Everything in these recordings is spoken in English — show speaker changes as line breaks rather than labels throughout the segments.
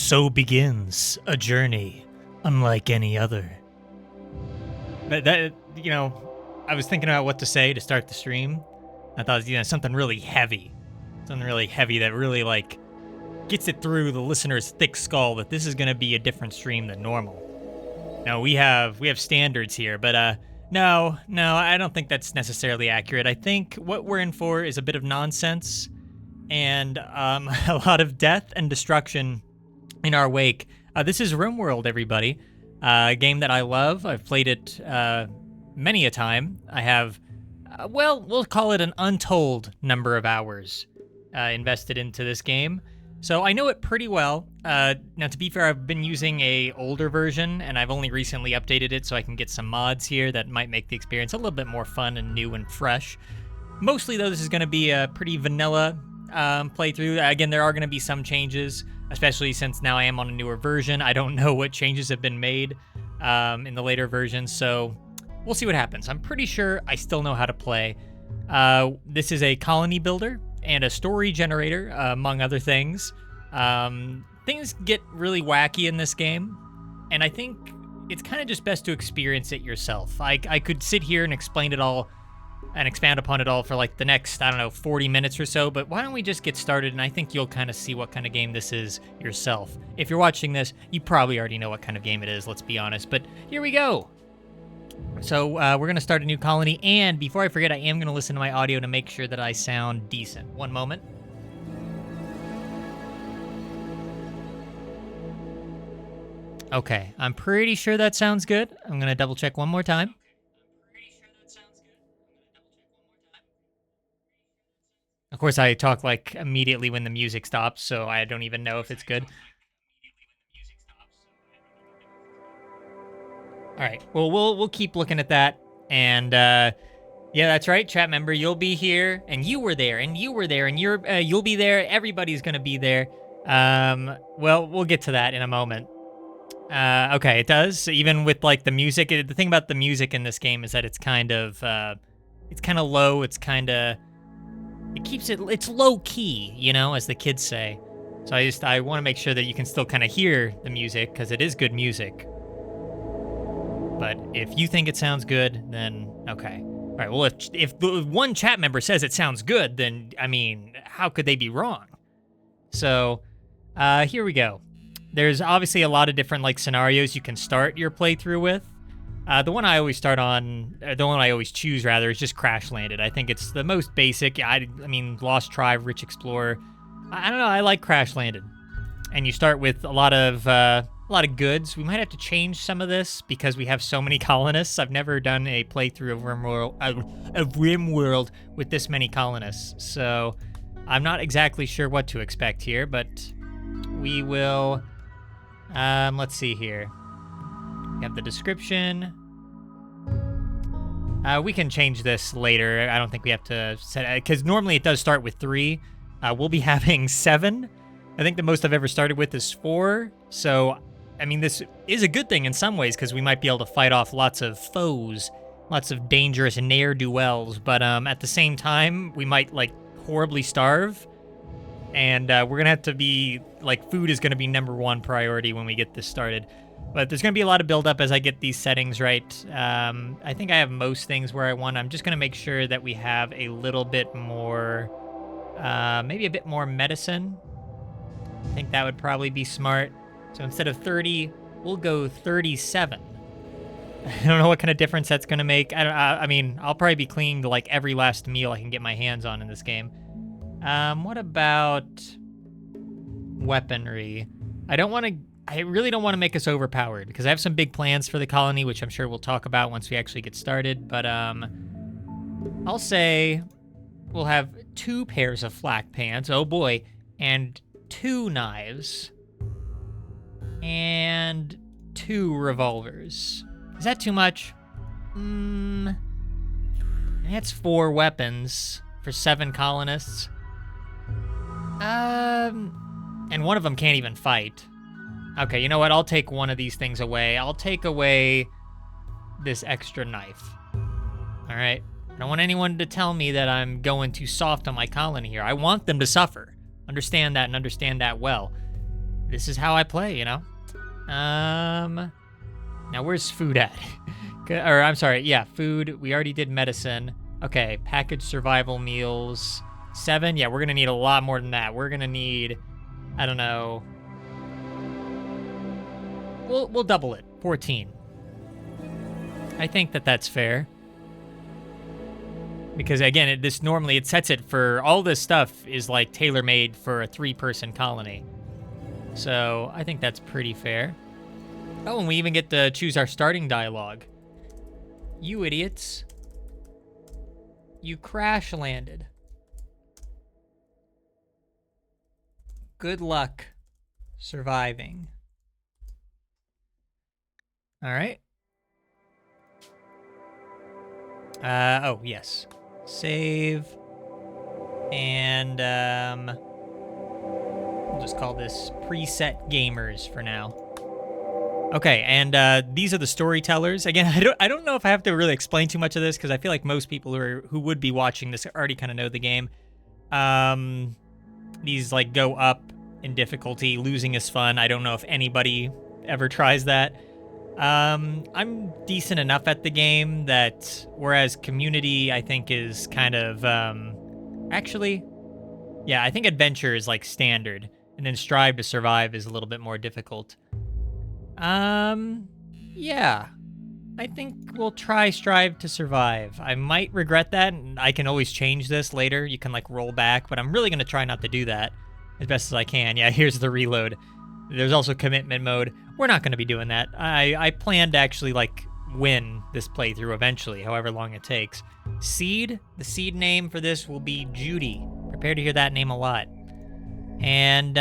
So begins a journey unlike any other. I was thinking about what to say to start the stream. I thought, something really heavy. Something really heavy that really, gets it through the listener's thick skull that this is going to be a different stream than normal. No, we have standards here, but no, I don't think that's necessarily accurate. I think what we're in for is a bit of nonsense and a lot of death and destruction in our wake. This is RimWorld, everybody. A game that I love. I've played it many a time. I have, we'll call it an untold number of hours invested into this game. So I know it pretty well. Now, to be fair, I've been using a older version, and I've only recently updated it so I can get some mods here that might make the experience a little bit more fun and new and fresh. Mostly, though, this is going to be a pretty vanilla playthrough. Again, there are going to be some changes, especially since now I am on a newer version. I don't know what changes have been made in the later versions, so we'll see what happens. I'm pretty sure I still know how to play. This is a colony builder and a story generator, among other things. Things get really wacky in this game, and I think it's kind of just best to experience it yourself. I could sit here and explain it all and expand upon it all for the next, 40 minutes or so, but why don't we just get started, and I think you'll kind of see what kind of game this is yourself. If you're watching this, you probably already know what kind of game it is, let's be honest, but here we go. So we're going to start a new colony, and before I forget, I am going to listen to my audio to make sure that I sound decent. One moment. Okay, I'm pretty sure that sounds good. I'm going to double check one more time. Of course, I talk immediately when the music stops, so I don't even know if it's good. All right. Well, we'll keep looking at that, and yeah, that's right, chat member. You'll be here, and you were there, and you were there, and you'll be there. Everybody's gonna be there. Well, we'll get to that in a moment. Okay, it does. Even with the music, the thing about the music in this game is that it's kind of low. It's it's low key, as the kids say. So I want to make sure that you can still kind of hear the music because it is good music. But if you think it sounds good, then okay. All right, well, if the one chat member says it sounds good, then, how could they be wrong? So, here we go. There's obviously a lot of different, scenarios you can start your playthrough with. The one I always choose, is just Crash Landed. I think it's the most basic. Lost Tribe, Rich Explorer. I don't know, I like Crash Landed. And you start with a lot of goods. We might have to change some of this because we have so many colonists. I've never done a playthrough of RimWorld with this many colonists, so I'm not exactly sure what to expect here, but we will. Let's see here. We have the description. We can change this later. I don't think we have to set it, because normally it does start with 3. We'll be having 7. I think the most I've ever started with is 4, so this is a good thing in some ways because we might be able to fight off lots of foes, lots of dangerous ne'er-do-wells, but at the same time, we might, horribly starve, and we're going to have to be, food is going to be #1 priority when we get this started. But there's going to be a lot of build-up as I get these settings right. I think I have most things where I want. I'm just going to make sure that we have a little bit more, maybe a bit more medicine. I think that would probably be smart. So instead of 30, we'll go 37. I don't know what kind of difference that's going to make. I'll probably be cleaning to every last meal I can get my hands on in this game. What about weaponry? I really don't want to make us overpowered because I have some big plans for the colony, which I'm sure we'll talk about once we actually get started. But I'll say we'll have 2 pairs of flak pants. Oh boy. And 2 knives. And 2 revolvers. Is that too much? That's 4 weapons for 7 colonists. And one of them can't even fight. Okay, you know what? I'll take one of these things away. I'll take away this extra knife. All right? I don't want anyone to tell me that I'm going too soft on my colony here. I want them to suffer. Understand that and understand that well. this is how I play, you know? Now where's food at? Or I'm sorry, yeah, food. We already did medicine. Okay, packaged survival meals. 7. Yeah, we're gonna need a lot more than that. We're gonna need, I don't know. We'll double it. 14. I think that's fair. Because again, this normally it sets it for all this stuff is like tailor-made for a 3-person colony. So I think that's pretty fair. Oh, and we even get to choose our starting dialogue. You idiots. You crash landed. Good luck surviving. All right. Oh, yes. Save. And, we'll just call this preset gamers for now. Okay, and these are the storytellers. Again, I don't know if I have to really explain too much of this because I feel like most people who would be watching this already kind of know the game. These like go up in difficulty. Losing is fun. I don't know if anybody ever tries that. I'm decent enough at the game that whereas community I think is kind of actually, yeah, I think adventure is like standard, and then strive to survive is a little bit more difficult. Yeah. I think we'll try strive to survive. I might regret that, and I can always change this later. You can, like, roll back, but I'm really going to try not to do that as best as I can. Yeah, here's the reload. There's also commitment mode. We're not going to be doing that. I plan to actually, like, win this playthrough eventually, however long it takes. Seed? The seed name for this will be Judy. Prepare to hear that name a lot. And,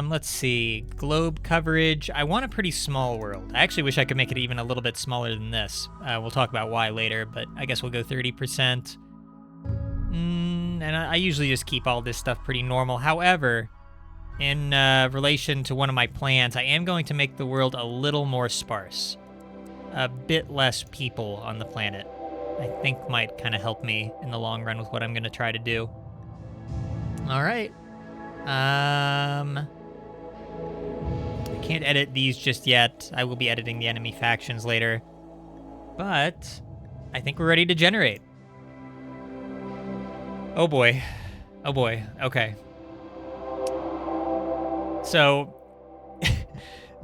let's see, globe coverage. I want a pretty small world. I actually wish I could make it even a little bit smaller than this. We'll talk about why later, but I guess we'll go 30%. And I usually just keep all this stuff pretty normal. However, in relation to one of my plans, I am going to make the world a little more sparse. A bit less people on the planet. I think might kind of help me in the long run with what I'm going to try to do. All right. I can't edit these just yet. I will be editing the enemy factions later. But I think we're ready to generate. Oh boy. Oh boy. Okay. So,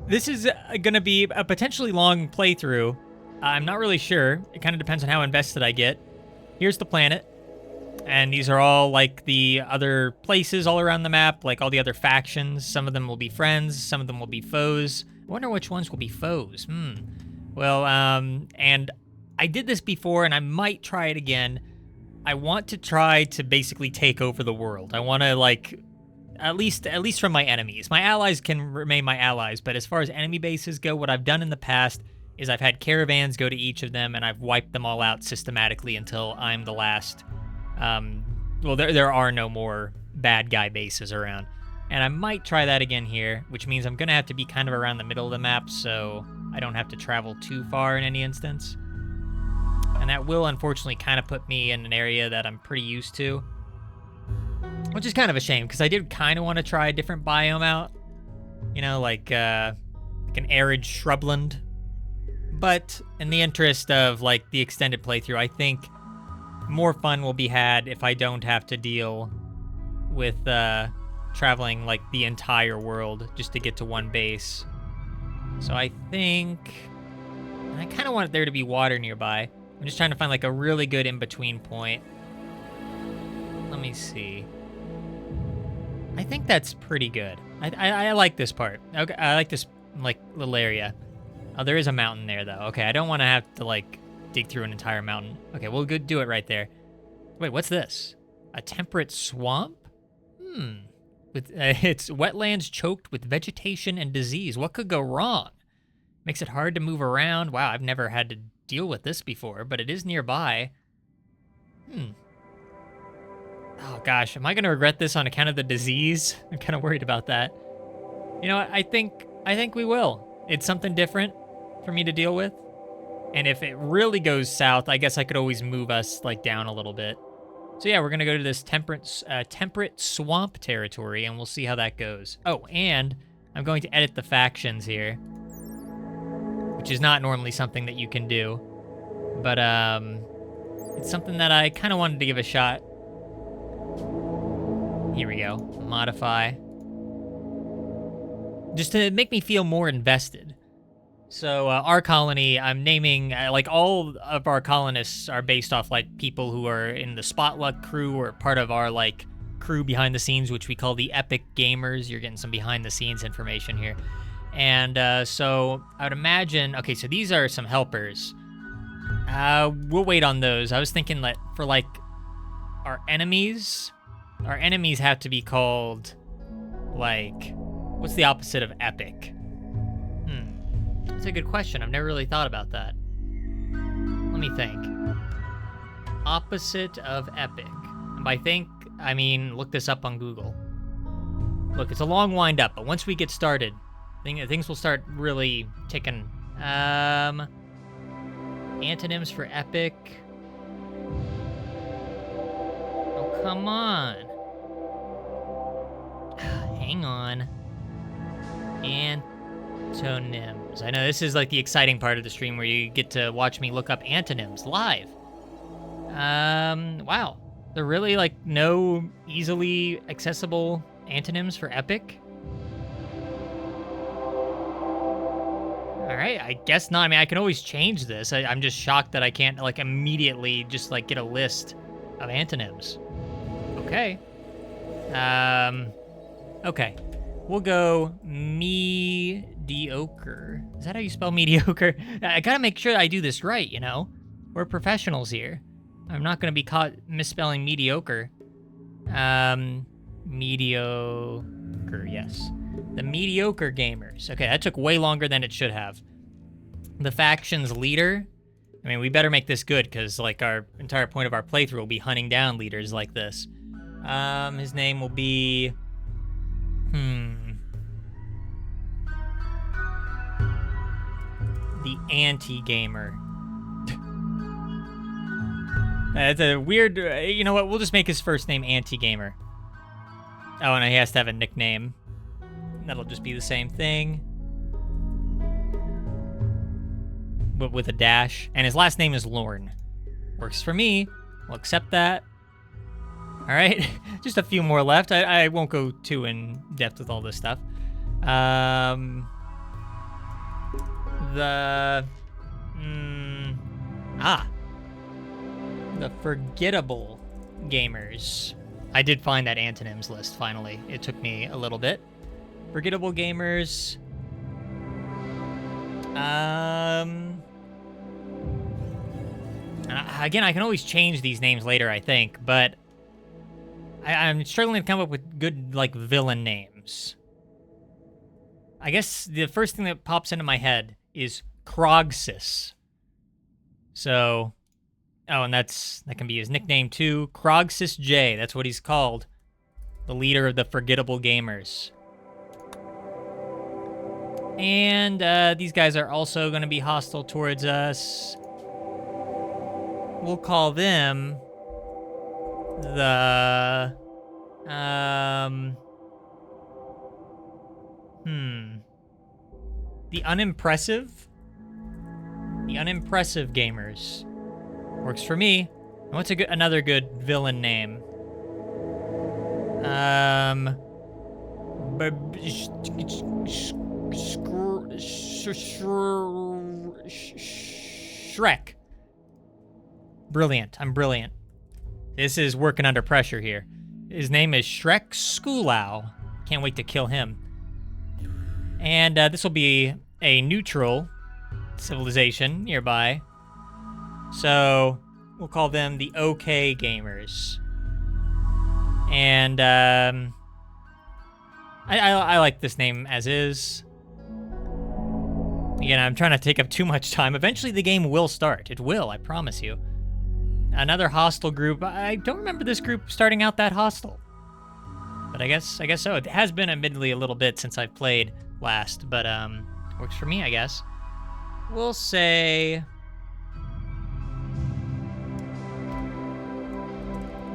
this is going to be a potentially long playthrough. I'm not really sure. It kind of depends on how invested I get. Here's the planet. And these are all, like, the other places all around the map, like all the other factions. Some of them will be friends, some of them will be foes. I wonder which ones will be foes. Well, and I did this before, and I might try it again. I want to try to basically take over the world. I want to, like, at least from my enemies. My allies can remain my allies, but as far as enemy bases go, what I've done in the past is I've had caravans go to each of them, and I've wiped them all out systematically until I'm the last. Well, there are no more bad guy bases around. And I might try that again here, which means I'm going to have to be kind of around the middle of the map, so I don't have to travel too far in any instance. And that will, unfortunately, kind of put me in an area that I'm pretty used to. Which is kind of a shame, because I did kind of want to try a different biome out. You know, like an arid shrubland. But in the interest of, like, the extended playthrough, I think more fun will be had if I don't have to deal with traveling like the entire world just to get to one base. So I think, and I kind of want there to be water nearby. I'm just trying to find like a really good in-between point. Let me see. I think that's pretty good. I like this part. Okay, I like this like little area. Oh, there is a mountain there though. Okay, I don't want to have to like dig through an entire mountain. Okay, we'll go do it right there. Wait, what's this? A temperate swamp? With it's wetlands choked with vegetation and disease. What could go wrong? Makes it hard to move around. Wow, I've never had to deal with this before, but it is nearby. Oh gosh, am I gonna regret this on account of the disease? I'm kind of worried about that. You know, I think we will. It's something different for me to deal with. And if it really goes south, I guess I could always move us like down a little bit. So yeah, we're gonna go to this temperate swamp territory, and we'll see how that goes. Oh, and I'm going to edit the factions here, which is not normally something that you can do, but it's something that I kind of wanted to give a shot. Here we go. Modify. Just to make me feel more invested. So our colony, I'm naming, like all of our colonists are based off like people who are in the Spotluck crew or part of our like crew behind the scenes, which we call the Epic Gamers. You're getting some behind the scenes information here. And so I would imagine, okay, so these are some helpers. We'll wait on those. I was thinking that for like our enemies have to be called like, what's the opposite of epic? That's a good question. I've never really thought about that. Let me think. Opposite of epic. And by think, I mean look this up on Google. Look, it's a long wind up, but once we get started, things will start really ticking. Antonyms for epic. Oh, come on. Hang on. Antonyms. I know this is like the exciting part of the stream where you get to watch me look up antonyms live. Wow. There really like no easily accessible antonyms for epic? All right, I guess not. I mean, I can always change this. I'm just shocked that I can't like immediately just like get a list of antonyms. Okay. Okay. We'll go mediocre. Is that how you spell mediocre? I gotta make sure I do this right, you know? We're professionals here. I'm not gonna be caught misspelling mediocre. Mediocre, yes. The mediocre gamers. Okay, that took way longer than it should have. The faction's leader. I mean, we better make this good, because like our entire point of our playthrough will be hunting down leaders like this. His name will be... The anti-gamer. That's a weird... you know what? We'll just make his first name anti-gamer. Oh, and he has to have a nickname. That'll just be the same thing. But with a dash. And his last name is Lorne. Works for me. We'll accept that. All right. Just a few more left. I won't go too in depth with all this stuff. The forgettable gamers. I did find that antonyms list finally. It took me a little bit. Forgettable gamers. Again, I can always change these names later, I think, but I'm struggling to come up with good, like, villain names. I guess the first thing that pops into my head is Krogsis. So, oh, and that can be his nickname too. Krogsis J, that's what he's called. The leader of the forgettable gamers. And these guys are also going to be hostile towards us. We'll call them the... The unimpressive? The unimpressive gamers. Works for me. And what's another good villain name? Shrek. Brilliant. I'm brilliant. This is working under pressure here. His name is Shrek Skulau. Can't wait to kill him. And this will be a neutral civilization nearby. So we'll call them the OK Gamers. And I like this name as is. Again, I'm trying to take up too much time. Eventually the game will start. It will, I promise you. Another hostile group. I don't remember this group starting out that hostile. But I guess so. It has been admittedly a little bit since I've played last, but works for me, I guess. We'll say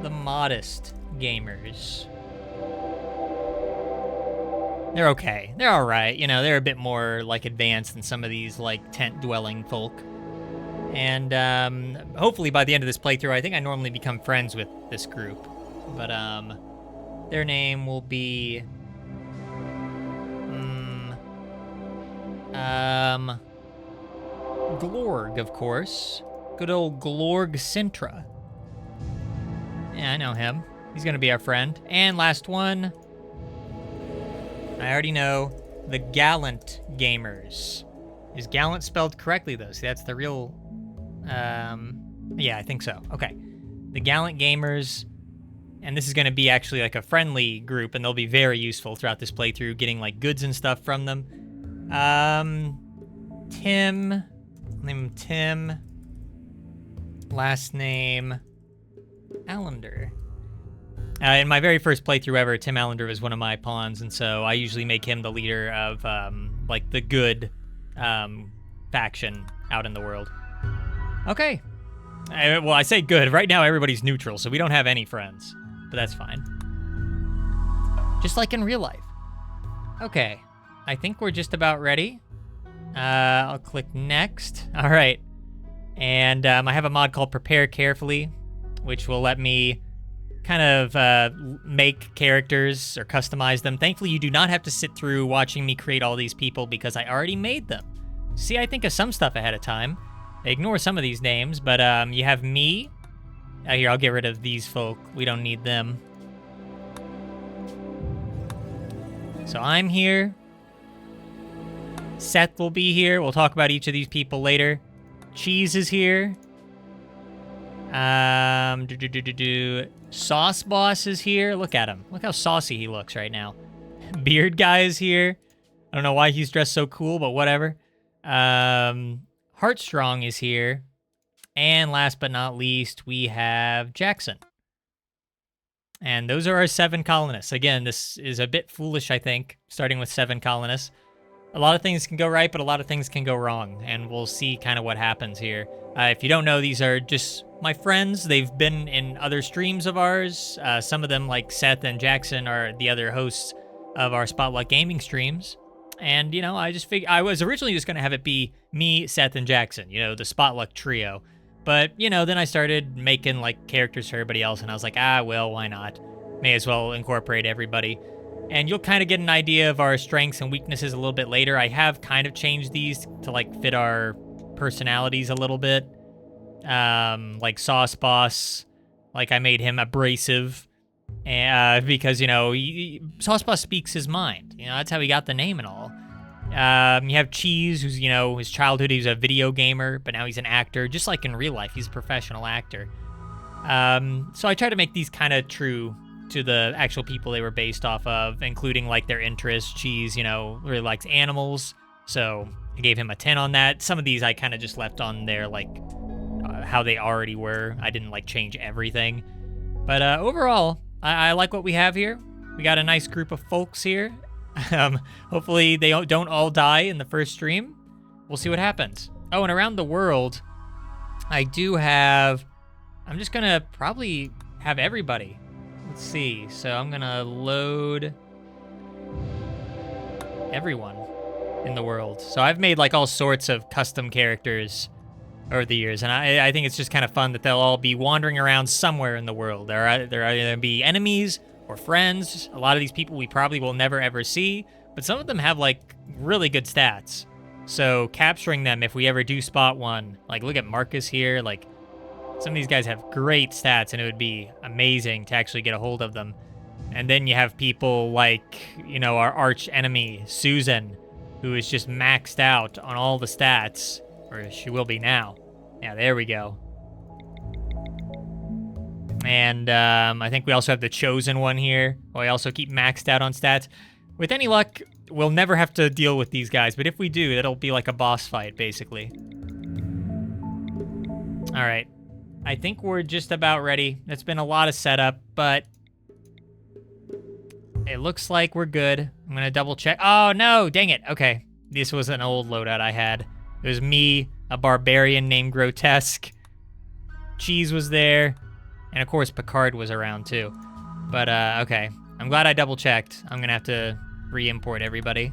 the modest gamers. They're okay. They're all right. You know, they're a bit more like advanced than some of these like tent-dwelling folk. And hopefully by the end of this playthrough, I think I normally become friends with this group. But their name will be Glorg, of course. Good old Glorg Sintra. Yeah, I know him. He's gonna be our friend. And last one, I already know, the Gallant Gamers. Is Gallant spelled correctly, though? See, that's the real... yeah, I think so. Okay. The Gallant Gamers. And this is going to be actually like a friendly group, and they'll be very useful throughout this playthrough, getting like goods and stuff from them. Tim. Name him Tim. Last name Allender. In my very first playthrough ever, Tim Allender was one of my pawns, and so I usually make him the leader of like the good faction out in the world. Okay. Well, I say good. Right now, everybody's neutral, so we don't have any friends. But that's fine. Just like in real life. Okay. I think we're just about ready. I'll click next. All right. And I have a mod called Prepare Carefully, which will let me kind of make characters or customize them. Thankfully, you do not have to sit through watching me create all these people because I already made them. See, I think of some stuff ahead of time. Ignore some of these names, but you have me. Here, I'll get rid of these folk. We don't need them. So I'm here. Seth will be here. We'll talk about each of these people later. Cheese is here. Sauce Boss is here. Look at him. Look how saucy he looks right now. Beard Guy is here. I don't know why he's dressed so cool, but whatever. Heartstrong is here. And last but not least, we have Jackson. And those are our 7 colonists. Again, this is a bit foolish, I think, starting with 7 colonists. A lot of things can go right, but a lot of things can go wrong. And we'll see kind of what happens here. If you don't know, these are just my friends. They've been in other streams of ours. Some of them, like Seth and Jackson, are the other hosts of our Spotluck gaming streams. And, you know, I just figured I was originally just going to have it be me, Seth, and Jackson, you know, the Spotluck trio. But, you know, then I started making, like, characters for everybody else, and I was like, well, why not? May as well incorporate everybody. And you'll kind of get an idea of our strengths and weaknesses a little bit later. I have kind of changed these to, like, fit our personalities a little bit. Like Sauce Boss, like, I made him abrasive. Because, you know, Sauce Boss speaks his mind. You know, that's how he got the name and all. You have Cheese, who's, you know, his childhood, he was a video gamer, but now he's an actor, just like in real life. He's a professional actor. So I try to make these kind of true to the actual people they were based off of, including, like, their interests. Cheese, you know, really likes animals, so I gave him a 10 on that. Some of these I kind of just left on there, like, how they already were. I didn't, like, change everything. But overall, I like what we have here. We got a nice group of folks here. Hopefully they don't all die in the first stream. We'll see what happens. Oh, and around the world, I do have... I'm just going to probably have everybody. Let's see. So I'm going to load everyone in the world. So I've made, like, all sorts of custom characters over the years, and I think it's just kind of fun that they'll all be wandering around somewhere in the world. They're either going to be enemies or friends. A lot of these people we probably will never ever see, but some of them have, like, really good stats. So capturing them, if we ever do spot one, like, look at Marcus here, like, some of these guys have great stats, and it would be amazing to actually get a hold of them. And then you have people like, you know, our arch enemy, Susan, who is just maxed out on all the stats, or she will be now. Yeah, there we go. And I think we also have the Chosen one here. Well, I also keep maxed out on stats. With any luck, we'll never have to deal with these guys, but if we do, it'll be like a boss fight, basically. All right. I think we're just about ready. It's been a lot of setup, but it looks like we're good. I'm going to double check. Oh, no, dang it. Okay. This was an old loadout I had. It was me, a barbarian named Grotesque. Cheese was there. And, of course, Picard was around, too. But, okay. I'm glad I double-checked. I'm going to have to re-import everybody.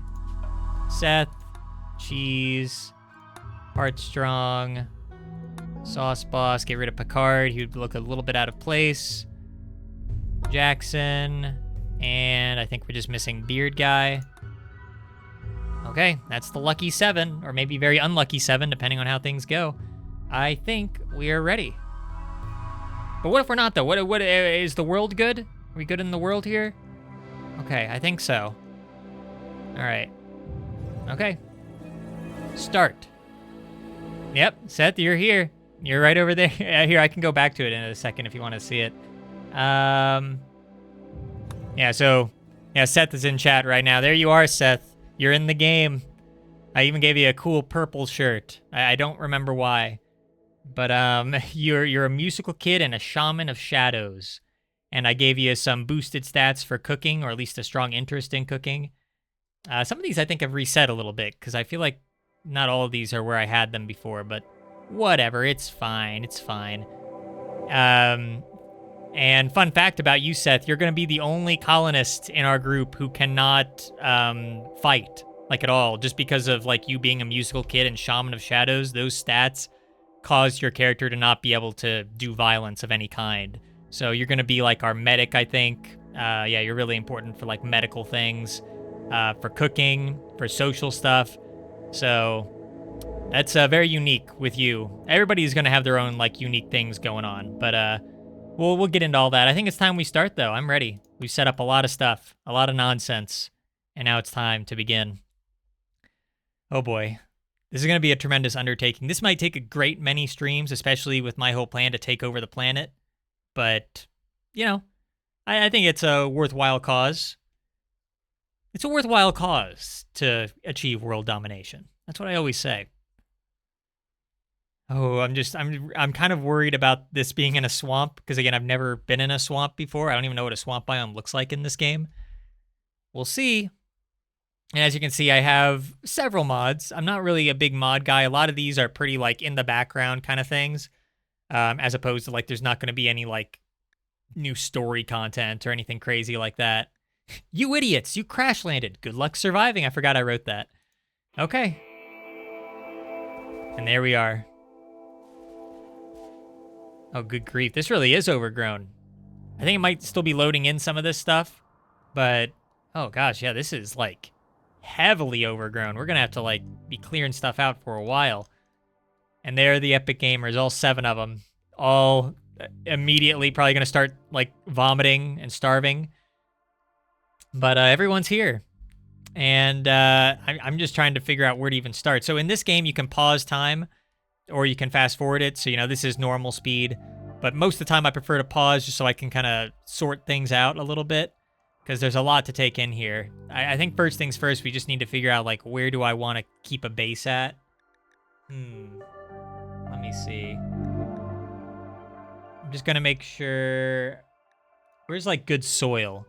Seth, Cheese, Heartstrong, Sauce Boss, get rid of Picard. He would look a little bit out of place. Jackson, and I think we're just missing Beard Guy. Okay, that's the lucky 7, or maybe very unlucky 7, depending on how things go. I think we are ready. But what if we're not, though? What is the world good? Are we good in the world here? Okay, I think so. All right. Okay. Start. Yep, Seth, you're here. You're right over there. Here, I can go back to it in a second if you want to see it. Yeah, so, yeah, Seth is in chat right now. There you are, Seth. You're in the game. I even gave you a cool purple shirt. I don't remember why. But you're a musical kid and a shaman of shadows. And I gave you some boosted stats for cooking, or at least a strong interest in cooking. Some of these I think have reset a little bit, because I feel like not all of these are where I had them before, but whatever, it's fine, it's fine. And fun fact about you, Seth, you're going to be the only colonist in our group who cannot fight, like, at all, just because of, like, you being a musical kid and shaman of shadows. Those stats cause your character to not be able to do violence of any kind. So you're going to be, like, our medic, I think. Yeah, you're really important for, like, medical things, for cooking, for social stuff. So that's very unique with you. Everybody's going to have their own, like, unique things going on, but we'll get into all that. I think it's time we start, though. I'm ready. We've set up a lot of stuff, a lot of nonsense, and now it's time to begin. Oh boy, this is going to be a tremendous undertaking. This might take a great many streams, especially with my whole plan to take over the planet, but, you know, I think it's a worthwhile cause. It's a worthwhile cause to achieve world domination. That's what I always say. Oh, I'm kind of worried about this being in a swamp, because again, I've never been in a swamp before. I don't even know what a swamp biome looks like in this game. We'll see. And as you can see, I have several mods. I'm not really a big mod guy. A lot of these are pretty, like, in the background kind of things, as opposed to, like, there's not going to be any, like, new story content or anything crazy like that. You idiots, you crash landed. Good luck surviving. I forgot I wrote that. Okay. And there we are. Oh, good grief. This really is overgrown. I think it might still be loading in some of this stuff, but oh gosh, yeah, this is, like, heavily overgrown. We're gonna have to, like, be clearing stuff out for a while. And there are the epic gamers, all 7 of them, all immediately probably gonna start, like, vomiting and starving. But everyone's here. And I'm just trying to figure out where to even start. So in this game, you can pause time, or you can fast forward it. So, you know, this is normal speed. But most of the time, I prefer to pause just so I can kind of sort things out a little bit, because there's a lot to take in here. I think first things first, we just need to figure out, like, where do I want to keep a base at? Let me see. I'm just going to make sure... Where's, like, good soil?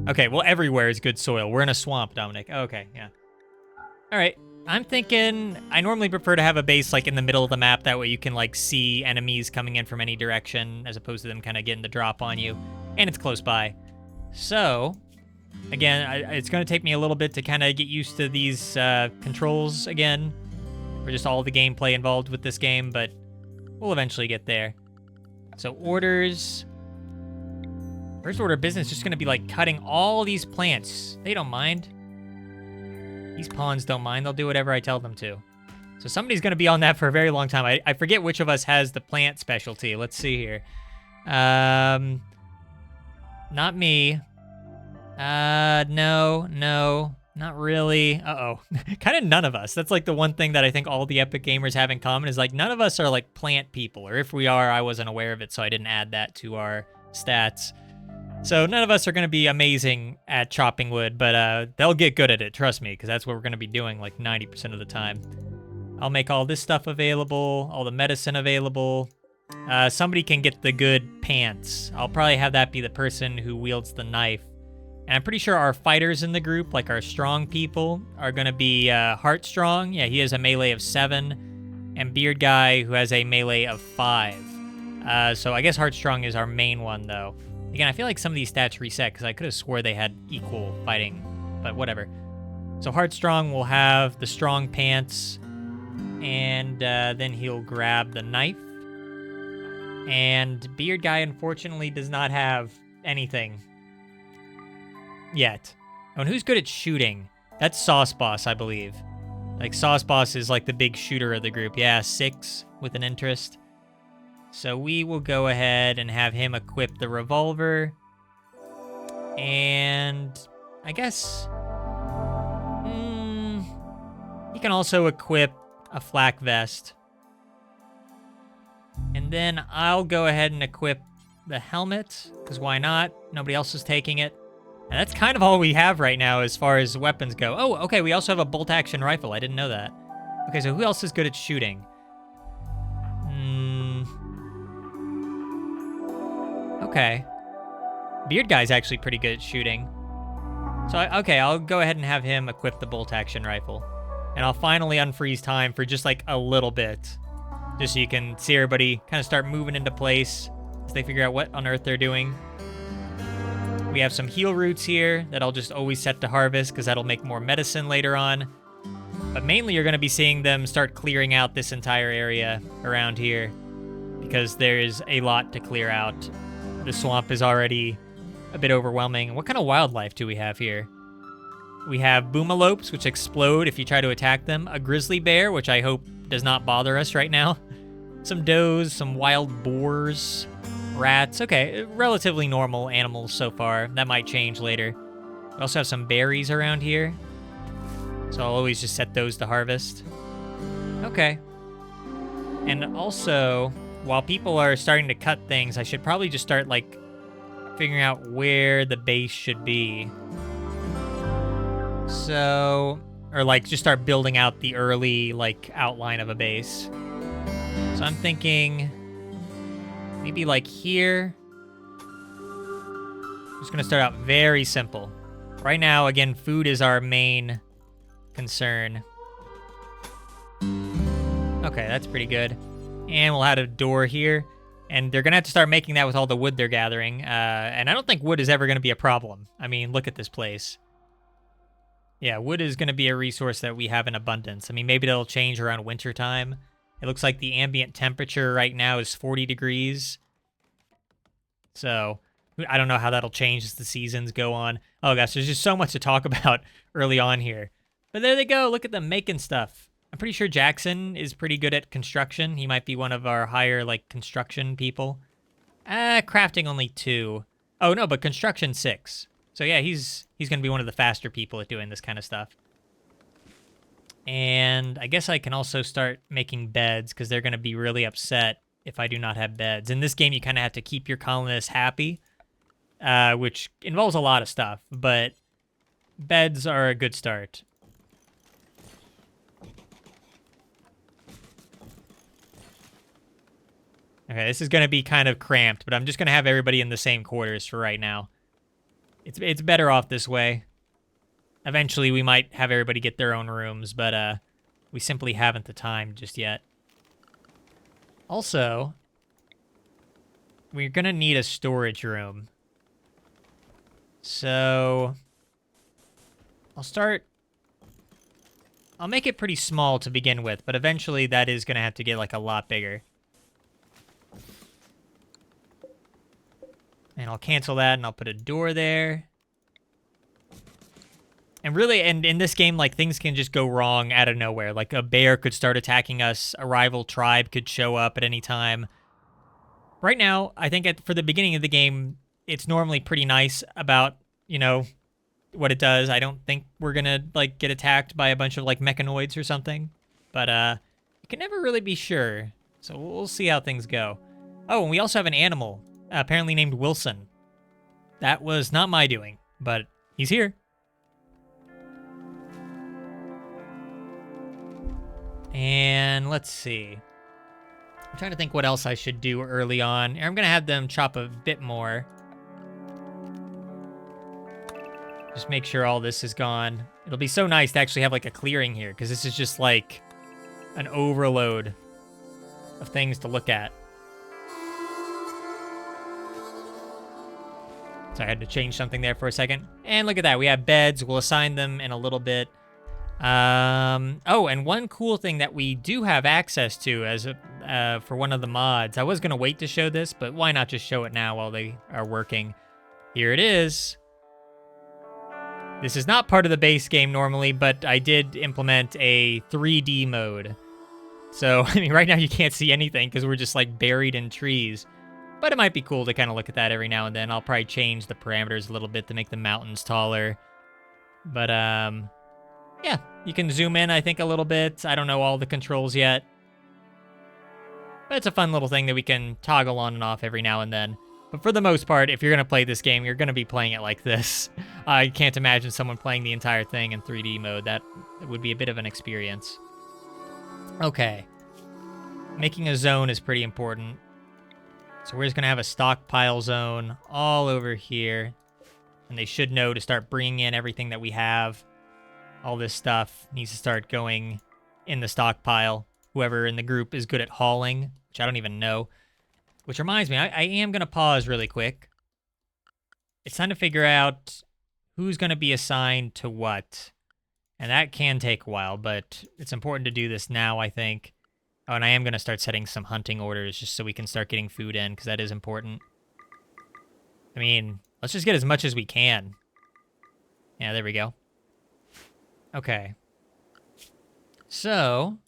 Okay, well, everywhere is good soil. We're in a swamp, Dominic. Okay, yeah. All right. I'm thinking I normally prefer to have a base, like, in the middle of the map. That way you can, like, see enemies coming in from any direction, as opposed to them kind of getting the drop on you. And it's close by. So, again, it's going to take me a little bit to kind of get used to these controls again, or just all the gameplay involved with this game, but we'll eventually get there. So, orders. First order of business is just going to be, like, cutting all these plants. They don't mind. These pawns don't mind. They'll do whatever I tell them to. So somebody's going to be on that for a very long time. I forget which of us has the plant specialty. Let's see here. Not me. No, not really. Uh-oh. Kind of none of us. That's, like, the one thing that I think all the epic gamers have in common is, like, none of us are, like, plant people. Or if we are, I wasn't aware of it, so I didn't add that to our stats. So none of us are going to be amazing at chopping wood, but they'll get good at it, trust me, because that's what we're going to be doing, like, 90% of the time. I'll make all this stuff available, all the medicine available. Somebody can get the good pants. I'll probably have that be the person who wields the knife. And I'm pretty sure our fighters in the group, like our strong people, are going to be Heartstrong. Yeah, he has a melee of 7. And Beard Guy, who has a melee of 5. So I guess Heartstrong is our main one, though. Again, I feel like some of these stats reset, because I could have swore they had equal fighting but whatever. So Heartstrong will have the strong pants, and then he'll grab the knife. And Beard Guy, unfortunately, does not have anything yet. Oh, and who's good at shooting? That's Sauce Boss, I believe. Like, Sauce Boss is like the big shooter of the group. Yeah, 6 with an interest. So we will go ahead and have him equip the revolver. And I guess he can also equip a flak vest. And then I'll go ahead and equip the helmet, because why not? Nobody else is taking it. And that's kind of all we have right now as far as weapons go. Oh, okay, we also have a bolt-action rifle. I didn't know that. Okay, so who else is good at shooting? Okay. Beard Guy's actually pretty good at shooting. So, okay, I'll go ahead and have him equip the bolt-action rifle. And I'll finally unfreeze time for just like a little bit. Just so you can see everybody kind of start moving into place as they figure out what on earth they're doing. We have some heal roots here that I'll just always set to harvest because that'll make more medicine later on. But mainly you're going to be seeing them start clearing out this entire area around here because there's a lot to clear out. The swamp is already a bit overwhelming. What kind of wildlife do we have here? We have boomalopes, which explode if you try to attack them. A grizzly bear, which I hope does not bother us right now. Some does, some wild boars, rats. Okay, relatively normal animals so far. That might change later. We also have some berries around here. So I'll always just set those to harvest. Okay. And also, while people are starting to cut things, I should probably just start, like, figuring out where the base should be. So, or like just start building out the early like outline of a base. So I'm thinking maybe like here. I'm just gonna start out very simple. Right now, again, food is our main concern. Okay, that's pretty good. And we'll add a door here. And they're gonna have to start making that with all the wood they're gathering. And I don't think wood is ever gonna be a problem. I mean, look at this place. Yeah, wood is going to be a resource that we have in abundance. I mean, maybe that'll change around winter time. It looks like the ambient temperature right now is 40 degrees. So, I don't know how that'll change as the seasons go on. Oh gosh, there's just so much to talk about early on here. But there they go, look at them making stuff. I'm pretty sure Jackson is pretty good at construction. He might be one of our higher, like, construction people. Crafting only 2. Oh no, but construction 6. So yeah, he's going to be one of the faster people at doing this kind of stuff. And I guess I can also start making beds because they're going to be really upset if I do not have beds. In this game, you kind of have to keep your colonists happy, which involves a lot of stuff, but beds are a good start. Okay, this is going to be kind of cramped, but I'm just going to have everybody in the same quarters for right now. It's better off this way. Eventually, we might have everybody get their own rooms, but we simply haven't the time just yet. Also, we're going to need a storage room. So, I'll make it pretty small to begin with, but eventually that is going to have to get like a lot bigger. And I'll cancel that, and I'll put a door there. And really, and in this game, like, things can just go wrong out of nowhere. Like, a bear could start attacking us. A rival tribe could show up at any time. Right now, I think for the beginning of the game, it's normally pretty nice about, you know, what it does. I don't think we're gonna, like, get attacked by a bunch of, like, mechanoids or something. But, you can never really be sure. So we'll see how things go. Oh, and we also have an animal. Apparently named Wilson. That was not my doing, but he's here. And let's see. I'm trying to think what else I should do early on. I'm going to have them chop a bit more. Just make sure all this is gone. It'll be so nice to actually have like a clearing here, because this is just like an overload of things to look at. So I had to change something there for a second. And look at that. We have beds. We'll assign them in a little bit. Oh, and one cool thing that we do have access to as for one of the mods. I was going to wait to show this, but why not just show it now while they are working? Here it is. This is not part of the base game normally, but I did implement a 3D mode. So, I mean, right now you can't see anything because we're just like buried in trees. But it might be cool to kind of look at that every now and then. I'll probably change the parameters a little bit to make the mountains taller. But, yeah, you can zoom in, I think, a little bit. I don't know all the controls yet. But it's a fun little thing that we can toggle on and off every now and then. But for the most part, if you're going to play this game, you're going to be playing it like this. I can't imagine someone playing the entire thing in 3D mode. That would be a bit of an experience. Okay. Making a zone is pretty important. So we're just going to have a stockpile zone all over here. And they should know to start bringing in everything that we have. All this stuff needs to start going in the stockpile. Whoever in the group is good at hauling, which I don't even know. Which reminds me, I am going to pause really quick. It's time to figure out who's going to be assigned to what. And that can take a while, but it's important to do this now, I think. Oh, and I am going to start setting some hunting orders just so we can start getting food in, because that is important. I mean, let's just get as much as we can. Yeah, there we go. Okay. So,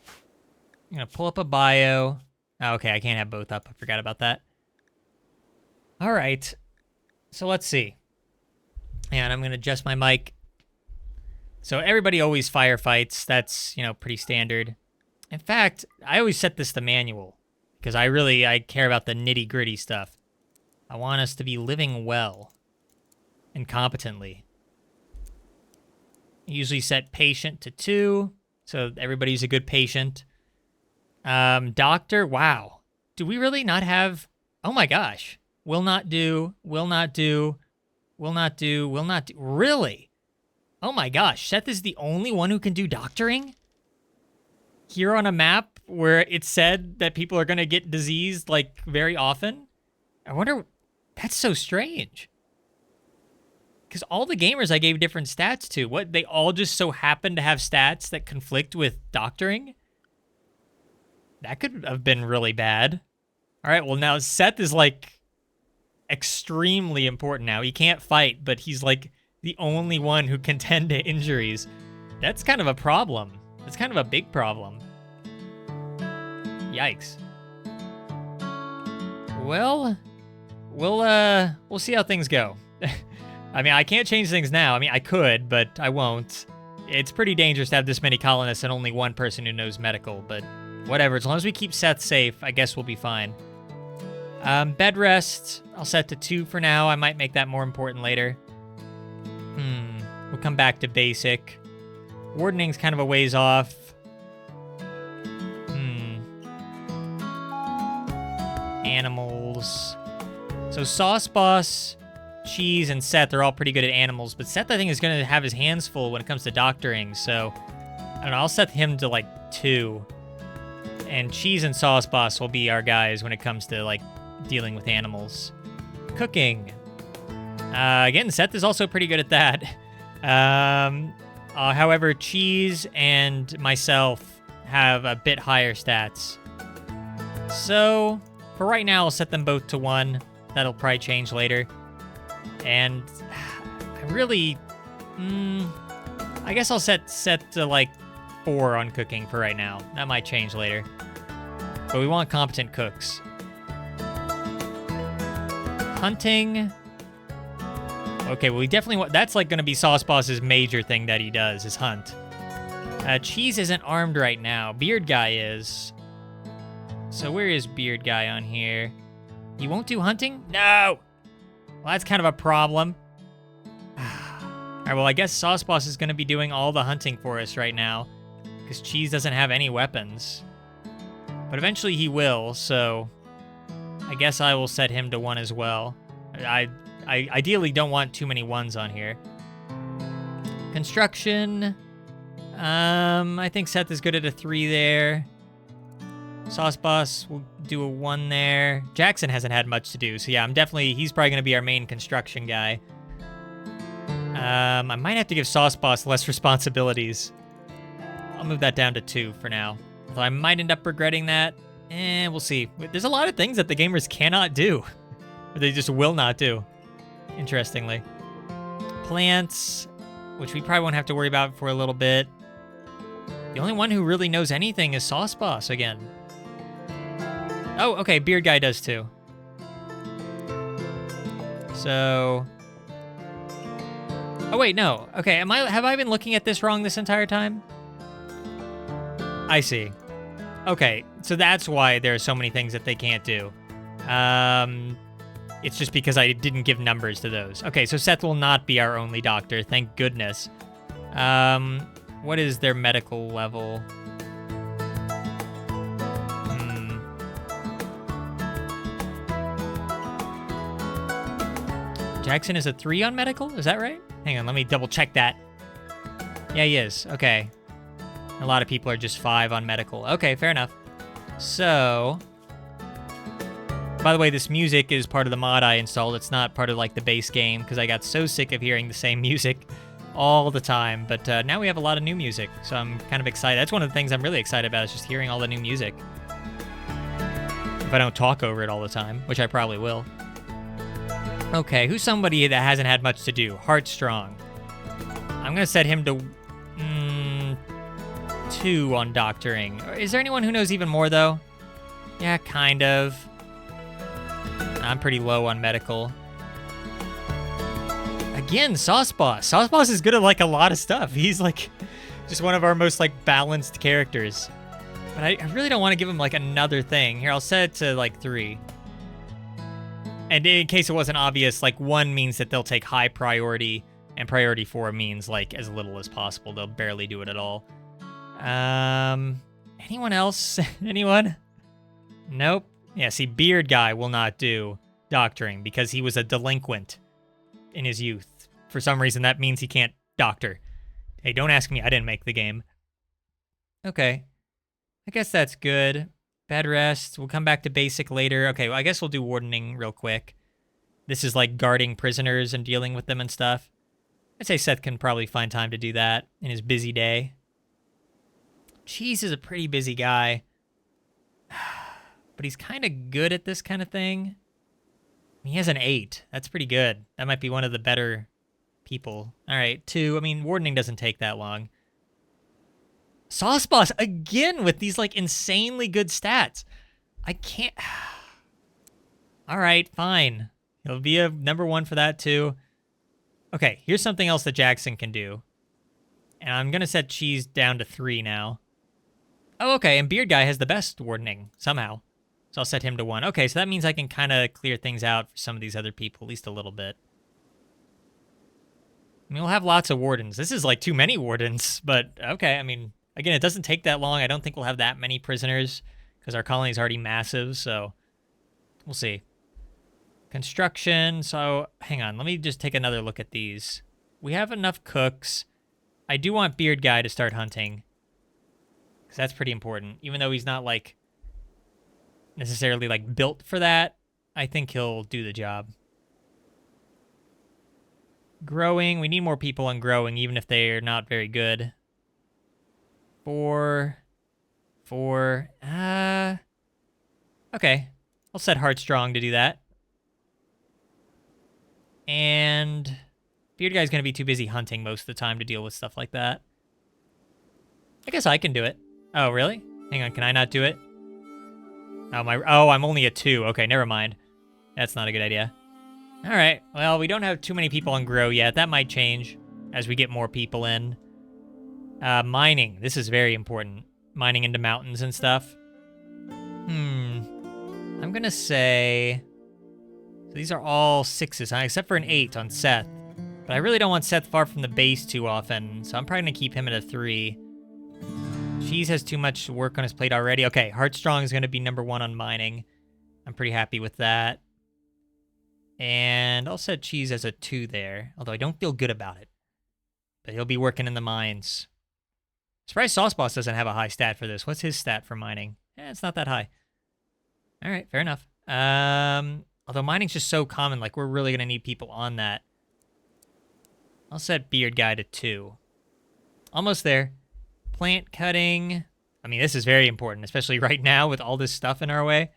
I'm going to pull up a bio. Oh, okay, I can't have both up. I forgot about that. All right. So let's see. And I'm going to adjust my mic. So everybody always firefights. That's, you know, pretty standard. In fact, I always set this to manual because I care about the nitty-gritty stuff. I want us to be living well and competently. I usually set patient to 2, so everybody's a good patient. Doctor, wow. Do we really not have... Oh my gosh. Will not do, will not do, will not do, will not do. Really? Oh my gosh, Seth is the only one who can do doctoring? Here on a map where it said that people are going to get diseased, like, very often? I wonder... That's so strange. Because all the gamers I gave different stats to, what, they all just so happen to have stats that conflict with doctoring? That could have been really bad. All right, well, now Seth is, like, extremely important now. He can't fight, but he's, like, the only one who can tend to injuries. That's kind of a problem. That's kind of a big problem. Yikes. Well, we'll see how things go. I mean, I can't change things now. I mean, I could, but I won't. It's pretty dangerous to have this many colonists and only one person who knows medical, but whatever. As long as we keep Seth safe, I guess we'll be fine. Bed rest, I'll set to 2 for now. I might make that more important later. We'll come back to basic. Wardening's kind of a ways off. Animals. So Sauce Boss, Cheese, and Seth are all pretty good at animals, but Seth, I think, is going to have his hands full when it comes to doctoring, so I don't know, I'll set him to, like, 2. And Cheese and Sauce Boss will be our guys when it comes to, like, dealing with animals. Cooking. Again, Seth is also pretty good at that. However, Cheese and myself have a bit higher stats. So, for right now, I'll set them both to 1. That'll probably change later. And I really... I guess I'll set to, like, 4 on cooking for right now. That might change later. But we want competent cooks. Hunting... Okay, well, we definitely want... That's, like, going to be Sauce Boss's major thing that he does, is hunt. Cheese isn't armed right now. Beard Guy is. So where is Beard Guy on here? He won't do hunting? No! Well, that's kind of a problem. Alright, well, I guess Sauce Boss is going to be doing all the hunting for us right now. Because Cheese doesn't have any weapons. But eventually he will, so... I guess I will set him to 1 as well. I ideally don't want too many 1s on here. Construction. I think Seth is good at a 3 there. Sauce Boss will do a 1 there. Jackson hasn't had much to do, so yeah, he's probably going to be our main construction guy. I might have to give Sauce Boss less responsibilities. I'll move that down to 2 for now. Although I might end up regretting that. We'll see. There's a lot of things that the gamers cannot do. Or they just will not do. Interestingly. Plants, which we probably won't have to worry about for a little bit. The only one who really knows anything is Sauce Boss again. Oh, okay, Beard Guy does too. So... Oh, wait, no. Okay, have I been looking at this wrong this entire time? I see. Okay, so that's why there are so many things that they can't do. It's just because I didn't give numbers to those. Okay, so Seth will not be our only doctor, thank goodness. What is their medical level? Jackson is a 3 on medical? Is that right? Hang on, let me double check that. Yeah, he is. Okay. A lot of people are just 5 on medical. Okay, fair enough. So... By the way, this music is part of the mod I installed. It's not part of, like, the base game, because I got so sick of hearing the same music all the time. But now we have a lot of new music, so I'm kind of excited. That's one of the things I'm really excited about, is just hearing all the new music. If I don't talk over it all the time, which I probably will. Okay, who's somebody that hasn't had much to do? Heartstrong. I'm going to set him to 2 on doctoring. Is there anyone who knows even more, though? Yeah, kind of. I'm pretty low on medical. Again, Sauce Boss. Sauce Boss is good at, like, a lot of stuff. He's, like, just one of our most, like, balanced characters. But I really don't want to give him, like, another thing. Here, I'll set it to, like, 3. And in case it wasn't obvious, like, 1 means that they'll take high priority, and priority 4 means, like, as little as possible. They'll barely do it at all. Anyone else? Anyone? Nope. Yeah, see, Beard Guy will not do doctoring because he was a delinquent in his youth. For some reason, that means he can't doctor. Hey, don't ask me. I didn't make the game. Okay. I guess that's good. Bed rest. We'll come back to basic later. Okay, well, I guess we'll do wardening real quick. This is like guarding prisoners and dealing with them and stuff. I'd say Seth can probably find time to do that in his busy day. Cheese is a pretty busy guy. But he's kind of good at this kind of thing. He has an 8. That's pretty good. That might be one of the better people. All right, 2. I mean, wardening doesn't take that long. Sauce Boss, again, with these, like, insanely good stats. I can't... All right, fine. He'll be a number 1 for that, too. Okay, here's something else that Jackson can do. And I'm going to set Cheese down to 3 now. Oh, okay, and Beard Guy has the best wardening, somehow. So I'll set him to 1. Okay, so that means I can kind of clear things out for some of these other people, at least a little bit. I mean, we'll have lots of wardens. This is, like, too many wardens, but okay, I mean... Again, it doesn't take that long. I don't think we'll have that many prisoners because our colony is already massive, so we'll see. Construction. So, hang on. Let me just take another look at these. We have enough cooks. I do want Beard Guy to start hunting because that's pretty important. Even though he's not, like, necessarily, like, built for that, I think he'll do the job. Growing. We need more people on growing, even if they're not very good. 4. Okay. I'll set Heartstrong to do that. And Beard Guy's going to be too busy hunting most of the time to deal with stuff like that. I guess I can do it. Oh, really? Hang on, can I not do it? Oh, I'm only a 2. Okay, never mind. That's not a good idea. All right. Well, we don't have too many people on grow yet. That might change as we get more people in. Mining. This is very important. Mining into mountains and stuff. I'm going to say... So these are all 6s, huh? Except for an 8 on Seth. But I really don't want Seth far from the base too often, so I'm probably going to keep him at a 3. Cheese has too much work on his plate already. Okay, Heartstrong is going to be number 1 on mining. I'm pretty happy with that. And I'll set Cheese as a 2 there, although I don't feel good about it. But he'll be working in the mines. Surprised Sauce Boss doesn't have a high stat for this. What's his stat for mining? It's not that high. All right, fair enough. Although mining's just so common, like we're really gonna need people on that. I'll set beard guy to 2. Almost there. Plant cutting. I mean, this is very important, especially right now with all this stuff in our way.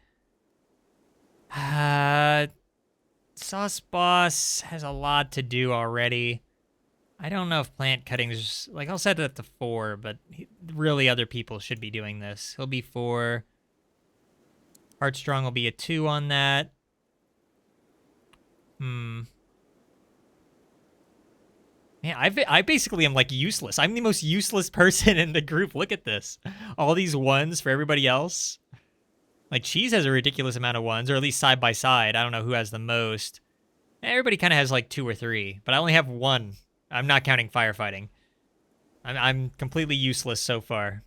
Sauce Boss has a lot to do already. I don't know if plant cutting is... Like, I'll set that to 4, but really other people should be doing this. He'll be 4. Heartstrong will be a 2 on that. Yeah, I basically am, like, useless. I'm the most useless person in the group. Look at this. All these 1s for everybody else. Like, Cheese has a ridiculous amount of 1s, or at least side by side. I don't know who has the most. Everybody kind of has, like, 2 or 3, but I only have 1. I'm not counting firefighting. I'm completely useless so far.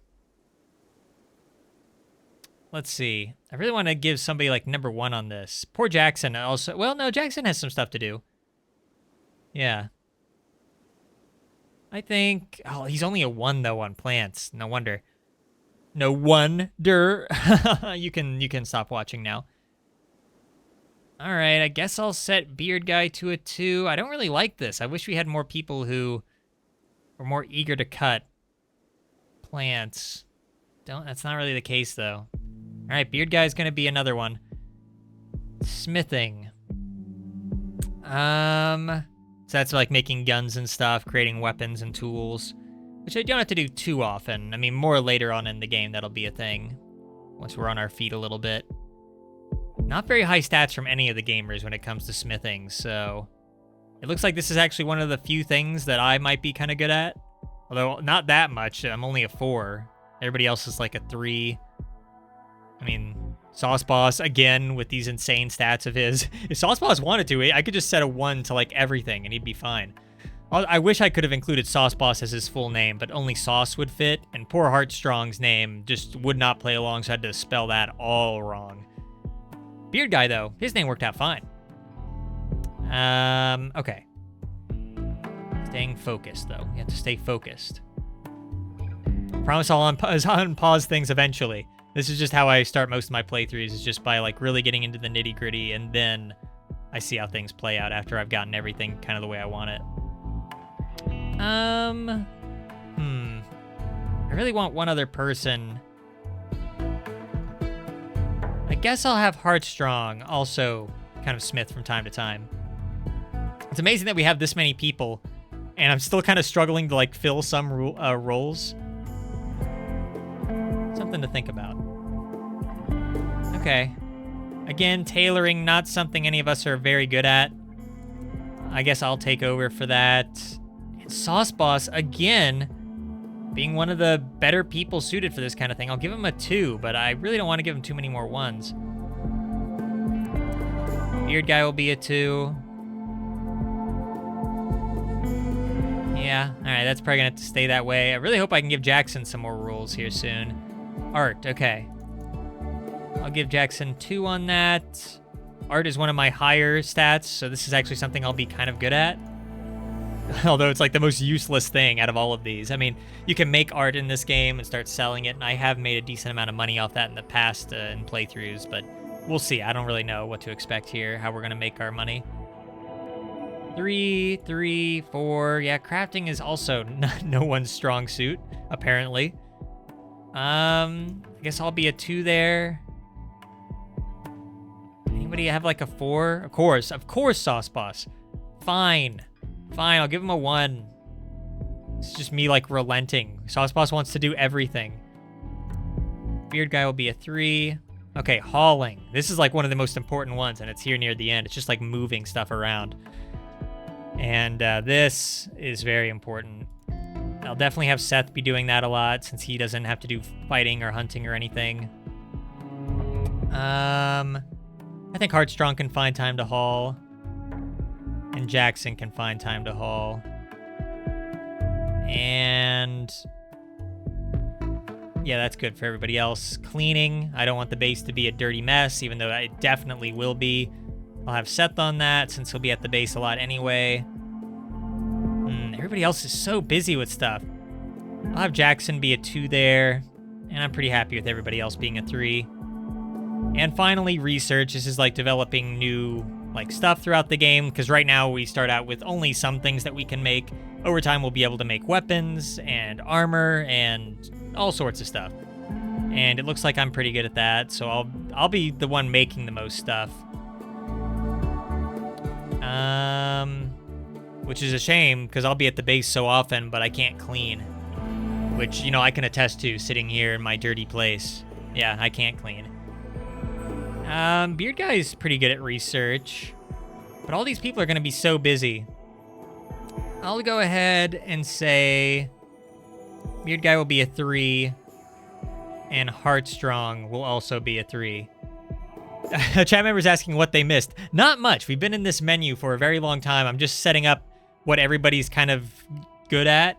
Let's see. I really want to give somebody, like, number 1 on this. Poor Jackson also. Well, no, Jackson has some stuff to do. Yeah. I think... Oh, he's only a 1, though, on plants. No wonder. No wonder. You can stop watching now. All right, I guess I'll set Beard Guy to a 2. I don't really like this. I wish we had more people who were more eager to cut plants. That's not really the case, though. All right, Beard Guy's going to be another one. Smithing. So that's like making guns and stuff, creating weapons and tools, which I don't have to do too often. I mean, more later on in the game, that'll be a thing once we're on our feet a little bit. Not very high stats from any of the gamers when it comes to smithing, so it looks like this is actually one of the few things that I might be kind of good at. Although not that much. I'm only a 4. Everybody else is like a 3. I mean, Sauce Boss, again, with these insane stats of his. If Sauce Boss wanted to, I could just set a 1 to, like, everything, and he'd be fine. I wish I could have included Sauce Boss as his full name, but only Sauce would fit, and poor Heartstrong's name just would not play along, so I had to spell that all wrong. Beard Guy, though, his name worked out fine. Okay. Staying focused, though. You have to stay focused. Promise I'll unpause things eventually. This is just how I start most of my playthroughs, is just by, like, really getting into the nitty-gritty, and then I see how things play out after I've gotten everything kind of the way I want it. I really want one other person. I guess I'll have Heartstrong also kind of smith from time to time. It's amazing that we have this many people, and I'm still kind of struggling to, like, fill some roles. Something to think about. Okay. Again, tailoring, not something any of us are very good at. I guess I'll take over for that. And Sauce Boss, again, being one of the better people suited for this kind of thing. I'll give him a 2, but I really don't want to give him too many more 1s. Beard Guy will be a 2. Yeah, alright, that's probably gonna have to stay that way. I really hope I can give Jackson some more rules here soon. Art, okay. I'll give Jackson 2 on that. Art is one of my higher stats, so this is actually something I'll be kind of good at. Although it's like the most useless thing out of all of these. I mean, you can make art in this game and start selling it, and I have made a decent amount of money off that in the past in playthroughs, but we'll see. I don't really know what to expect here, how we're going to make our money. 3, 3, 4. Yeah, crafting is also no one's strong suit, apparently. I guess I'll be a 2 there. Anybody have like a 4? Of course, Sauce Boss. Fine, I'll give him a 1. It's just me, like, relenting. Sauce Boss wants to do everything. Beard Guy will be a 3. Okay, hauling. This is like one of the most important ones, and it's here near the end. It's just like moving stuff around. And this is very important. I'll definitely have Seth be doing that a lot, since he doesn't have to do fighting or hunting or anything. I think Heartstrong can find time to haul. And Jackson can find time to haul. And yeah, that's good for everybody else. Cleaning. I don't want the base to be a dirty mess, even though it definitely will be. I'll have Seth on that, since he'll be at the base a lot anyway. Everybody else is so busy with stuff. I'll have Jackson be a 2 there. And I'm pretty happy with everybody else being a 3. And finally, research. This is like developing new like stuff throughout the game, because right now we start out with only some things that we can make. Over time, we'll be able to make weapons and armor and all sorts of stuff. And it looks like I'm pretty good at that, so I'll be the one making the most stuff. Which is a shame, because I'll be at the base so often, but I can't clean. Which, you know, I can attest to sitting here in my dirty place. Yeah, I can't clean. Beard Guy is pretty good at research, but all these people are going to be so busy. I'll go ahead and say Beard Guy will be a 3, and Heartstrong will also be a 3. A chat member's asking what they missed. Not much. We've been in this menu for a very long time. I'm just setting up what everybody's kind of good at.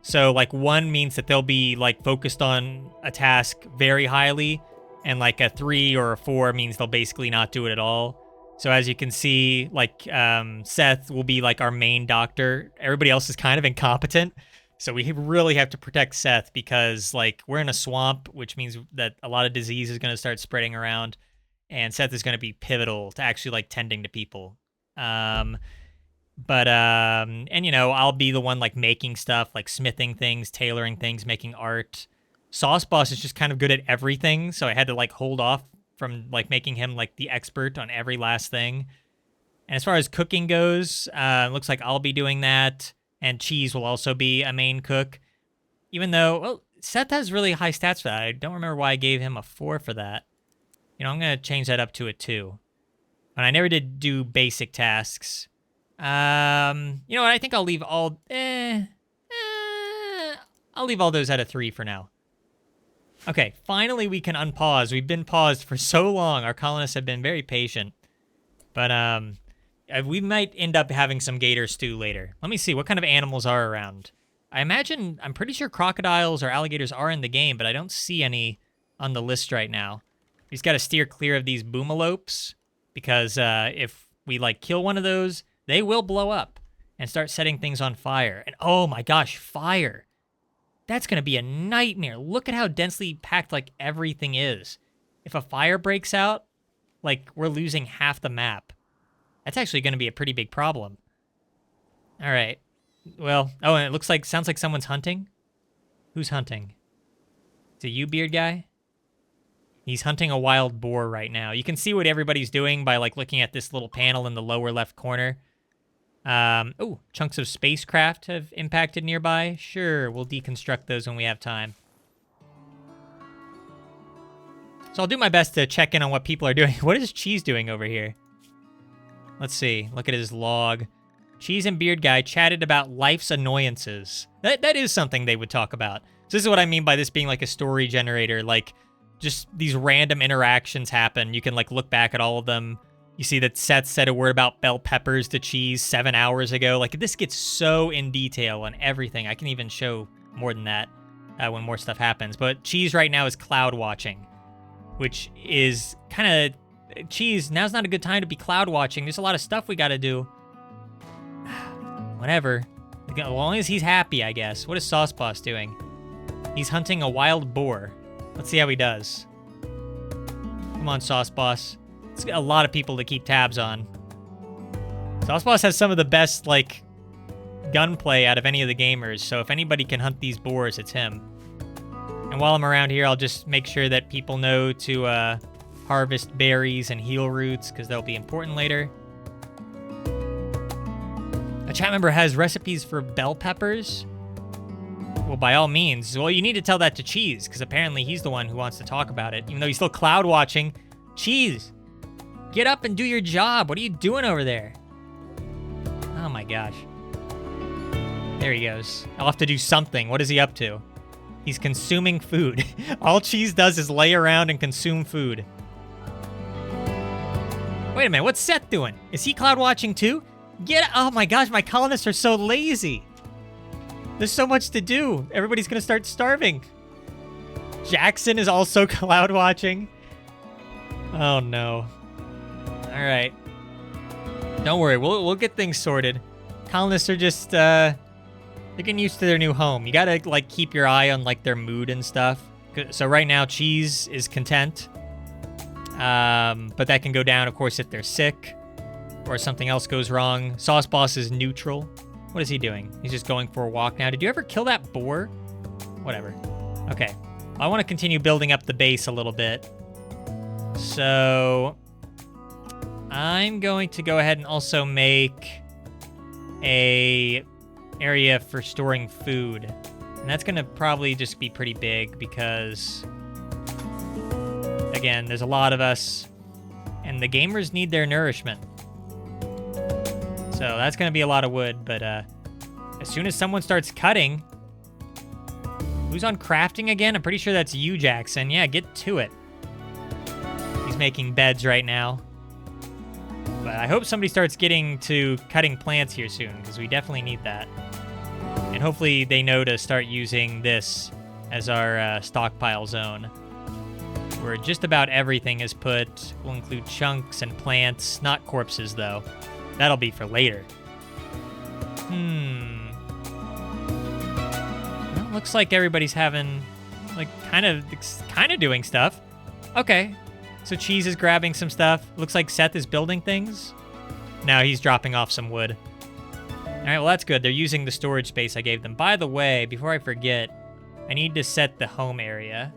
So, like, 1 means that they'll be, like, focused on a task very highly, and, like, a 3 or a 4 means they'll basically not do it at all. So, as you can see, like, Seth will be, like, our main doctor. Everybody else is kind of incompetent. So we really have to protect Seth because, like, we're in a swamp, which means that a lot of disease is going to start spreading around. And Seth is going to be pivotal to actually, like, tending to people. And, you know, I'll be the one, like, making stuff, like smithing things, tailoring things, making art. Sauce Boss is just kind of good at everything, so I had to, like, hold off from, like, making him, like, the expert on every last thing. And as far as cooking goes, it looks like I'll be doing that, and Cheese will also be a main cook. Even though, well, Seth has really high stats for that. I don't remember why I gave him a 4 for that. You know, I'm going to change that up to a 2. And I never did do basic tasks. You know what? I think I'll leave all... I'll leave all those at a 3 for now. Okay, finally we can unpause. We've been paused for so long. Our colonists have been very patient. But, we might end up having some gator stew later. Let me see. What kind of animals are around? I'm pretty sure crocodiles or alligators are in the game, but I don't see any on the list right now. We just got to steer clear of these boomalopes, because if we, like, kill one of those, they will blow up and start setting things on fire. And oh my gosh, fire. That's going to be a nightmare. Look at how densely packed, like, everything is. If a fire breaks out, like, we're losing half the map. That's actually going to be a pretty big problem. All right. Well, oh, and it sounds like someone's hunting. Who's hunting? Is it you, Beard Guy? He's hunting a wild boar right now. You can see what everybody's doing by, like, looking at this little panel in the lower left corner. Oh, chunks of spacecraft have impacted nearby. Sure, we'll deconstruct those when we have time. So I'll do my best to check in on what people are doing. What is Cheese doing over here? Let's see. Look at his log. Cheese and Beard Guy chatted about life's annoyances. That is something they would talk about. So this is what I mean by this being like a story generator. Like, just these random interactions happen. You can, like, look back at all of them. You see that Seth said a word about bell peppers to Cheese 7 hours ago. Like, this gets so in detail on everything. I can even show more than that when more stuff happens. But Cheese right now is cloud watching, which is kind of... Cheese, now's not a good time to be cloud watching. There's a lot of stuff we got to do. Whatever. As long as he's happy, I guess. What is Sauce Boss doing? He's hunting a wild boar. Let's see how he does. Come on, Sauce Boss. It's a lot of people to keep tabs on. Sauce Boss has some of the best, like, gunplay out of any of the gamers, so if anybody can hunt these boars, it's him. And while I'm around here, I'll just make sure that people know to harvest berries and heal roots, because they'll be important later. A chat member has recipes for bell peppers. Well, by all means. Well, you need to tell that to Cheese, because apparently he's the one who wants to talk about it, even though he's still cloud watching. Cheese, get up and do your job. What are you doing over there? Oh my gosh. There he goes. I'll have to do something. What is he up to? He's consuming food. All Cheese does is lay around and consume food. Wait a minute, what's Seth doing? Is he cloud watching too? Oh my gosh, my colonists are so lazy. There's so much to do. Everybody's gonna start starving. Jackson is also cloud watching. Oh no. All right. Don't worry, we'll get things sorted. Colonists are just they're getting used to their new home. You gotta, like, keep your eye on, like, their mood and stuff. So right now, Cheese is content. But that can go down, of course, if they're sick or something else goes wrong. Sauce Boss is neutral. What is he doing? He's just going for a walk now. Did you ever kill that boar? Whatever. Okay. I want to continue building up the base a little bit. So I'm going to go ahead and also make a area for storing food. And that's going to probably just be pretty big because, again, there's a lot of us, and the gamers need their nourishment. So that's going to be a lot of wood, but as soon as someone starts cutting... Who's on crafting again? I'm pretty sure that's you, Jackson. Yeah, get to it. He's making beds right now. But I hope somebody starts getting to cutting plants here soon, because we definitely need that. And hopefully they know to start using this as our stockpile zone, where just about everything is put. We'll include chunks and plants, not corpses, though. That'll be for later. Well, looks like everybody's having, like, kind of doing stuff. Okay. So Cheese is grabbing some stuff. Looks like Seth is building things. Now he's dropping off some wood. All right, well, that's good. They're using the storage space I gave them. By the way, before I forget, I need to set the home area.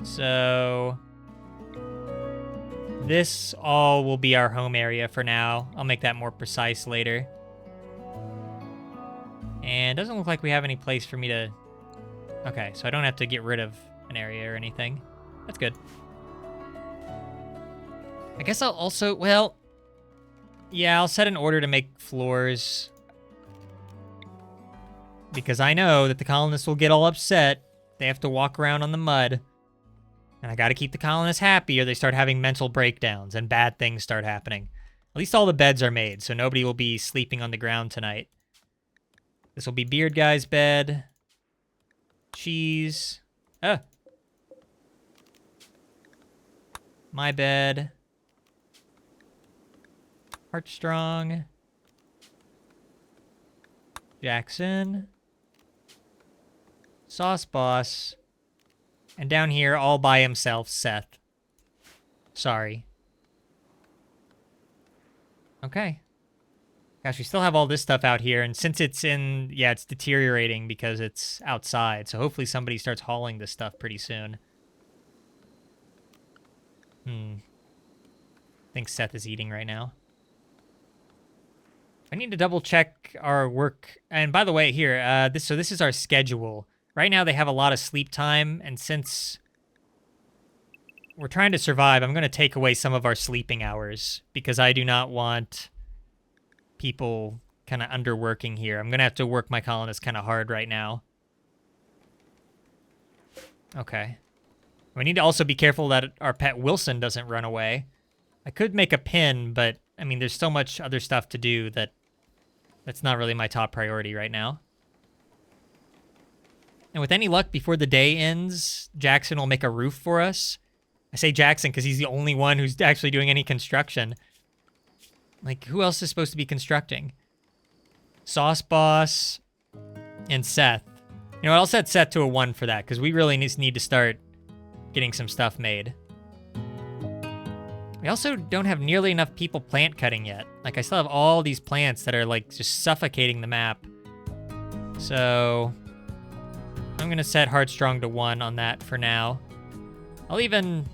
So this all will be our home area for now. I'll make that more precise later. And it doesn't look like we have any place for me to... Okay, so I don't have to get rid of an area or anything. That's good. I guess I'll also... Well, yeah, I'll set an order to make floors. Because I know that the colonists will get all upset. They have to walk around on the mud. And I gotta keep the colonists happy or they start having mental breakdowns and bad things start happening. At least all the beds are made, so nobody will be sleeping on the ground tonight. This will be Beard Guy's bed. Cheese. My bed. Heartstrong. Jackson. Sauce Boss. And down here, all by himself, Seth. Sorry. Okay. Gosh, we still have all this stuff out here, and since it's in... Yeah, it's deteriorating because it's outside, so hopefully somebody starts hauling this stuff pretty soon. I think Seth is eating right now. I need to double-check our work. And by the way, here, this is our schedule. Right now, they have a lot of sleep time, and since we're trying to survive, I'm going to take away some of our sleeping hours, because I do not want people kind of underworking here. I'm going to have to work my colonists kind of hard right now. Okay. We need to also be careful that our pet Wilson doesn't run away. I could make a pin, but, I mean, there's so much other stuff to do that that's not really my top priority right now. And with any luck, before the day ends, Jackson will make a roof for us. I say Jackson because he's the only one who's actually doing any construction. Like, who else is supposed to be constructing? Sauce Boss and Seth. You know what, I'll set Seth to a 1 for that, because we really need to start getting some stuff made. We also don't have nearly enough people plant cutting yet. Like, I still have all these plants that are, like, just suffocating the map. So I'm going to set Heartstrong to 1 on that for now. I'll even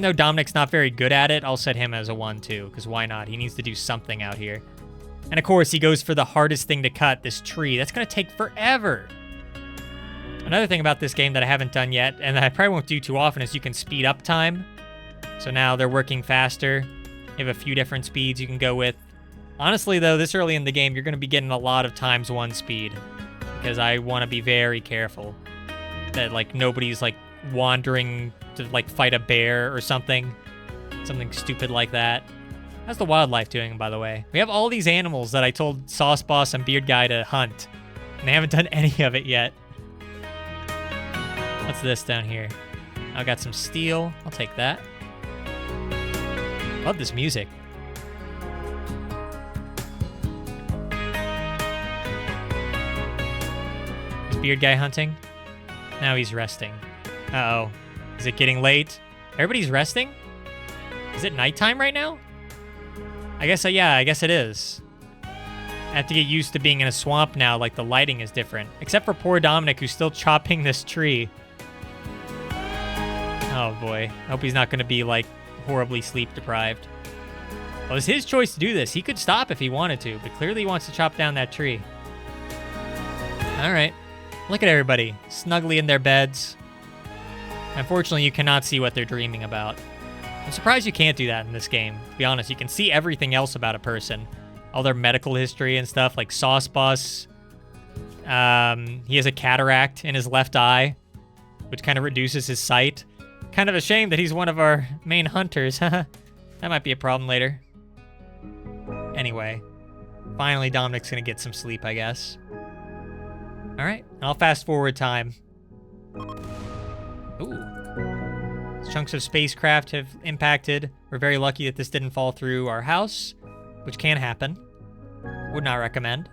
though Dominic's not very good at it, I'll set him as a 1 too, because why not? He needs to do something out here. And of course, he goes for the hardest thing to cut, this tree. That's going to take forever. Another thing about this game that I haven't done yet, and that I probably won't do too often, is you can speed up time. So now they're working faster. You have a few different speeds you can go with. Honestly, though, this early in the game, you're going to be getting a lot of ×1 speed, because I want to be very careful that, like, nobody's, like, wandering to, like, fight a bear or something stupid like that. How's the wildlife doing, by the way? We have all these animals that I told Sauce Boss and Beard Guy to hunt, and they haven't done any of it yet. What's this down here? I got some steel. I'll take that. Love this music. Is Beard Guy hunting? Now he's resting. Uh-oh. Is it getting late? Everybody's resting? Is it nighttime right now? I guess, yeah, I guess it is. I have to get used to being in a swamp now, like the lighting is different. Except for poor Dominic, who's still chopping this tree. Oh boy. I hope he's not going to be, like, horribly sleep deprived. Well, it was his choice to do this. He could stop if he wanted to, but clearly he wants to chop down that tree. Alright. Look at everybody, snugly in their beds. Unfortunately, you cannot see what they're dreaming about. I'm surprised you can't do that in this game, to be honest. You can see everything else about a person. All their medical history and stuff, like Sauce Bus. He has a cataract in his left eye, which kind of reduces his sight. Kind of a shame that he's one of our main hunters. That might be a problem later. Anyway, finally Dominic's gonna get some sleep, I guess. Alright, I'll fast forward time. Ooh. Chunks of spacecraft have impacted. We're very lucky that this didn't fall through our house, which can happen. Would not recommend.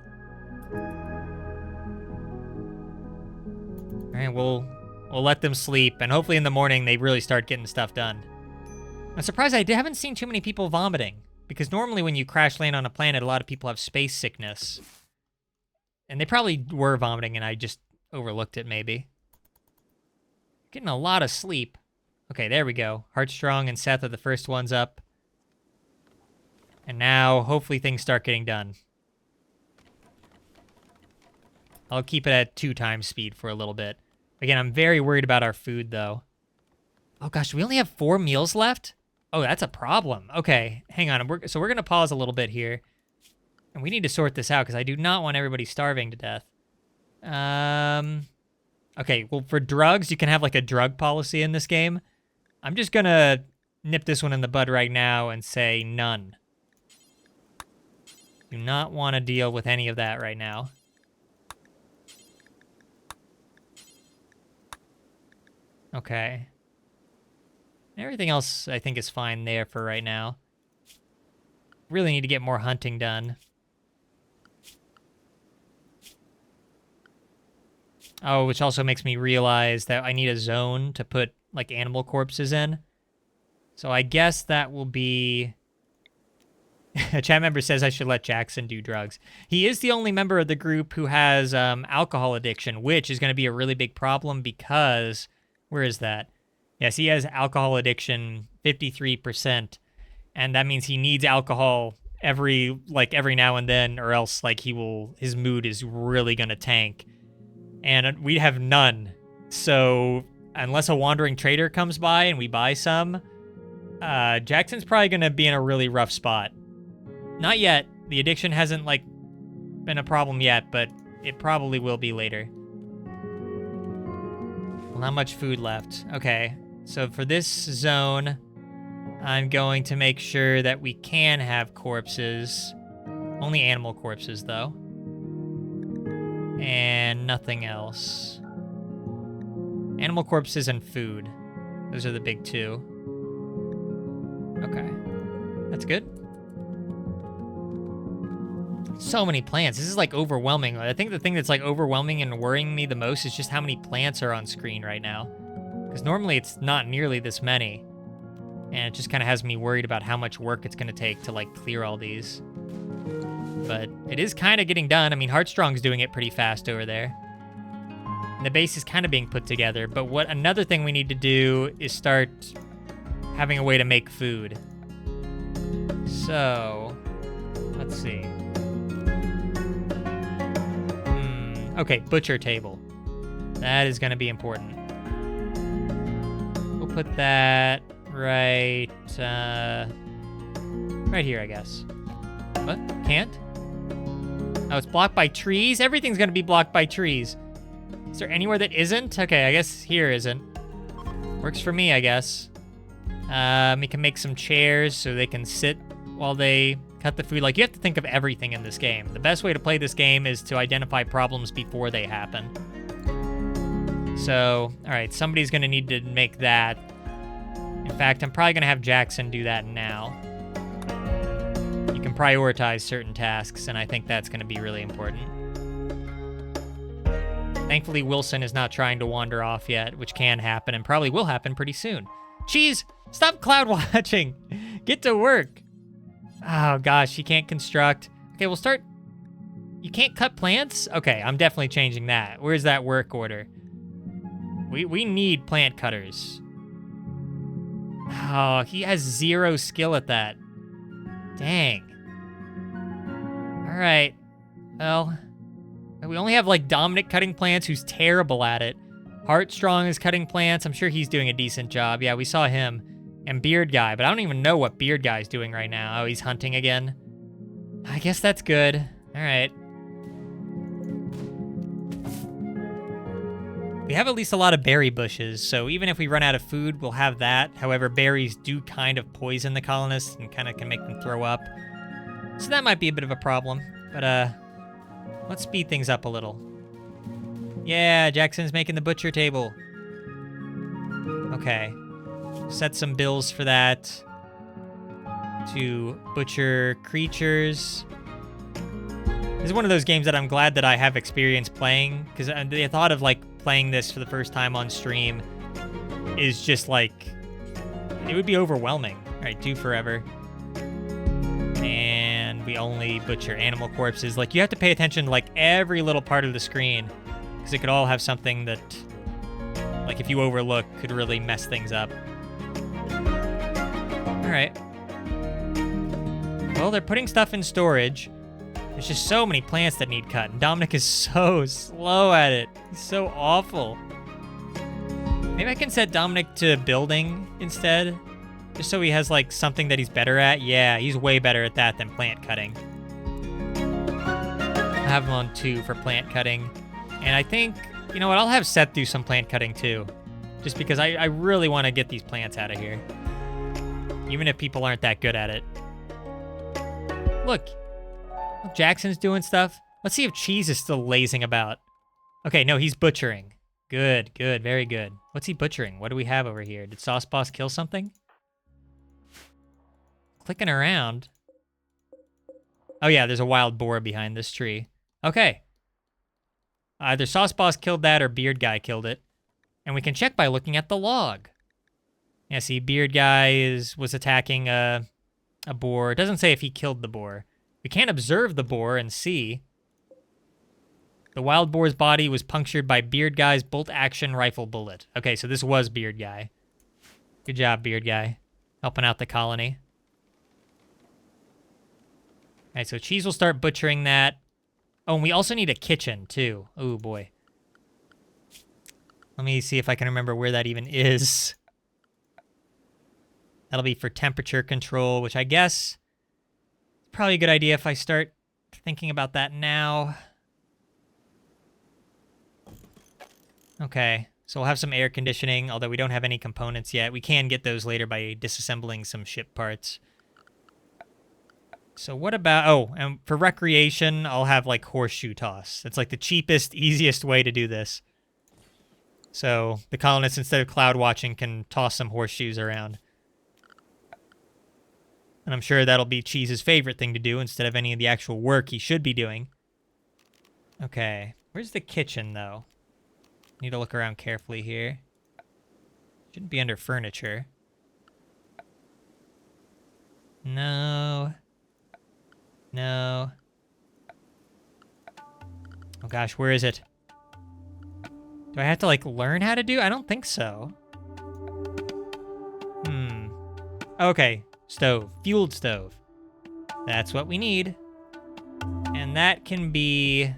Alright, we'll let them sleep, and hopefully in the morning they really start getting stuff done. I'm surprised I haven't seen too many people vomiting, because normally when you crash land on a planet, a lot of people have space sickness. And they probably were vomiting and I just overlooked it, maybe. Getting a lot of sleep. Okay, there we go. Heartstrong and Seth are the first ones up. And now, hopefully things start getting done. I'll keep it at 2 times speed for a little bit. Again, I'm very worried about our food, though. Oh gosh, we only have 4 meals left? Oh, that's a problem. Okay, hang on. So we're going to pause a little bit here. And we need to sort this out, because I do not want everybody starving to death. Okay, well, for drugs, you can have, like, a drug policy in this game. I'm just going to nip this one in the bud right now and say none. Do not want to deal with any of that right now. Okay. Everything else, I think, is fine there for right now. Really need to get more hunting done. Oh, which also makes me realize that I need a zone to put, like, animal corpses in. So I guess that will be... A chat member says I should let Jackson do drugs. He is the only member of the group who has alcohol addiction, which is going to be a really big problem because... Where is that? Yes, he has alcohol addiction, 53%. And that means he needs alcohol every now and then, or else, like, his mood is really going to tank. And we have none. So unless a wandering trader comes by and we buy some, Jackson's probably going to be in a really rough spot. Not yet. The addiction hasn't, like, been a problem yet, but it probably will be later. Well, not much food left. Okay. So for this zone, I'm going to make sure that we can have corpses. Only animal corpses, though. And nothing else. Animal corpses and food. Those are the big 2. Okay. That's good. So many plants. This is, like, overwhelming. I think the thing that's, like, overwhelming and worrying me the most is just how many plants are on screen right now. Because normally it's not nearly this many. And it just kind of has me worried about how much work it's going to take to, like, clear all these. But it is kind of getting done. I mean, Heartstrong's doing it pretty fast over there. And the base is kind of being put together. But another thing we need to do is start having a way to make food. So, let's see. Okay, butcher table. That is going to be important. We'll put that right here, I guess. What? Can't? Oh, it's blocked by trees? Everything's going to be blocked by trees. Is there anywhere that isn't? Okay, I guess here isn't. Works for me, I guess. We can make some chairs so they can sit while they cut the food. Like, you have to think of everything in this game. The best way to play this game is to identify problems before they happen. So, all right, somebody's going to need to make that. In fact, I'm probably going to have Jackson do that now. You can prioritize certain tasks, and I think that's going to be really important. Thankfully, Wilson is not trying to wander off yet, which can happen and probably will happen pretty soon. Cheese, stop cloud watching. Get to work. Oh gosh, you can't construct. Okay, we'll start. You can't cut plants? Okay, I'm definitely changing that. Where's that work order? We need plant cutters. Oh, he has 0 skill at that. Dang. All right. Well, we only have like Dominic cutting plants, who's terrible at it. Heartstrong is cutting plants. I'm sure he's doing a decent job. Yeah, we saw him. And Beard Guy, but I don't even know what Beard Guy's doing right now. Oh, he's hunting again. I guess that's good. All right. We have at least a lot of berry bushes, so even if we run out of food, we'll have that. However, berries do kind of poison the colonists and kind of can make them throw up. So that might be a bit of a problem, but let's speed things up a little. Yeah, Jackson's making the butcher table. Okay. Set some bills for that. To butcher creatures. This is one of those games that I'm glad that I have experience playing, because the thought of like playing this for the first time on stream is just like, it would be overwhelming. All right, do forever. And we only butcher animal corpses. Like, you have to pay attention to like every little part of the screen, because it could all have something that, like, if you overlook, could really mess things up. All right. Well, they're putting stuff in storage. There's just so many plants that need cut, and Dominic is so slow at it. He's so awful. Maybe I can set Dominic to building instead, just so he has like something that he's better at. Yeah, he's way better at that than plant cutting. I'll have him on 2 for plant cutting. And I think, you know what, I'll have Seth do some plant cutting too, just because I really want to get these plants out of here, even if people aren't that good at it. Look, Jackson's doing stuff. Let's see if Cheese is still lazing about. Okay, no, he's butchering. Good, good, very good. What's he butchering? What do we have over here? Did Sauce Boss kill something? Clicking around. Oh yeah, there's a wild boar behind this tree. Okay. Either Sauce Boss killed that or Beard Guy killed it. And we can check by looking at the log. Yeah, see, Beard Guy was attacking a boar. It doesn't say if he killed the boar. We can observe the boar and see. The wild boar's body was punctured by Beard Guy's bolt-action rifle bullet. Okay, so this was Beard Guy. Good job, Beard Guy. Helping out the colony. All right, so Cheese will start butchering that. Oh, and we also need a kitchen, too. Oh, boy. Let me see if I can remember where that even is. That'll be for temperature control, which I guess... probably a good idea if I start thinking about that now. Okay, so we'll have some air conditioning, although we don't have any components yet. We can get those later by disassembling some ship parts. So what about... oh, and for recreation, I'll have, like, horseshoe toss. It's, like, the cheapest, easiest way to do this. So the colonists, instead of cloud watching, can toss some horseshoes around. And I'm sure that'll be Cheese's favorite thing to do instead of any of the actual work he should be doing. Okay. Where's the kitchen, though? Need to look around carefully here. Shouldn't be under furniture. No. No. Oh gosh, where is it? Do I have to, like, learn how to do? I don't think so. Okay. Stove. Fueled stove. That's what we need. And that can be...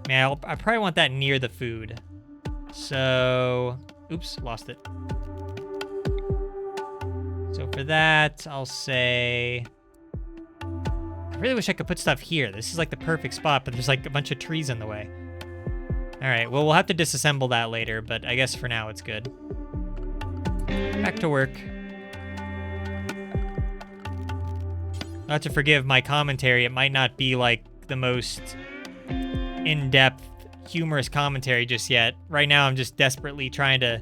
man, I probably want that near the food. So... oops, lost it. So for that, I'll say... I really wish I could put stuff here. This is like the perfect spot, but there's like a bunch of trees in the way. Alright, well, we'll have to disassemble that later, but I guess for now it's good. Back to work. I'll have to forgive my commentary. It might not be like the most in-depth, humorous commentary just yet. Right now, I'm just desperately trying to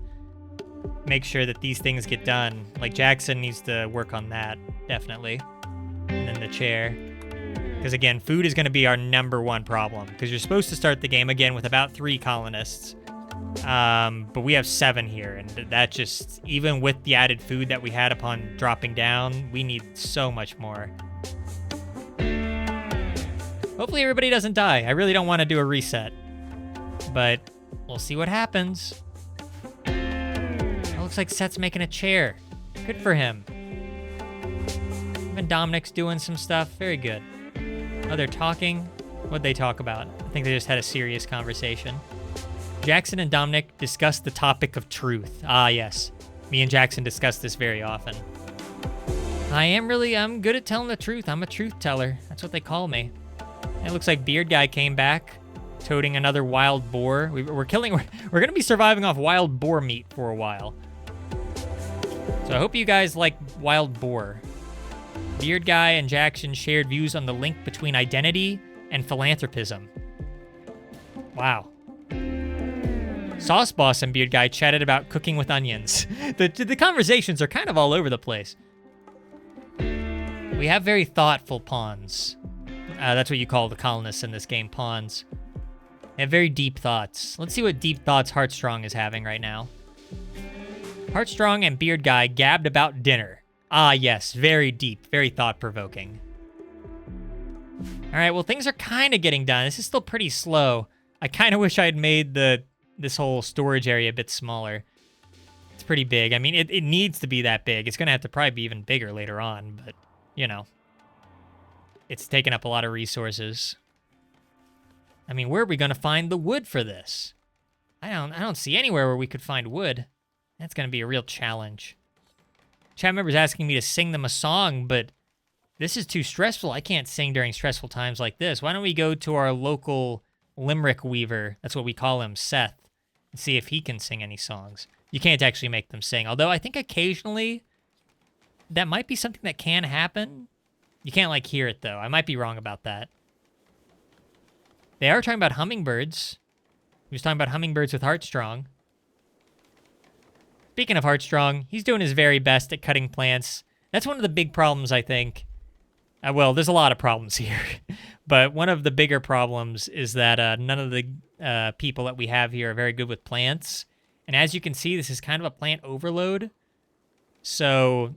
make sure that these things get done. Like, Jackson needs to work on that, definitely. And then the chair. Because again, food is going to be our #1 problem. Because you're supposed to start the game again with about 3 colonists. But we have 7 here. And that just, even with the added food that we had upon dropping down, we need so much more. Hopefully everybody doesn't die. I really don't want to do a reset. But we'll see what happens. It looks like Seth's making a chair. Good for him. Even Dominic's doing some stuff. Very good. Oh, they're talking? What'd they talk about? I think they just had a serious conversation. Jackson and Dominic discussed the topic of truth. Ah, yes. Me and Jackson discuss this very often. I'm good at telling the truth. I'm a truth teller. That's what they call me. It looks like Beard Guy came back, toting another wild boar. We're going to be surviving off wild boar meat for a while. So I hope you guys like wild boar. Beard Guy and Jackson shared views on the link between identity and philanthropism. Wow. Sauce Boss and Beard Guy chatted about cooking with onions. The conversations are kind of all over the place. We have very thoughtful pawns. That's what you call the colonists in this game, pawns. They have very deep thoughts. Let's see what deep thoughts Heartstrong is having right now. Heartstrong and Beard Guy gabbed about dinner. Ah, yes, very deep, very thought-provoking. All right, well, things are kind of getting done. This is still pretty slow. I kind of wish I had made this whole storage area a bit smaller. It's pretty big. I mean, it needs to be that big. It's going to have to probably be even bigger later on, but, you know. It's taken up a lot of resources. I mean, where are we going to find the wood for this? I don't see anywhere where we could find wood. That's going to be a real challenge. Chat members asking me to sing them a song, but this is too stressful. I can't sing during stressful times like this. Why don't we go to our local limerick weaver, that's what we call him, Seth, and see if he can sing any songs. You can't actually make them sing, although I think occasionally that might be something that can happen. You can't, like, hear it, though. I might be wrong about that. They are talking about hummingbirds. He was talking about hummingbirds with Heartstrong. Speaking of Heartstrong, he's doing his very best at cutting plants. That's one of the big problems, I think. Well, there's a lot of problems here. But one of the bigger problems is that none of the people that we have here are very good with plants. And as you can see, this is kind of a plant overload. So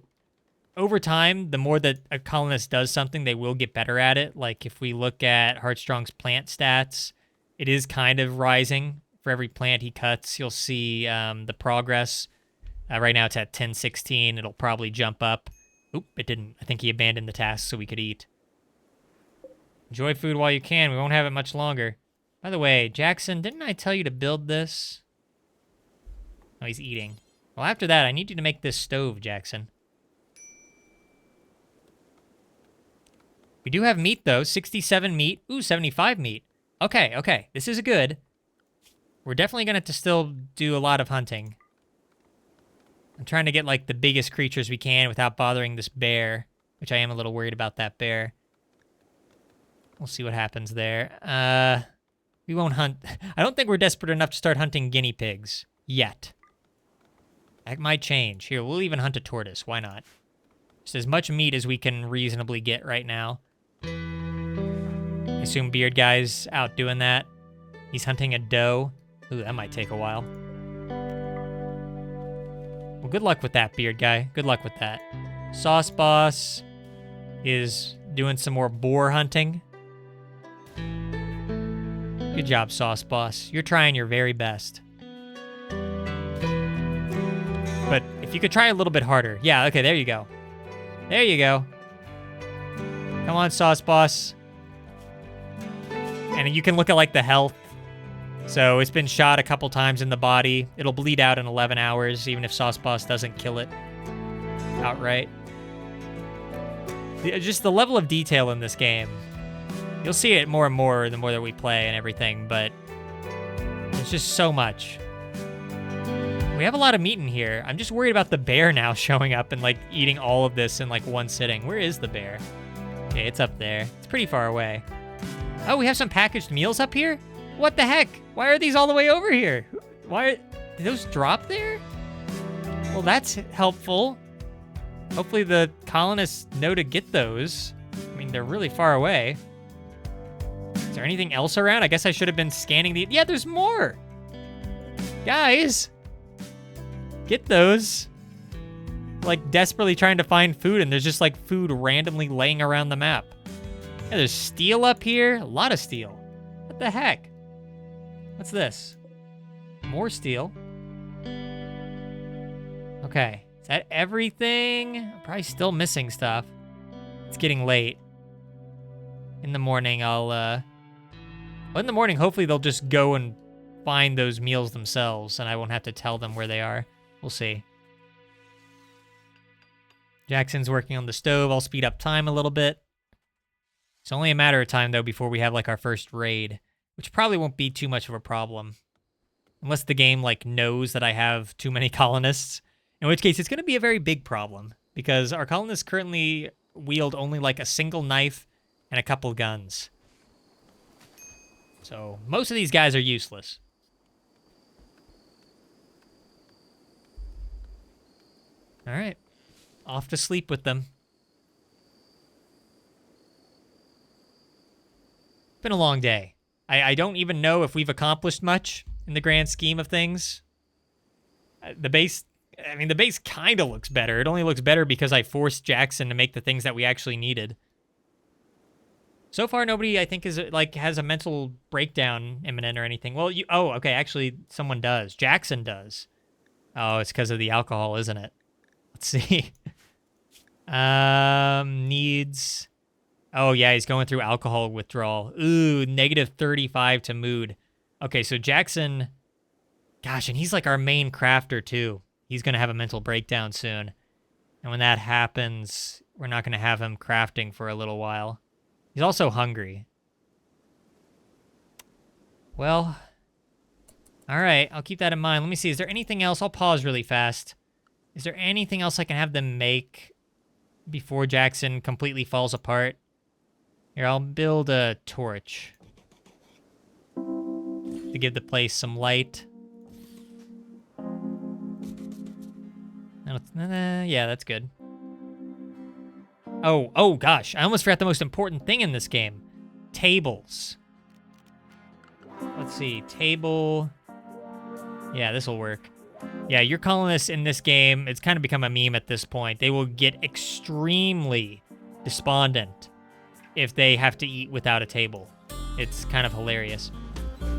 over time, the more that a colonist does something, they will get better at it. Like if we look at Heartstrong's plant stats, it is kind of rising. For every plant he cuts, you'll see the progress. Right now it's at 1016. It'll probably jump up. Oop, it didn't. I think he abandoned the task so we could eat. Enjoy food while you can. We won't have it much longer. By the way, Jackson, didn't I tell you to build this? Oh, he's eating. Well, after that, I need you to make this stove, Jackson. We do have meat, though. 67 meat. Ooh, 75 meat. Okay, okay. This is good. We're definitely going to have to still do a lot of hunting. I'm trying to get, like, the biggest creatures we can without bothering this bear, which I am a little worried about that bear. We'll see what happens there. We won't hunt. I don't think we're desperate enough to start hunting guinea pigs yet. That might change. Here, we'll even hunt a tortoise. Why not? Just as much meat as we can reasonably get right now. I assume Beard Guy's out doing that. He's hunting a doe. Ooh, that might take a while. Well, good luck with that, Beard Guy. Good luck with that. Sauce Boss is doing some more boar hunting. Good job, Sauce Boss. You're trying your very best. But if you could try a little bit harder. Yeah, okay, there you go. There you go. Come on, Sauce Boss. And you can look at, like, the health. So it's been shot a couple times in the body. It'll bleed out in 11 hours, even if Sauce Boss doesn't kill it outright. Just the level of detail in this game. You'll see it more and more the more that we play and everything, but there's just so much. We have a lot of meat in here. I'm just worried about the bear now showing up and, like, eating all of this in, like, one sitting. Where is the bear? Okay, it's up there. It's pretty far away. Oh, we have some packaged meals up here? What the heck? Why are these all the way over here? Did those drop there? Well, that's helpful. Hopefully the colonists know to get those. I mean, they're really far away. there anything else around? I guess I should have been scanning the... Yeah, there's more! Guys! Get those. Like, desperately trying to find food, and there's just, like, food randomly laying around the map. Yeah, there's steel up here. A lot of steel. What the heck? What's this? More steel. Okay. Is that everything? I'm probably still missing stuff. It's getting late. In the morning, well, in the morning, hopefully they'll just go and find those meals themselves, and I won't have to tell them where they are. We'll see. Jackson's working on the stove. I'll speed up time a little bit. It's only a matter of time, though, before we have, like, our first raid, which probably won't be too much of a problem. Unless the game, like, knows that I have too many colonists, in which case it's going to be a very big problem, because our colonists currently wield only, like, a single knife and a couple guns. So, most of these guys are useless. All right. Off to sleep with them. It's been a long day. I don't even know if we've accomplished much in the grand scheme of things. The base kind of looks better. It only looks better because I forced Jackson to make the things that we actually needed. So far, nobody, I think, is like has a mental breakdown imminent or anything. Well, oh, okay, actually, someone does. Jackson does. Oh, it's because of the alcohol, isn't it? Let's see. Needs... Oh, yeah, he's going through alcohol withdrawal. Ooh, -35 to mood. Okay, so Jackson... Gosh, and he's like our main crafter, too. He's going to have a mental breakdown soon. And when that happens, we're not going to have him crafting for a little while. He's also hungry. Well, all right, I'll keep that in mind. Let me see, is there anything else? I'll pause really fast. Is there anything else I can have them make before Jackson completely falls apart? Here, I'll build a torch to give the place some light. Yeah, that's good. Oh gosh, I almost forgot the most important thing in this game. Tables. Let's see, table. Yeah, this will work. Yeah, your colonists in this game, it's kind of become a meme at this point. They will get extremely despondent if they have to eat without a table. It's kind of hilarious.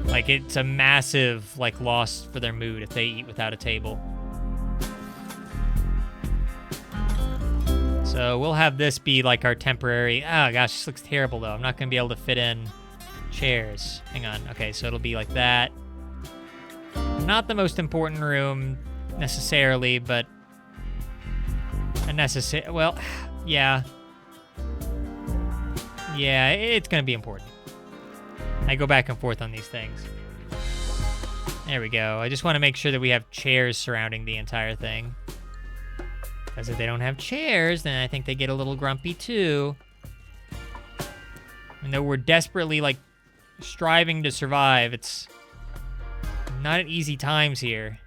Like, it's a massive, like, loss for their mood if they eat without a table. So we'll have this be like our temporary... Oh gosh, this looks terrible though. I'm not going to be able to fit in chairs. Hang on. Okay, so it'll be like that. Not the most important room necessarily, but a necessary... Well, yeah. Yeah, it's going to be important. I go back and forth on these things. There we go. I just want to make sure that we have chairs surrounding the entire thing. Because if they don't have chairs, then I think they get a little grumpy too. Even though we're desperately, like, striving to survive, it's not at easy times here.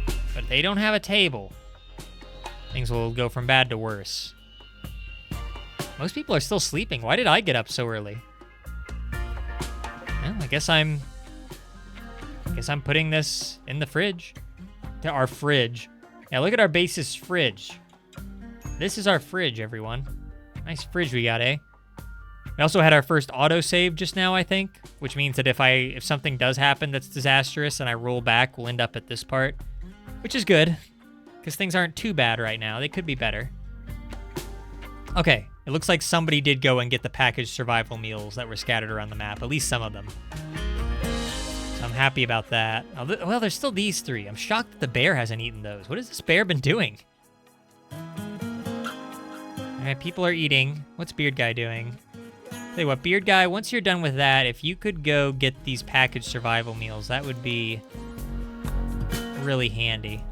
But if they don't have a table, things will go from bad to worse. Most people are still sleeping. Why did I get up so early? Well, I guess I'm putting this in the fridge. To our fridge. Yeah, look at our base's fridge. This is our fridge, everyone. Nice fridge we got, eh? We also had our first autosave just now, I think, which means that if something does happen that's disastrous and I roll back, we'll end up at this part, which is good, because things aren't too bad right now. They could be better. Okay, it looks like somebody did go and get the packaged survival meals that were scattered around the map, at least some of them. So I'm happy about that. Well, there's still these three. I'm shocked that the bear hasn't eaten those. What has this bear been doing? All right, people are eating. What's Beard Guy doing? Tell you what, Beard Guy, once you're done with that, if you could go get these packaged survival meals, that would be really handy.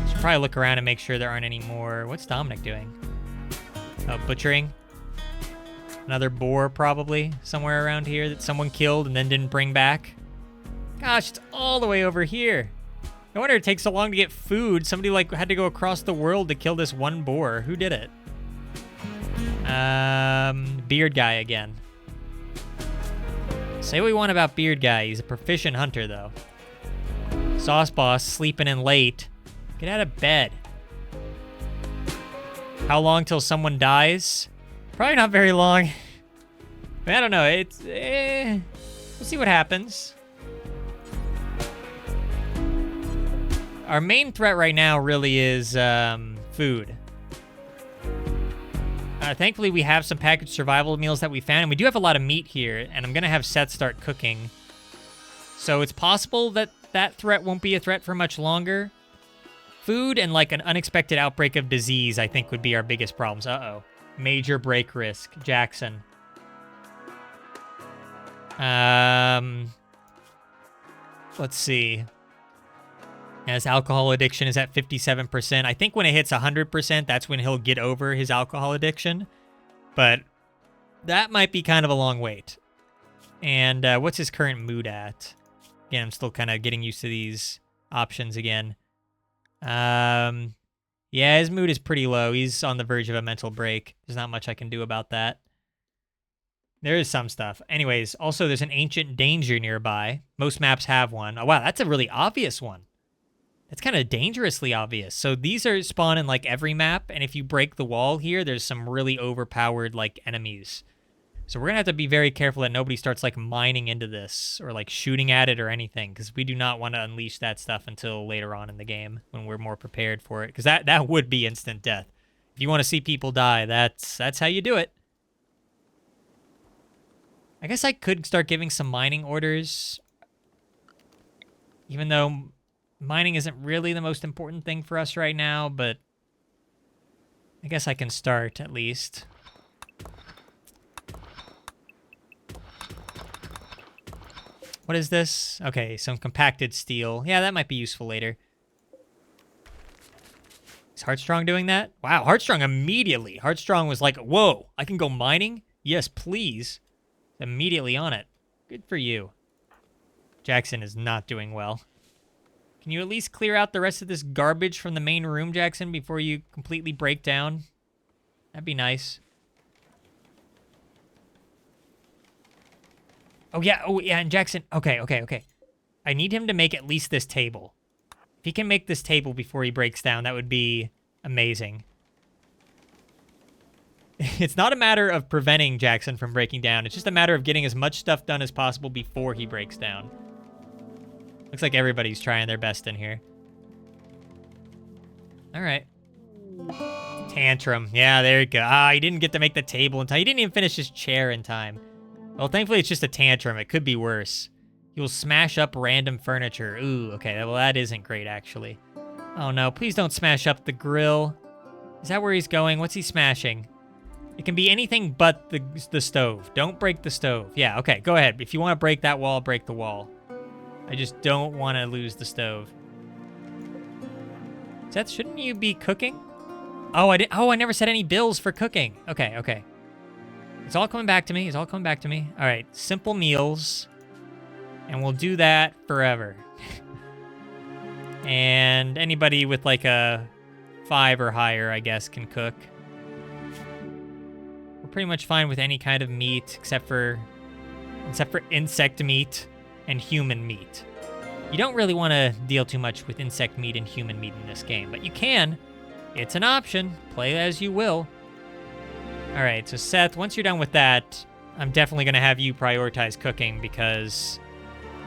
Should probably look around and make sure there aren't any more. What's Dominic doing? Oh, butchering. Another boar, probably, somewhere around here that someone killed and then didn't bring back. Gosh, it's all the way over here. No wonder it takes so long to get food. Somebody, like, had to go across the world to kill this one boar. Who did it? Beard guy again. Say what we want about Beard guy. He's a proficient hunter, though. Sauce boss sleeping in late. Get out of bed. How long till someone dies? Probably not very long. I don't know. It's we'll see what happens. Our main threat right now really is food. Thankfully, we have some packaged survival meals that we found, and we do have a lot of meat here, and I'm going to have Seth start cooking. So it's possible that that threat won't be a threat for much longer. Food and, like, an unexpected outbreak of disease, I think, would be our biggest problems. Uh-oh. Major break risk. Jackson. Let's see. His alcohol addiction is at 57%. I think when it hits 100%, that's when he'll get over his alcohol addiction. But that might be kind of a long wait. And what's his current mood at? Again, I'm still kind of getting used to these options again. Yeah, his mood is pretty low. He's on the verge of a mental break. There's not much I can do about that. There is some stuff. Anyways, also there's an ancient danger nearby. Most maps have one. Oh, wow, that's a really obvious one. It's kind of dangerously obvious. So these are spawn in like every map, and if you break the wall here, there's some really overpowered like enemies. So we're gonna have to be very careful that nobody starts like mining into this or like shooting at it or anything, because we do not want to unleash that stuff until later on in the game when we're more prepared for it, because that would be instant death. If you want to see people die, that's how you do it. I guess I could start giving some mining orders, even though mining isn't really the most important thing for us right now, but I guess I can start at least. What is this? Okay, some compacted steel. Yeah, that might be useful later. Is Heartstrong doing that? Wow, Heartstrong immediately. Heartstrong was like, whoa, I can go mining? Yes, please. Immediately on it. Good for you. Jackson is not doing well. Can you at least clear out the rest of this garbage from the main room, Jackson, before you completely break down? That'd be nice. Oh, yeah, and Jackson... Okay. I need him to make at least this table. If he can make this table before he breaks down, that would be amazing. It's not a matter of preventing Jackson from breaking down. It's just a matter of getting as much stuff done as possible before he breaks down. Looks like everybody's trying their best in here. All right. Tantrum. Yeah, there you go. Ah, he didn't get to make the table in time. He didn't even finish his chair in time. Well, thankfully, it's just a tantrum. It could be worse. He will smash up random furniture. Ooh, okay. Well, that isn't great, actually. Oh, no. Please don't smash up the grill. Is that where he's going? What's he smashing? It can be anything but the stove. Don't break the stove. Yeah, okay. Go ahead. If you want to break that wall, break the wall. I just don't want to lose the stove. Seth, shouldn't you be cooking? Oh, I never set any bills for cooking. Okay. It's all coming back to me. All right, simple meals. And we'll do that forever. And anybody with like a 5 or higher, I guess, can cook. We're pretty much fine with any kind of meat except for insect meat and human meat. You don't really want to deal too much with insect meat and human meat in this game, but you can. It's an option. Play as you will. All right, so Seth, once you're done with that, I'm definitely going to have you prioritize cooking because,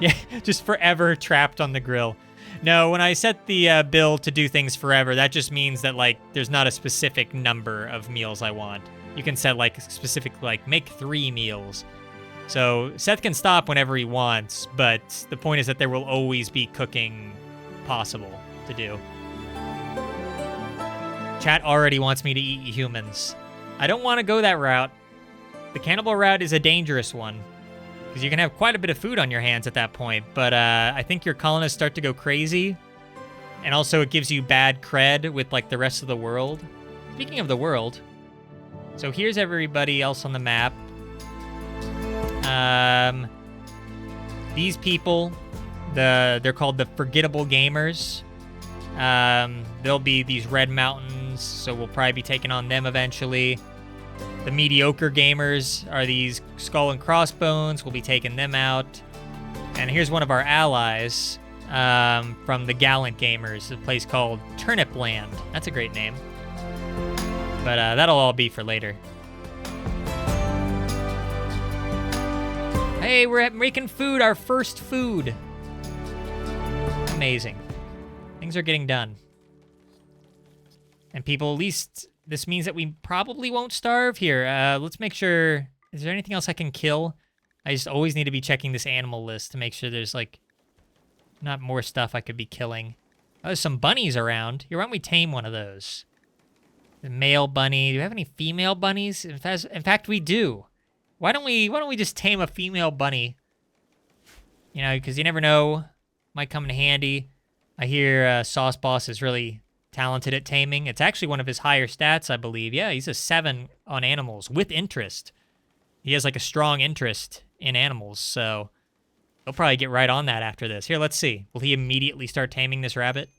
yeah, just forever trapped on the grill. No, when I set the bill to do things forever, that just means that, like, there's not a specific number of meals I want. You can set, like, specific, like, make 3 meals. So Seth can stop whenever he wants, but the point is that there will always be cooking possible to do. Chat already wants me to eat humans. I don't want to go that route. The cannibal route is a dangerous one, because you can have quite a bit of food on your hands at that point, but I think your colonists start to go crazy, and also it gives you bad cred with, like, the rest of the world. Speaking of the world, so here's everybody else on the map. These people, they're called the Forgettable Gamers. There'll be these red mountains, so we'll probably be taking on them eventually. The mediocre gamers are these skull and crossbones. We'll be taking them out. And here's one of our allies from the gallant gamers, a place called Turnip Land. That's a great name. But that'll all be for later. Hey, we're making food, our first food. Amazing. Things are getting done. And people, at least this means that we probably won't starve here. Let's make sure, is there anything else I can kill? I just always need to be checking this animal list to make sure there's, like, not more stuff I could be killing. Oh, there's some bunnies around. Here, why don't we tame one of those? The male bunny. Do we have any female bunnies? In fact, we do. Why don't we just tame a female bunny? You know, because you never know. Might come in handy. I hear Sauce Boss is really talented at taming. It's actually one of his higher stats, I believe. Yeah, he's a 7 on animals with interest. He has, like, a strong interest in animals, so he'll probably get right on that after this. Here, let's see. Will he immediately start taming this rabbit?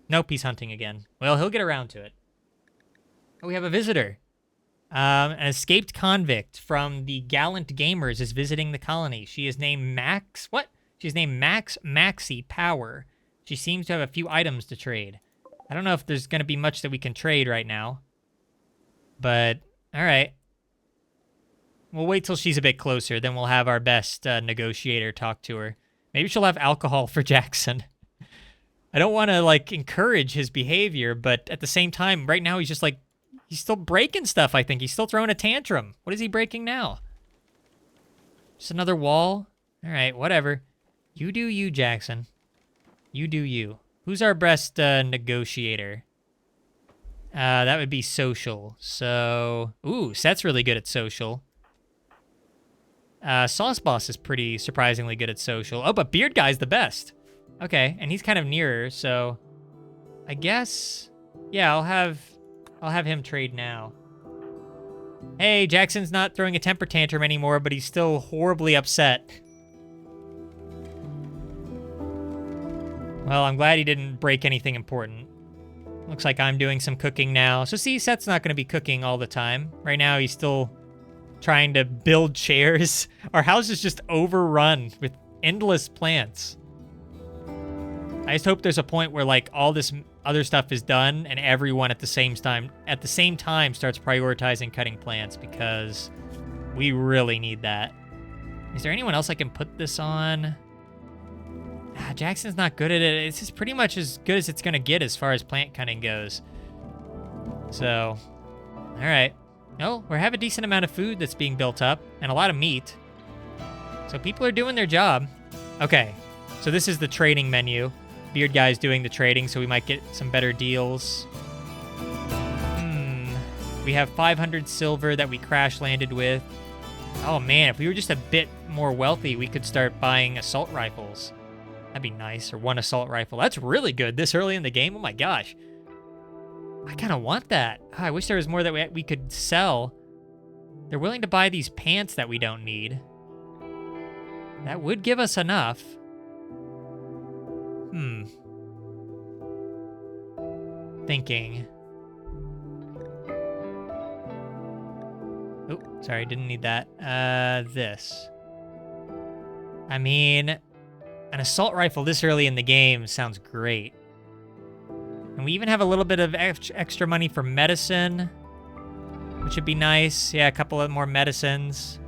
Nope, he's hunting again. Well, he'll get around to it. Oh, we have a visitor. An escaped convict from the Gallant Gamers is visiting the colony. She is named Max... What? She's named Max Maxi Power. She seems to have a few items to trade. I don't know if there's going to be much that we can trade right now. But, all right. We'll wait till she's a bit closer, then we'll have our best negotiator talk to her. Maybe she'll have alcohol for Jackson. I don't want to, like, encourage his behavior, but at the same time, right now he's just, like, he's still breaking stuff, I think. He's still throwing a tantrum. What is he breaking now? Just another wall? All right, whatever. You do you, Jackson. You do you. Who's our best negotiator? That would be social. So, ooh, Seth's really good at social. Sauce Boss is pretty surprisingly good at social. Oh, but Beard Guy's the best. Okay, and he's kind of nearer, so I guess, yeah, I'll have him trade now. Hey, Jackson's not throwing a temper tantrum anymore, but he's still horribly upset. Well, I'm glad he didn't break anything important. Looks like I'm doing some cooking now. So see, Seth's not going to be cooking all the time. Right now, he's still trying to build chairs. Our house is just overrun with endless plants. I just hope there's a point where, like, all this other stuff is done and everyone at the same time starts prioritizing cutting plants, because we really need that. Is there anyone else I can put this on? Jackson's not good at it. It's just pretty much as good as it's going to get as far as plant cutting goes. So, all right. No, we have a decent amount of food that's being built up and a lot of meat. So people are doing their job. Okay, so this is the trading menu. Beard Guy's doing the trading, so we might get some better deals. We have 500 silver that we crash landed with. Oh man, if we were just a bit more wealthy, we could start buying assault rifles. That'd be nice, or one assault rifle. That's really good this early in the game. Oh my gosh. I kind of want that. I wish there was more that we could sell. They're willing to buy these pants that we don't need. That would give us enough. Thinking. Oh, sorry, didn't need that. This. I mean, an assault rifle this early in the game sounds great. And we even have a little bit of extra money for medicine, which would be nice. Yeah, a couple of more medicines.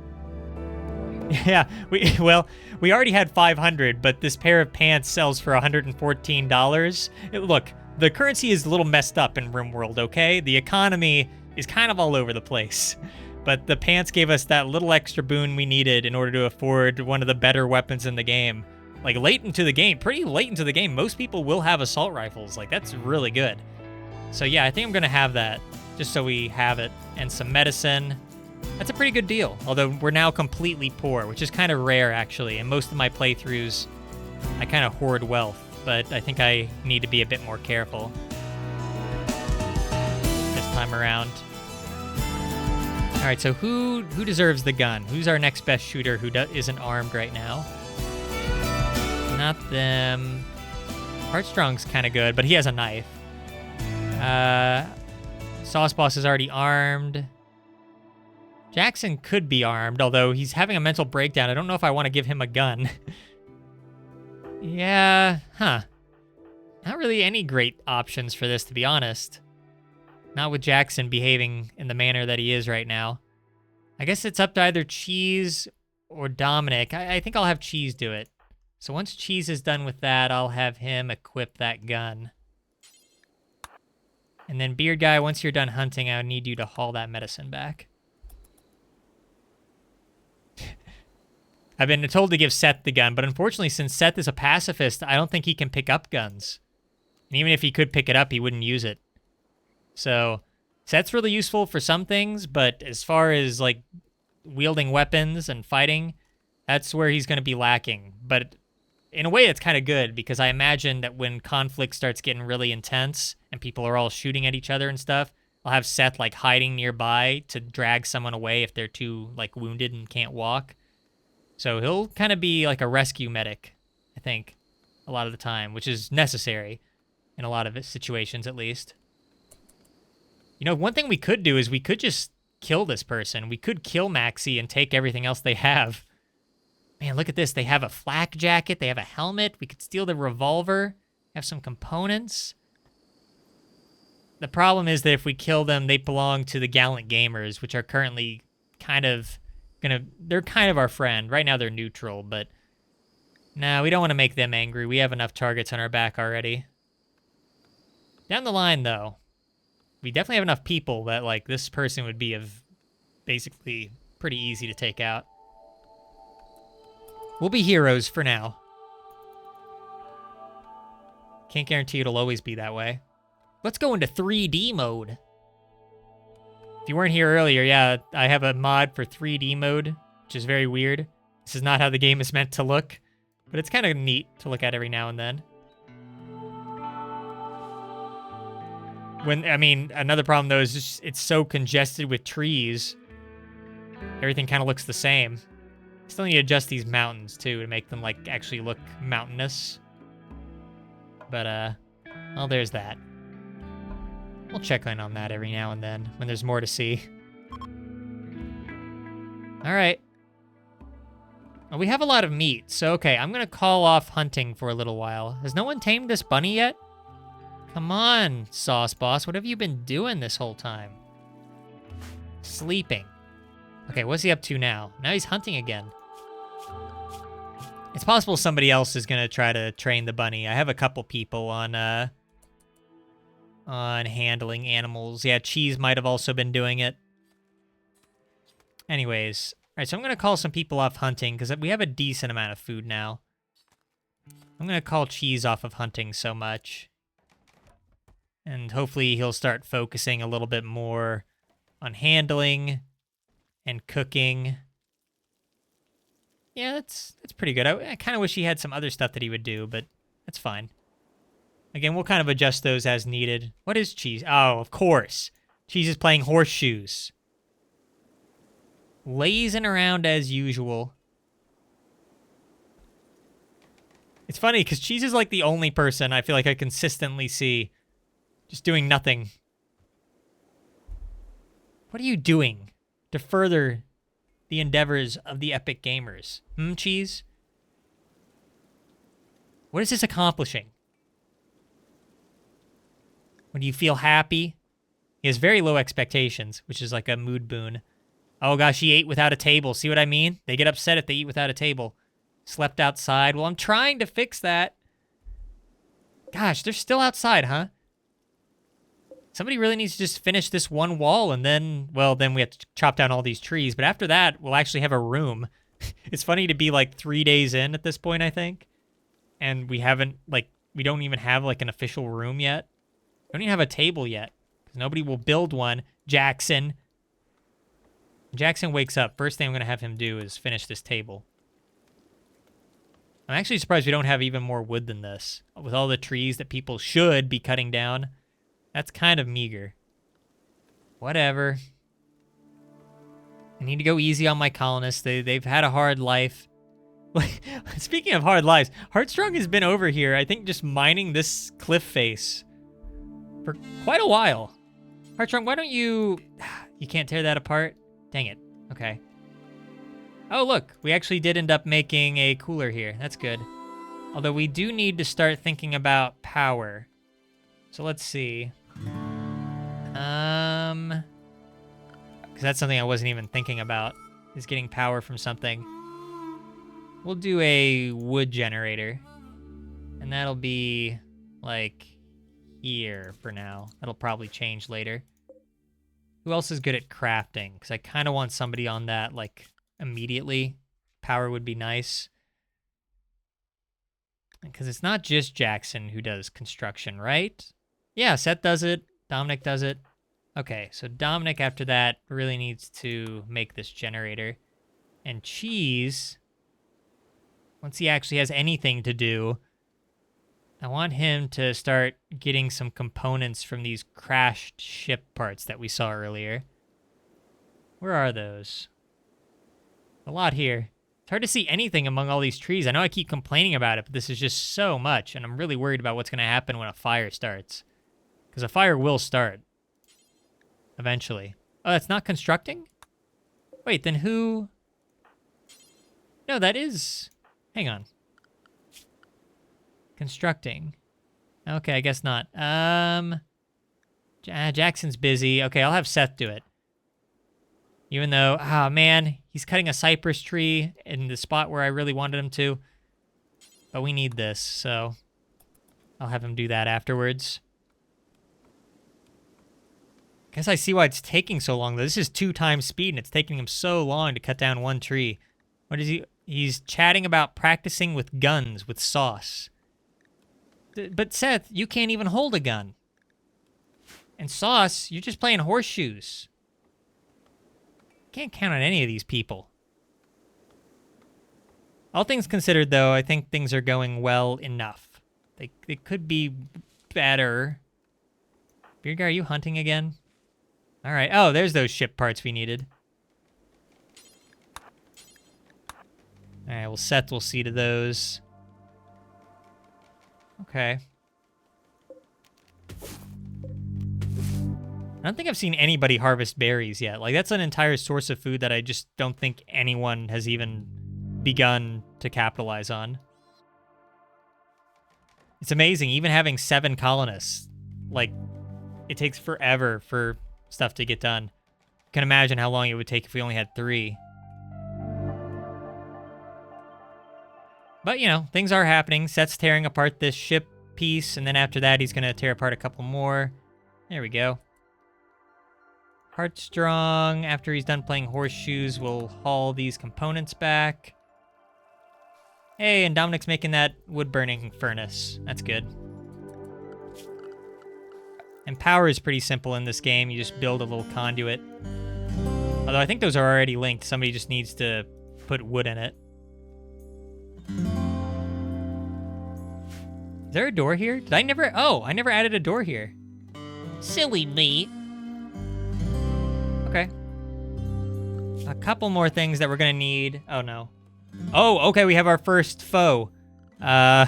Yeah, we already had 500, but this pair of pants sells for $114. Look, the currency is a little messed up in RimWorld, okay? The economy is kind of all over the place. But the pants gave us that little extra boon we needed in order to afford one of the better weapons in the game. Like, late into the game, pretty late into the game, most people will have assault rifles. Like, that's really good. So yeah, I think I'm going to have that, just so we have it. And some medicine. That's a pretty good deal, although we're now completely poor, which is kind of rare, actually. In most of my playthroughs, I kind of hoard wealth, but I think I need to be a bit more careful this time around. All right, so who deserves the gun? Who's our next best shooter who isn't armed right now? Not them. Heartstrong's kind of good, but he has a knife. Sauce Boss is already armed. Jackson could be armed, although he's having a mental breakdown. I don't know if I want to give him a gun. Yeah, huh. Not really any great options for this, to be honest. Not with Jackson behaving in the manner that he is right now. I guess it's up to either Cheese or Dominic. I think I'll have Cheese do it. So once Cheese is done with that, I'll have him equip that gun. And then Beard Guy, once you're done hunting, I need you to haul that medicine back. I've been told to give Seth the gun, but unfortunately, since Seth is a pacifist, I don't think he can pick up guns. And even if he could pick it up, he wouldn't use it. So, Seth's really useful for some things, but as far as, like, wielding weapons and fighting, that's where he's going to be lacking. But in a way, it's kind of good, because I imagine that when conflict starts getting really intense and people are all shooting at each other and stuff, I'll have Seth, like, hiding nearby to drag someone away if they're too, like, wounded and can't walk. So he'll kind of be like a rescue medic, I think, a lot of the time, which is necessary in a lot of situations, at least. You know, one thing we could do is we could just kill this person. We could kill Maxie and take everything else they have. Man, look at this. They have a flak jacket. They have a helmet. We could steal the revolver, have some components. The problem is that if we kill them, they belong to the Gallant Gamers, which are currently kind of... they're kind of our friend. Right now they're neutral, but nah, we don't want to make them angry. We have enough targets on our back already. Down the line, though, we definitely have enough people that, like, this person would be basically pretty easy to take out. We'll be heroes for now. Can't guarantee it'll always be that way. Let's go into 3D mode. If you weren't here earlier, yeah, I have a mod for 3D mode, which is very weird. This is not how the game is meant to look, but it's kind of neat to look at every now and then. Another problem, though, is just it's so congested with trees. Everything kind of looks the same. Still need to adjust these mountains, too, to make them, like, actually look mountainous. But, well, there's that. We'll check in on that every now and then when there's more to see. All right. Well, we have a lot of meat, so okay, I'm going to call off hunting for a little while. Has no one tamed this bunny yet? Come on, Sauce Boss. What have you been doing this whole time? Sleeping. Okay, what's he up to now? Now he's hunting again. It's possible somebody else is going to try to train the bunny. I have a couple people on handling animals. Yeah, Cheese might have also been doing it. Anyways, all right, so I'm going to call some people off hunting because we have a decent amount of food now. I'm going to call Cheese off of hunting so much. And hopefully he'll start focusing a little bit more on handling and cooking. Yeah, that's pretty good. I kind of wish he had some other stuff that he would do, but that's fine. Again, we'll kind of adjust those as needed. What is Cheese? Oh, of course. Cheese is playing horseshoes. Lazing around as usual. It's funny, because Cheese is like the only person I feel like I consistently see just doing nothing. What are you doing to further the endeavors of the epic gamers? Cheese? What is this accomplishing? When you feel happy? He has very low expectations, which is like a mood boon. Oh gosh, he ate without a table. See what I mean? They get upset if they eat without a table. Slept outside. Well, I'm trying to fix that. Gosh, they're still outside, huh? Somebody really needs to just finish this one wall and then, well, then we have to chop down all these trees. But after that, we'll actually have a room. It's funny to be like 3 days in at this point, I think. And we haven't, like, we don't even have like an official room yet. We don't even have a table yet. Because nobody will build one. Jackson. When Jackson wakes up, first thing I'm going to have him do is finish this table. I'm actually surprised we don't have even more wood than this. With all the trees that people should be cutting down. That's kind of meager. Whatever. I need to go easy on my colonists. They've had a hard life. Speaking of hard lives, Heartstrong has been over here, I think, just mining this cliff face for quite a while. Heartstrong, why don't you... You can't tear that apart? Dang it. Okay. Oh, look. We actually did end up making a cooler here. That's good. Although we do need to start thinking about power. So let's see. Because that's something I wasn't even thinking about, is getting power from something. We'll do a wood generator. And that'll be, like, here for now. That'll probably change later. Who else is good at crafting? Because I kind of want somebody on that, like, immediately. Power would be nice. Because it's not just Jackson who does construction, right? Yeah, Seth does it. Dominic does it. Okay, so Dominic, after that, really needs to make this generator. And Cheese, once he actually has anything to do, I want him to start getting some components from these crashed ship parts that we saw earlier. Where are those? A lot here. It's hard to see anything among all these trees. I know I keep complaining about it, but this is just so much, and I'm really worried about what's going to happen when a fire starts. Because a fire will start. Eventually. Oh, that's not constructing? Wait, then who... No, that is... Hang on. Constructing. Okay, I guess not. Jackson's busy. Okay, I'll have Seth do it. Even though, man, he's cutting a cypress tree in the spot where I really wanted him to. But we need this, so I'll have him do that afterwards. Guess I see why it's taking so long, though. This is 2 times speed, and it's taking him so long to cut down one tree. What is he? He's chatting about practicing with guns with Sauce. But Seth, you can't even hold a gun. And Sauce, you're just playing horseshoes. Can't count on any of these people. All things considered, though, I think things are going well enough. They could be better. Beard guy, are you hunting again? All right. Oh, there's those ship parts we needed. All right, well, Seth will see to those. Okay. I don't think I've seen anybody harvest berries yet. Like, that's an entire source of food that I just don't think anyone has even begun to capitalize on. It's amazing, even having 7 colonists. Like, it takes forever for stuff to get done. I can imagine how long it would take if we only had 3. But, you know, things are happening. Seth's tearing apart this ship piece, and then after that, he's going to tear apart a couple more. There we go. Heartstrong, after he's done playing horseshoes, will haul these components back. Hey, and Dominic's making that wood-burning furnace. That's good. And power is pretty simple in this game. You just build a little conduit. Although I think those are already linked. Somebody just needs to put wood in it. Is there a door here? Did I never... Oh, I never added a door here. Silly me. Okay. A couple more things that we're gonna need. Oh, no. Oh, okay, we have our first foe. A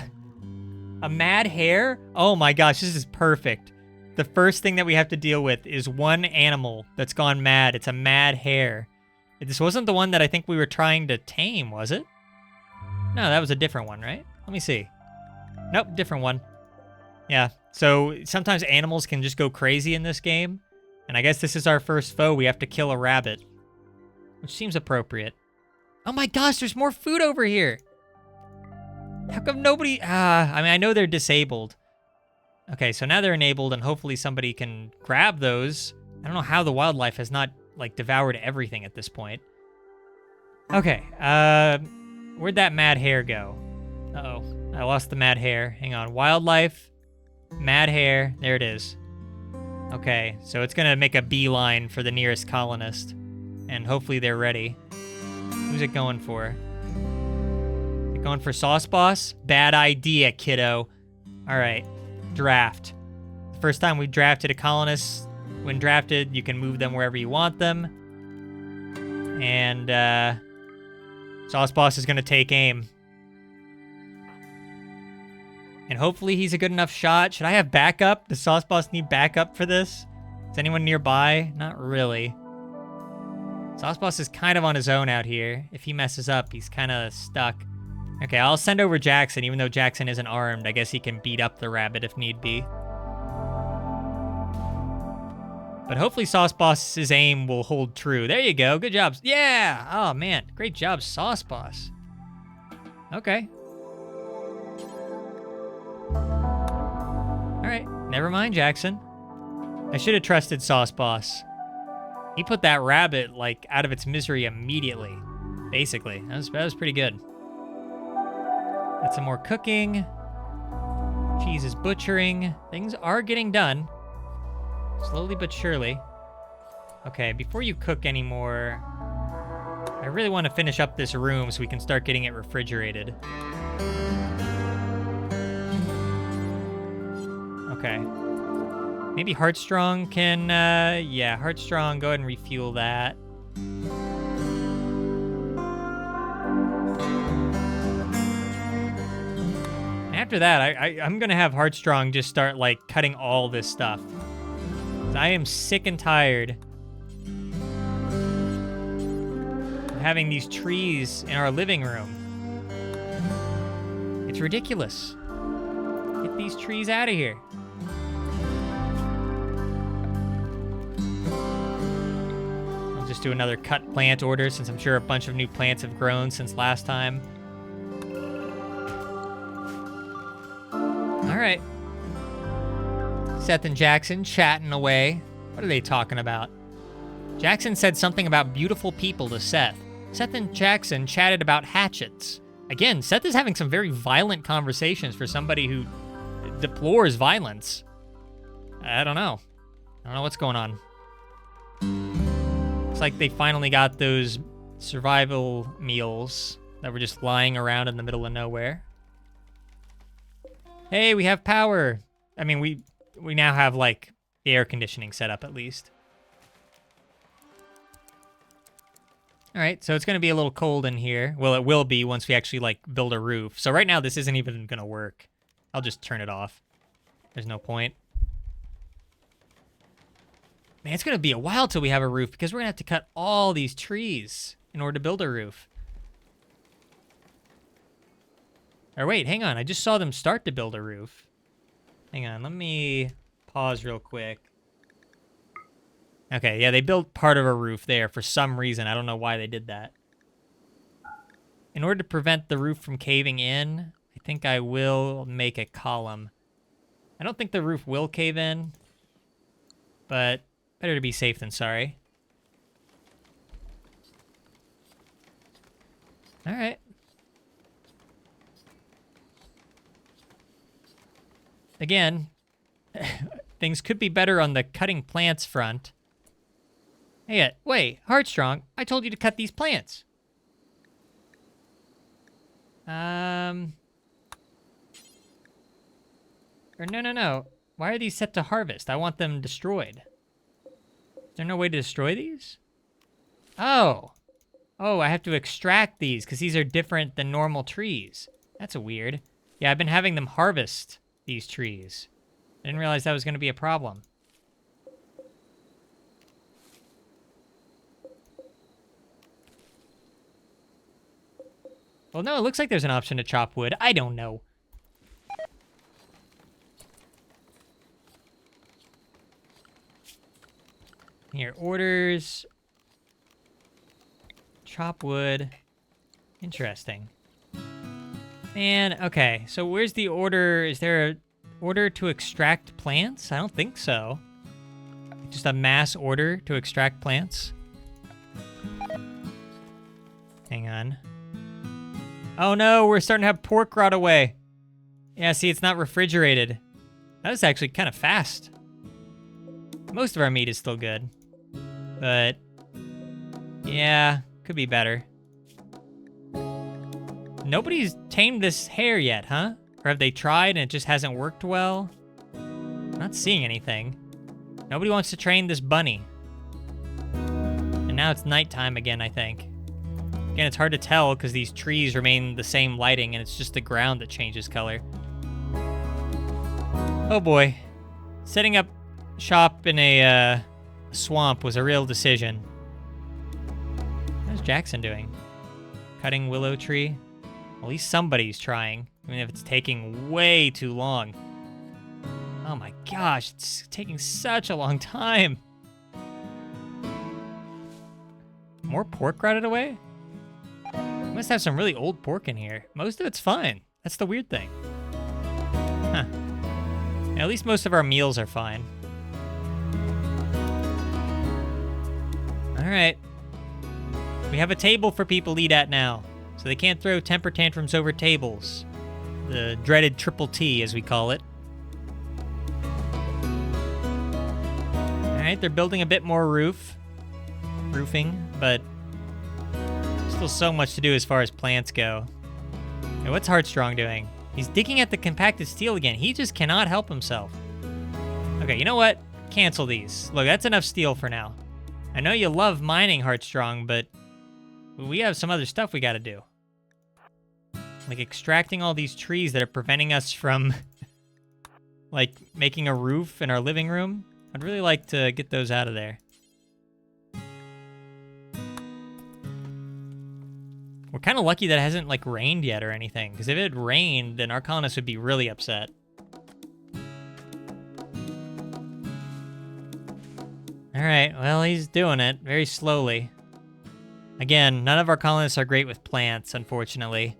mad hare? Oh my gosh, this is perfect. The first thing that we have to deal with is one animal that's gone mad. It's a mad hare. This wasn't the one that I think we were trying to tame, was it? No, that was a different one, right? Let me see. Nope, different one. Yeah, so sometimes animals can just go crazy in this game. And I guess this is our first foe. We have to kill a rabbit. Which seems appropriate. Oh my gosh, there's more food over here. How come nobody... I mean, I know they're disabled. Okay, so now they're enabled, and hopefully somebody can grab those. I don't know how the wildlife has not, like, devoured everything at this point. Okay, where'd that mad hare go? Uh-oh, I lost the mad hare. Hang on, wildlife, mad hare, there it is. Okay, so it's gonna make a beeline for the nearest colonist, and hopefully they're ready. Who's it going for? It going for Sauce Boss? Bad idea, kiddo. All right, draft. The first time we drafted a colonist, when drafted, you can move them wherever you want them. And Sauce Boss is gonna take aim. And hopefully he's a good enough shot. Should I have backup? Does Sauce Boss need backup for this? Is anyone nearby? Not really. Sauce Boss is kind of on his own out here. If he messes up, he's kind of stuck. Okay, I'll send over Jackson, even though Jackson isn't armed. I guess he can beat up the rabbit if need be. But hopefully Sauce Boss's aim will hold true. There you go. Good job. Yeah! Oh, man. Great job, Sauce Boss. Okay. All right. Never mind, Jackson. I should have trusted Sauce Boss. He put that rabbit, like, out of its misery immediately. Basically. That was pretty good. Got some more cooking. Cheese is butchering. Things are getting done. Slowly but surely. Okay, before you cook anymore, I really want to finish up this room so we can start getting it refrigerated. Okay. Maybe Heartstrong can, yeah, Heartstrong, go ahead and refuel that. After that, I'm gonna have Heartstrong just start, like, cutting all this stuff. I am sick and tired of having these trees in our living room. It's ridiculous. Get these trees out of here. I'll just do another cut plant order since I'm sure a bunch of new plants have grown since last time. All right. Seth and Jackson chatting away. What are they talking about? Jackson said something about beautiful people to Seth. Seth and Jackson chatted about hatchets. Again, Seth is having some very violent conversations for somebody who deplores violence. I don't know. I don't know what's going on. Looks like they finally got those survival meals that were just lying around in the middle of nowhere. Hey, we have power. I mean, we now have, like, the air conditioning set up, at least. All right, so it's going to be a little cold in here. Well, it will be once we actually, like, build a roof. So right now, this isn't even going to work. I'll just turn it off. There's no point. Man, it's going to be a while till we have a roof because we're going to have to cut all these trees in order to build a roof. Or wait, hang on. I just saw them start to build a roof. Hang on, let me pause real quick. Okay, yeah, they built part of a roof there for some reason. I don't know why they did that. In order to prevent the roof from caving in, I think I will make a column. I don't think the roof will cave in, but better to be safe than sorry. All right. Again, things could be better on the cutting plants front. Hey, wait, Heartstrong, I told you to cut these plants. Or no. Why are these set to harvest? I want them destroyed. Is there no way to destroy these? Oh, I have to extract these because these are different than normal trees. That's weird. Yeah, I've been having them harvest these trees. I didn't realize that was going to be a problem. Well, no, it looks like there's an option to chop wood. I don't know. Here, orders. Chop wood. Interesting. Man, okay, so where's the order? Is there an order to extract plants? I don't think so. Just a mass order to extract plants? Hang on. Oh no, we're starting to have pork rot away. Yeah, see, it's not refrigerated. That was actually kind of fast. Most of our meat is still good. But, yeah, could be better. Nobody's tamed this hare yet, huh? Or have they tried and it just hasn't worked well? I'm not seeing anything. Nobody wants to train this bunny. And now it's nighttime again, I think. Again, it's hard to tell because these trees remain the same lighting and it's just the ground that changes color. Oh boy. Setting up shop in a swamp was a real decision. How's Jackson doing? Cutting willow tree? At least somebody's trying, even if it's taking way too long. Oh my gosh, it's taking such a long time. More pork rotted away? We must have some really old pork in here. Most of it's fine. That's the weird thing. Huh. Yeah, at least most of our meals are fine. All right. We have a table for people to eat at now, so they can't throw temper tantrums over tables. The dreaded triple T, as we call it. All right, they're building a bit more roofing, but still so much to do as far as plants go. Hey, what's Heartstrong doing? He's digging at the compacted steel again. He just cannot help himself. Okay, you know what? Cancel these. Look, that's enough steel for now. I know you love mining, Heartstrong, but we have some other stuff we gotta do. Like extracting all these trees that are preventing us from, like, making a roof in our living room. I'd really like to get those out of there. We're kind of lucky that it hasn't, like, rained yet or anything, because if it had rained, then our colonists would be really upset. Alright, well, he's doing it very slowly. Again, none of our colonists are great with plants, unfortunately.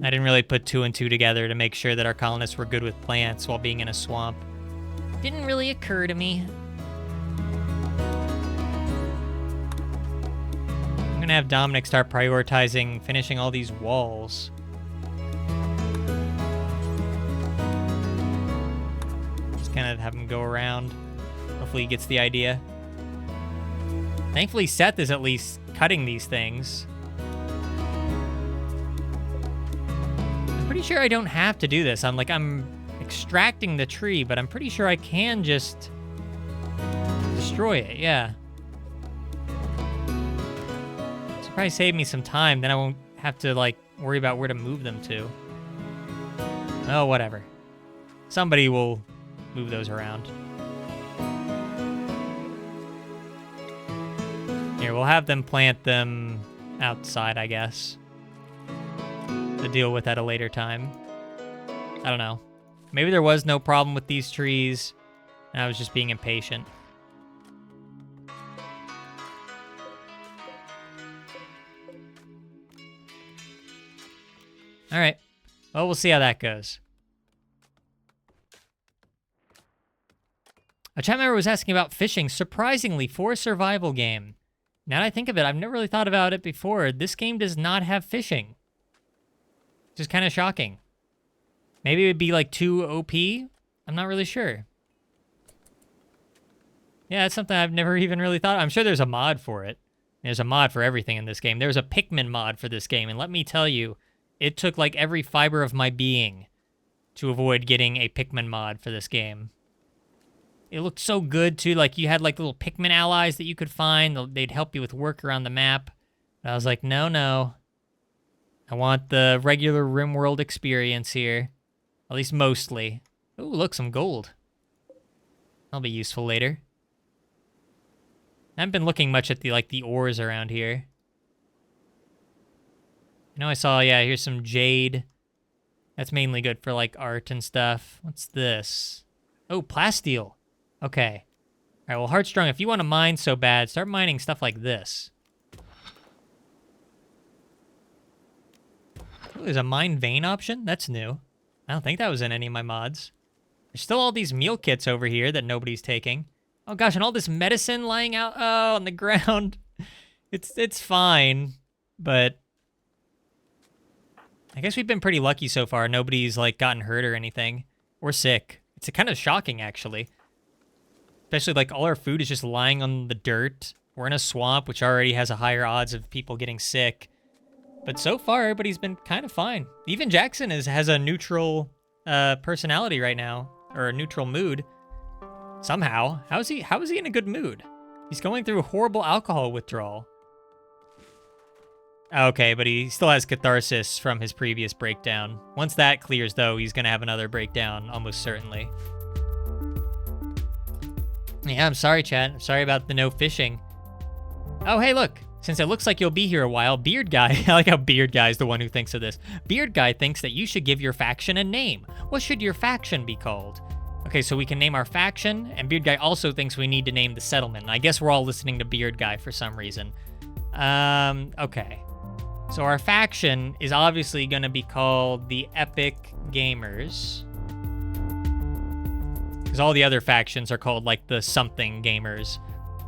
I didn't really put 2 and 2 together to make sure that our colonists were good with plants while being in a swamp. Didn't really occur to me. I'm gonna have Dominic start prioritizing finishing all these walls. Just kind of have him go around. Hopefully he gets the idea. Thankfully Seth is at least cutting these things. I'm pretty sure I don't have to do this. I'm extracting the tree, but I'm pretty sure I can just destroy it, yeah. This will probably save me some time, then I won't have to, like, worry about where to move them to. Oh, whatever. Somebody will move those around. Here, we'll have them plant them outside, I guess. To deal with at a later time. I don't know. Maybe there was no problem with these trees, and I was just being impatient. All right. Well, we'll see how that goes. A chat member was asking about fishing, surprisingly, for a survival game. Now that I think of it, I've never really thought about it before. This game does not have fishing. Just kind of shocking. Maybe it would be like too OP? I'm not really sure. Yeah, it's something I've never even really thought. I'm sure there's a mod for it. There's a mod for everything in this game. There's a Pikmin mod for this game, and let me tell you, it took like every fiber of my being to avoid getting a Pikmin mod for this game. It looked so good, too. Like, you had, like, little Pikmin allies that you could find. They'd help you with work around the map. But I was like, no. I want the regular RimWorld experience here. At least mostly. Ooh, look, some gold. That'll be useful later. I haven't been looking much at the ores around here. You know, I saw, yeah, here's some jade. That's mainly good for, like, art and stuff. What's this? Oh, plasteel. Okay. All right, well, Heartstrong, if you want to mine so bad, start mining stuff like this. Ooh, there's a mine vein option? That's new. I don't think that was in any of my mods. There's still all these meal kits over here that nobody's taking. Oh, gosh, and all this medicine lying out on the ground. It's fine, but I guess we've been pretty lucky so far. Nobody's, like, gotten hurt or anything. Or sick. It's kind of shocking, actually. Especially, like, all our food is just lying on the dirt. We're in a swamp, which already has a higher odds of people getting sick. But so far, everybody's been kind of fine. Even Jackson has a neutral personality right now, or a neutral mood. Somehow. How is he in a good mood? He's going through a horrible alcohol withdrawal. Okay, but he still has catharsis from his previous breakdown. Once that clears, though, he's going to have another breakdown, almost certainly. Yeah, I'm sorry, chat. I'm sorry about the no fishing. Oh, hey, look. Since it looks like you'll be here a while, Beard Guy, I like how Beard Guy is the one who thinks of this. Beard Guy thinks that you should give your faction a name. What should your faction be called? Okay, so we can name our faction, and Beard Guy also thinks we need to name the settlement. I guess we're all listening to Beard Guy for some reason. Okay. So our faction is obviously going to be called the Epic Gamers. Because all the other factions are called, like, the something gamers.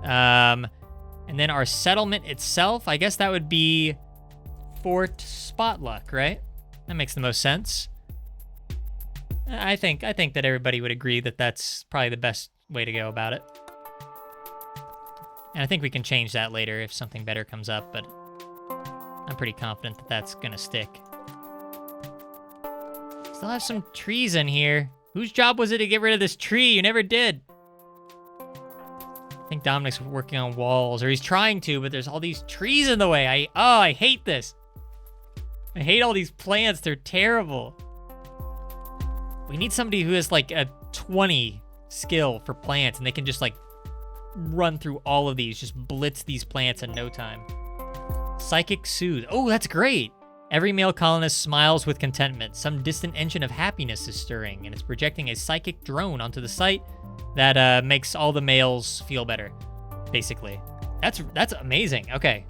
And then our settlement itself, I guess that would be Fort Spotluck, right? That makes the most sense. I think that everybody would agree that that's probably the best way to go about it. And I think we can change that later if something better comes up, but I'm pretty confident that that's gonna stick. Still have some trees in here. Whose job was it to get rid of this tree? You never did. I think Dominic's working on walls, or he's trying to, but there's all these trees in the way. I hate this. I hate all these plants. They're terrible. We need somebody who has like a 20 skill for plants, and they can just like run through all of these, just blitz these plants in no time. Psychic Soothe. Oh, that's great. Every male colonist smiles with contentment. Some distant engine of happiness is stirring, and it's projecting a psychic drone onto the site that makes all the males feel better, basically. That's amazing. Okay,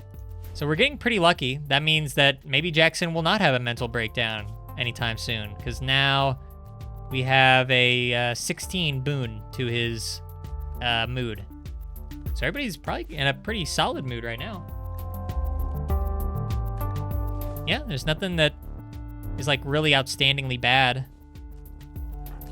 so we're getting pretty lucky. That means that maybe Jackson will not have a mental breakdown anytime soon, because now we have a 16 boon to his mood. So everybody's probably in a pretty solid mood right now. Yeah, there's nothing that is like really outstandingly bad.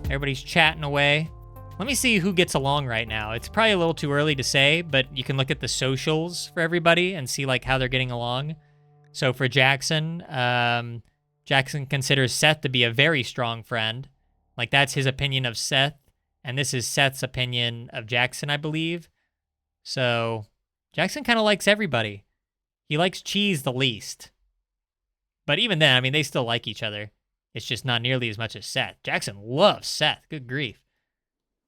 Everybody's chatting away. Let me see who gets along right now. It's probably a little too early to say, but you can look at the socials for everybody and see like how they're getting along. So for Jackson, Jackson considers Seth to be a very strong friend. Like that's his opinion of Seth, and this is Seth's opinion of Jackson, I believe. So Jackson kind of likes everybody. He likes Cheese the least. But even then, I mean, they still like each other. It's just not nearly as much as Seth. Jackson loves Seth. Good grief.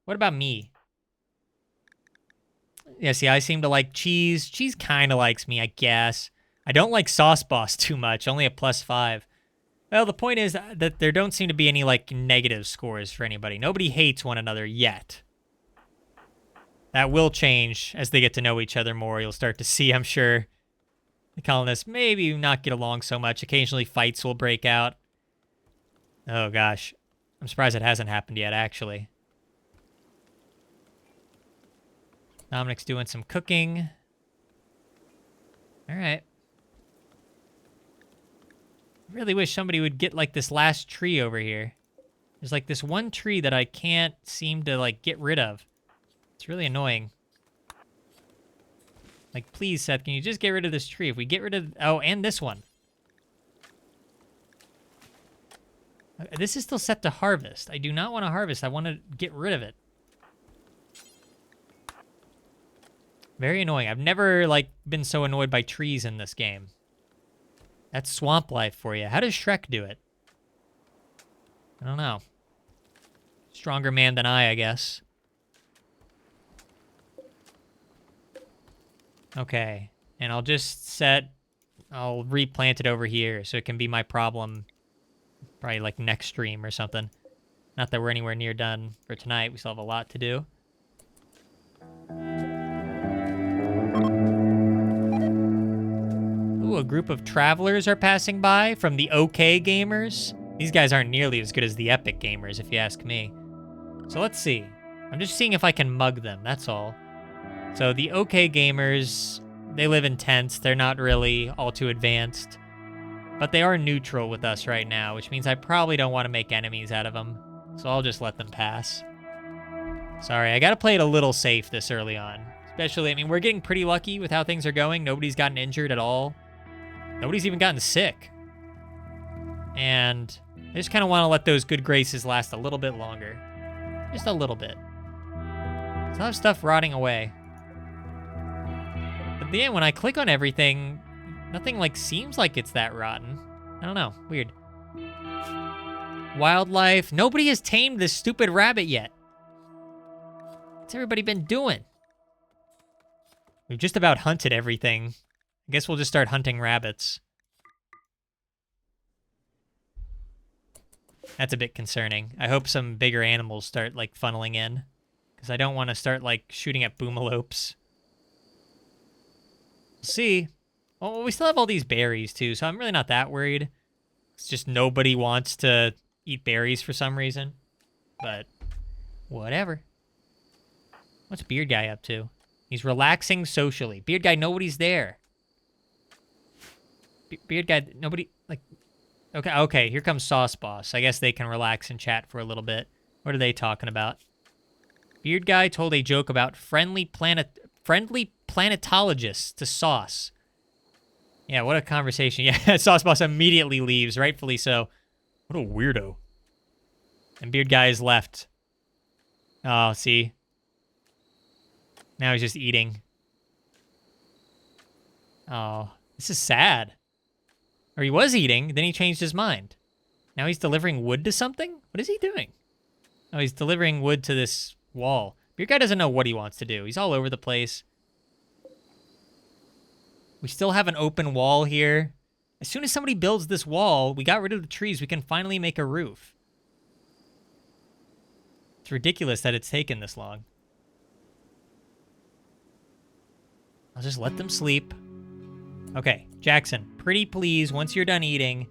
What about me? Yeah, see, I seem to like Cheese. Cheese kind of likes me, I guess. I don't like Sauce Boss too much, only a +5. Well, the point is that there don't seem to be any, like, negative scores for anybody. Nobody hates one another yet. That will change as they get to know each other more. You'll start to see, I'm sure, the colonists maybe not get along so much. Occasionally fights will break out. Oh, gosh. I'm surprised it hasn't happened yet, actually. Dominic's doing some cooking. All right. I really wish somebody would get, like, this last tree over here. There's, like, this one tree that I can't seem to, like, get rid of. It's really annoying. Like, please, Seth, can you just get rid of this tree? If we get rid of... Oh, and this one. This is still set to harvest. I do not want to harvest. I want to get rid of it. Very annoying. I've never, like, been so annoyed by trees in this game. That's swamp life for you. How does Shrek do it? I don't know. Stronger man than I guess. Okay. And I'll just set... I'll replant it over here so it can be my problem. Probably, like, next stream or something. Not that we're anywhere near done for tonight. We still have a lot to do. Ooh, a group of travelers are passing by from the OK Gamers. These guys aren't nearly as good as the Epic Gamers, if you ask me. So let's see. I'm just seeing if I can mug them, that's all. So the OK Gamers, they live in tents. They're not really all too advanced. But they are neutral with us right now, which means I probably don't want to make enemies out of them. So I'll just let them pass. Sorry, I gotta play it a little safe this early on. Especially, I mean, we're getting pretty lucky with how things are going. Nobody's gotten injured at all. Nobody's even gotten sick. And I just kind of want to let those good graces last a little bit longer. Just a little bit. There's a lot of stuff rotting away. But then when I click on everything, nothing like seems like it's that rotten. I don't know. Weird. Wildlife. Nobody has tamed this stupid rabbit yet. What's everybody been doing? We've just about hunted everything. I guess we'll just start hunting rabbits. That's a bit concerning. I hope some bigger animals start, like, funneling in. Because I don't want to start, like, shooting at boomalopes. We'll see. Oh, we still have all these berries, too, so I'm really not that worried. It's just nobody wants to eat berries for some reason. But, whatever. What's Beard Guy up to? He's relaxing socially. Beard Guy, nobody's there. Beard Guy, nobody, like... Okay, here comes Sauce Boss. I guess they can relax and chat for a little bit. What are they talking about? Beard Guy told a joke about friendly planetologists to Sauce. Yeah, what a conversation. Yeah, Sauce Boss immediately leaves, rightfully so. What a weirdo. And Beard Guy is left. Oh, see? Now he's just eating. Oh, this is sad. Or he was eating, then he changed his mind. Now he's delivering wood to something? What is he doing? Oh, he's delivering wood to this wall. Beard Guy doesn't know what he wants to do. He's all over the place. We still have an open wall here. As soon as somebody builds this wall, we got rid of the trees, we can finally make a roof. It's ridiculous that it's taken this long. I'll just let them sleep. Okay, Jackson, pretty please, once you're done eating,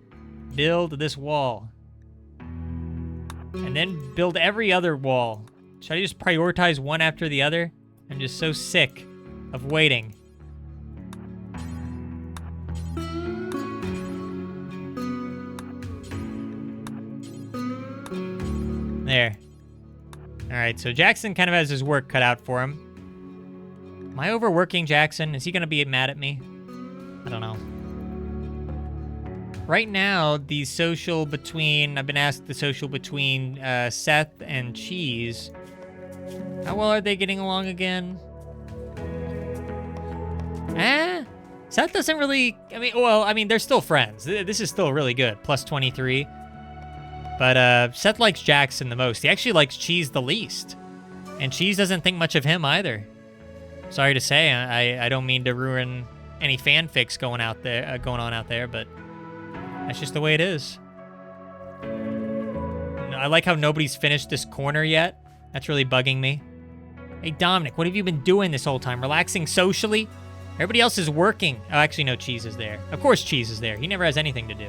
build this wall. And then build every other wall. Should I just prioritize one after the other? I'm just so sick of waiting. There. Alright, so Jackson kind of has his work cut out for him. Am I overworking Jackson? Is he going to be mad at me? I don't know. Right now, the social between... I've been asked the social between Seth and Cheese. How well are they getting along again? Seth doesn't really... I mean, they're still friends. This is still really good. Plus 23. But Seth likes Jackson the most. He actually likes Cheese the least. And Cheese doesn't think much of him either. Sorry to say, I don't mean to ruin any fanfics going on out there, but that's just the way it is. I like how nobody's finished this corner yet. That's really bugging me. Hey, Dominic, what have you been doing this whole time? Relaxing socially? Everybody else is working. Oh, actually, no, Cheese is there. Of course Cheese is there. He never has anything to do.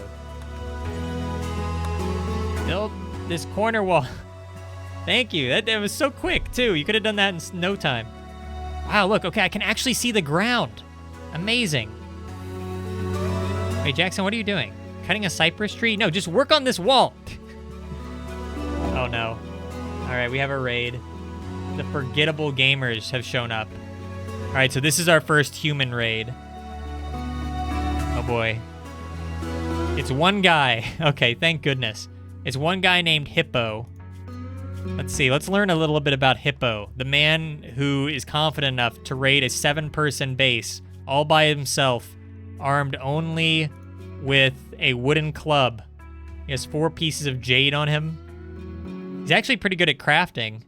Build this corner wall. Thank you. That was so quick, too. You could have done that in no time. Wow, look. Okay, I can actually see the ground. Amazing. Hey, Jackson, what are you doing? Cutting a cypress tree? No, just work on this wall. Oh, no. All right, we have a raid. The forgettable gamers have shown up. All right, so this is our first human raid. Oh, boy. It's one guy. Okay, thank goodness. It's one guy named Hippo. Let's see. Let's learn a little bit about Hippo, the man who is confident enough to raid a 7-person base all by himself, armed only with a wooden club. He has 4 pieces of jade on him. He's actually pretty good at crafting.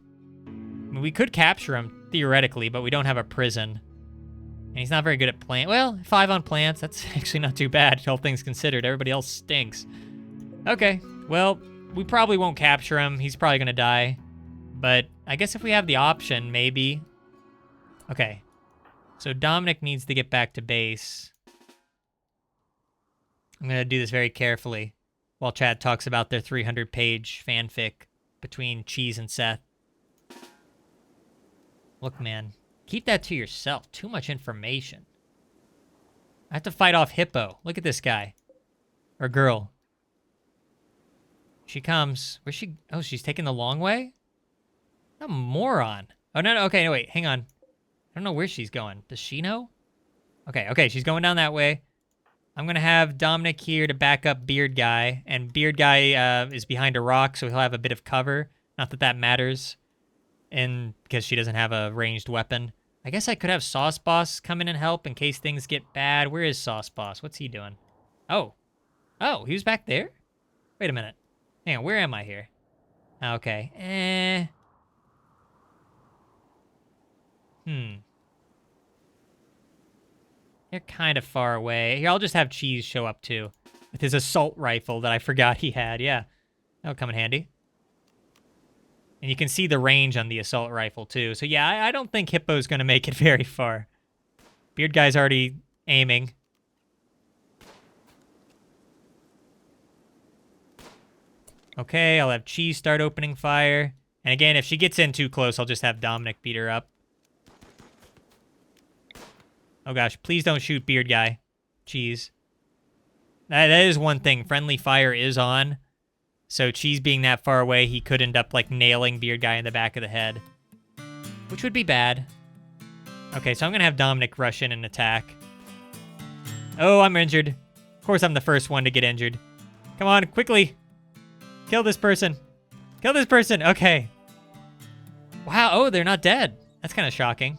I mean, we could capture him, theoretically, but we don't have a prison. And he's not very good at plant. Well, 5 on plants. That's actually not too bad, all things considered. Everybody else stinks. Okay, well, we probably won't capture him. He's probably going to die. But I guess if we have the option, maybe. Okay. So Dominic needs to get back to base. I'm going to do this very carefully while Chad talks about their 300-page fanfic between Cheese and Seth. Look, man. Keep that to yourself. Too much information. I have to fight off Hippo. Look at this guy. Or girl. She comes. Where's she? Oh, she's taking the long way? A moron. Oh, no. Okay, no, wait. Hang on. I don't know where she's going. Does she know? Okay. She's going down that way. I'm going to have Dominic here to back up Beard Guy. And Beard Guy is behind a rock, so he'll have a bit of cover. Not that that matters. And because she doesn't have a ranged weapon. I guess I could have Sauce Boss come in and help in case things get bad. Where is Sauce Boss? What's he doing? Oh, he was back there? Wait a minute. Hang on, where am I here? Okay. They're kind of far away. Here, I'll just have Cheese show up too. With his assault rifle that I forgot he had. Yeah, that'll come in handy. And you can see the range on the assault rifle too. So yeah, I don't think Hippo's going to make it very far. Beard Guy's already aiming. Okay, I'll have Cheese start opening fire. And again, if she gets in too close, I'll just have Dominic beat her up. Oh gosh, please don't shoot Beard Guy. Cheese. That is one thing. Friendly fire is on. So Cheese being that far away, he could end up like nailing Beard Guy in the back of the head. Which would be bad. Okay, so I'm going to have Dominic rush in and attack. Oh, I'm injured. Of course I'm the first one to get injured. Come on, quickly. Kill this person. Kill this person. Okay. Wow, oh, they're not dead. That's kind of shocking.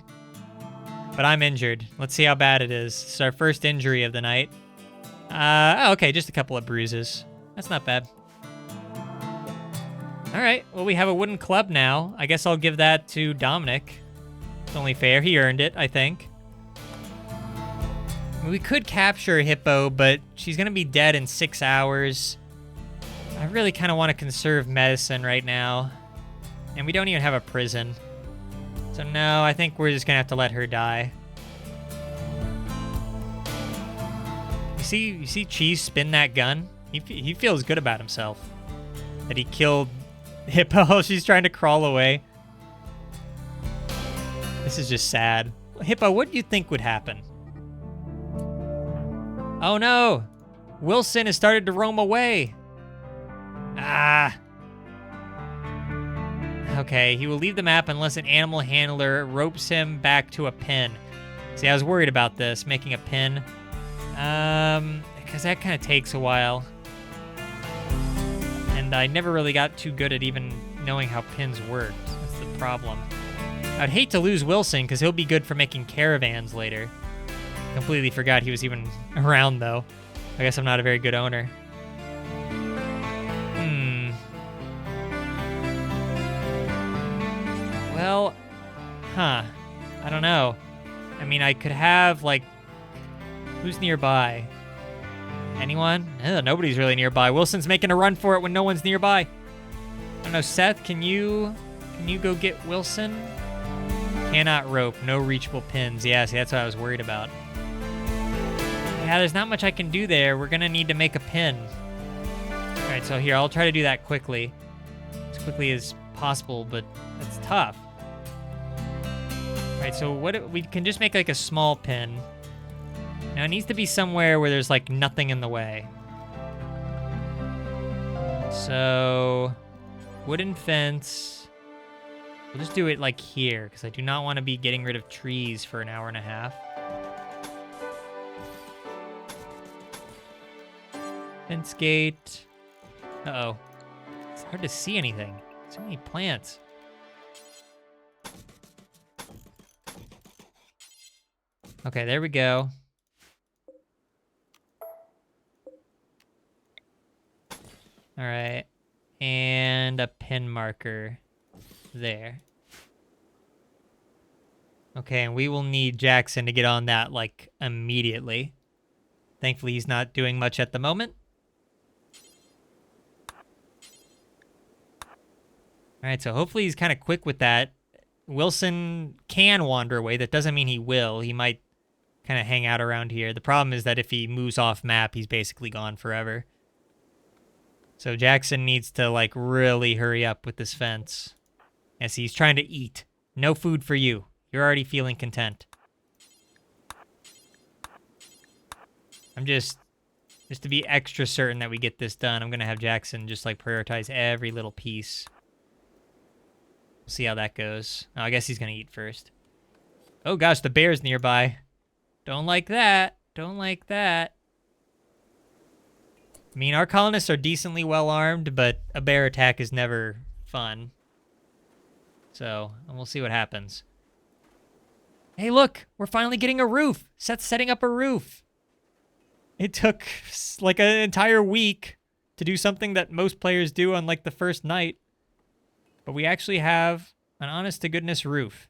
But I'm injured. Let's see how bad it is. It's our first injury of the night. Oh, okay, just a couple of bruises. That's not bad. All right, well, we have a wooden club now. I guess I'll give that to Dominic. It's only fair. He earned it, I think. I mean, we could capture Hippo, but she's going to be dead in 6 hours. I really kind of want to conserve medicine right now. And we don't even have a prison. So no, I think we're just going to have to let her die. You see Cheese spin that gun? He feels good about himself. That he killed Hippo. She's trying to crawl away. This is just sad. Hippo, what do you think would happen? Oh no! Wilson has started to roam away. Ah. Okay, he will leave the map unless an animal handler ropes him back to a pin. See, I was worried about this, making a pin. Because that kind of takes a while. And I never really got too good at even knowing how pins worked. That's the problem. I'd hate to lose Wilson, because he'll be good for making caravans later. Completely forgot he was even around, though. I guess I'm not a very good owner. Well, I don't know. I mean, I could have, like, who's nearby? Anyone? Nobody's really nearby. Wilson's making a run for it when no one's nearby. I don't know, Seth, can you go get Wilson? Cannot rope, no reachable pins. Yeah, see, that's what I was worried about. Yeah, there's not much I can do there. We're gonna need to make a pin. All right, so here, I'll try to do that quickly. As quickly as possible, but it's tough. All right, so we can just make like a small pin. Now it needs to be somewhere where there's like nothing in the way. So, wooden fence. We'll just do it like here, because I do not want to be getting rid of trees for an hour and a half. Fence gate. Uh-oh. It's hard to see anything. So many plants. Okay, there we go. All right. And a pin marker there. Okay, and we will need Jackson to get on that, like, immediately. Thankfully, he's not doing much at the moment. All right, so hopefully he's kind of quick with that. Wilson can wander away. That doesn't mean he will. He might kind of hang out around here. The problem is that if he moves off map, he's basically gone forever. So Jackson needs to, like, really hurry up with this fence. Yes, he's trying to eat. No food for you. You're already feeling content. I'm just to be extra certain that we get this done, I'm going to have Jackson just, like, prioritize every little piece. We'll see how that goes. Oh, I guess he's going to eat first. Oh, gosh, the bear's nearby. Don't like that. Don't like that. I mean, our colonists are decently well-armed, but a bear attack is never fun. So, and we'll see what happens. Hey, look! We're finally getting a roof! Seth's setting up a roof! It took, like, an entire week to do something that most players do on, like, the first night. But we actually have an honest-to-goodness roof.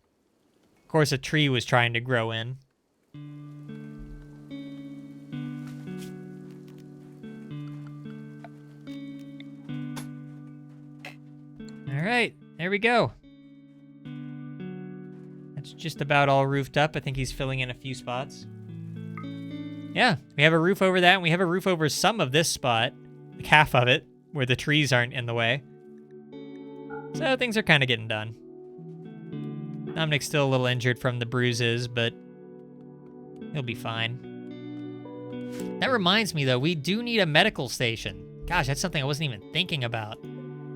Of course, a tree was trying to grow in. All right, there we go. That's just about all roofed up. I think he's filling in a few spots. Yeah, we have a roof over that, and we have a roof over some of this spot, like half of it, where the trees aren't in the way. So things are kind of getting done. Dominic's still a little injured from the bruises, but he'll be fine. That reminds me, though, we do need a medical station. Gosh, that's something I wasn't even thinking about.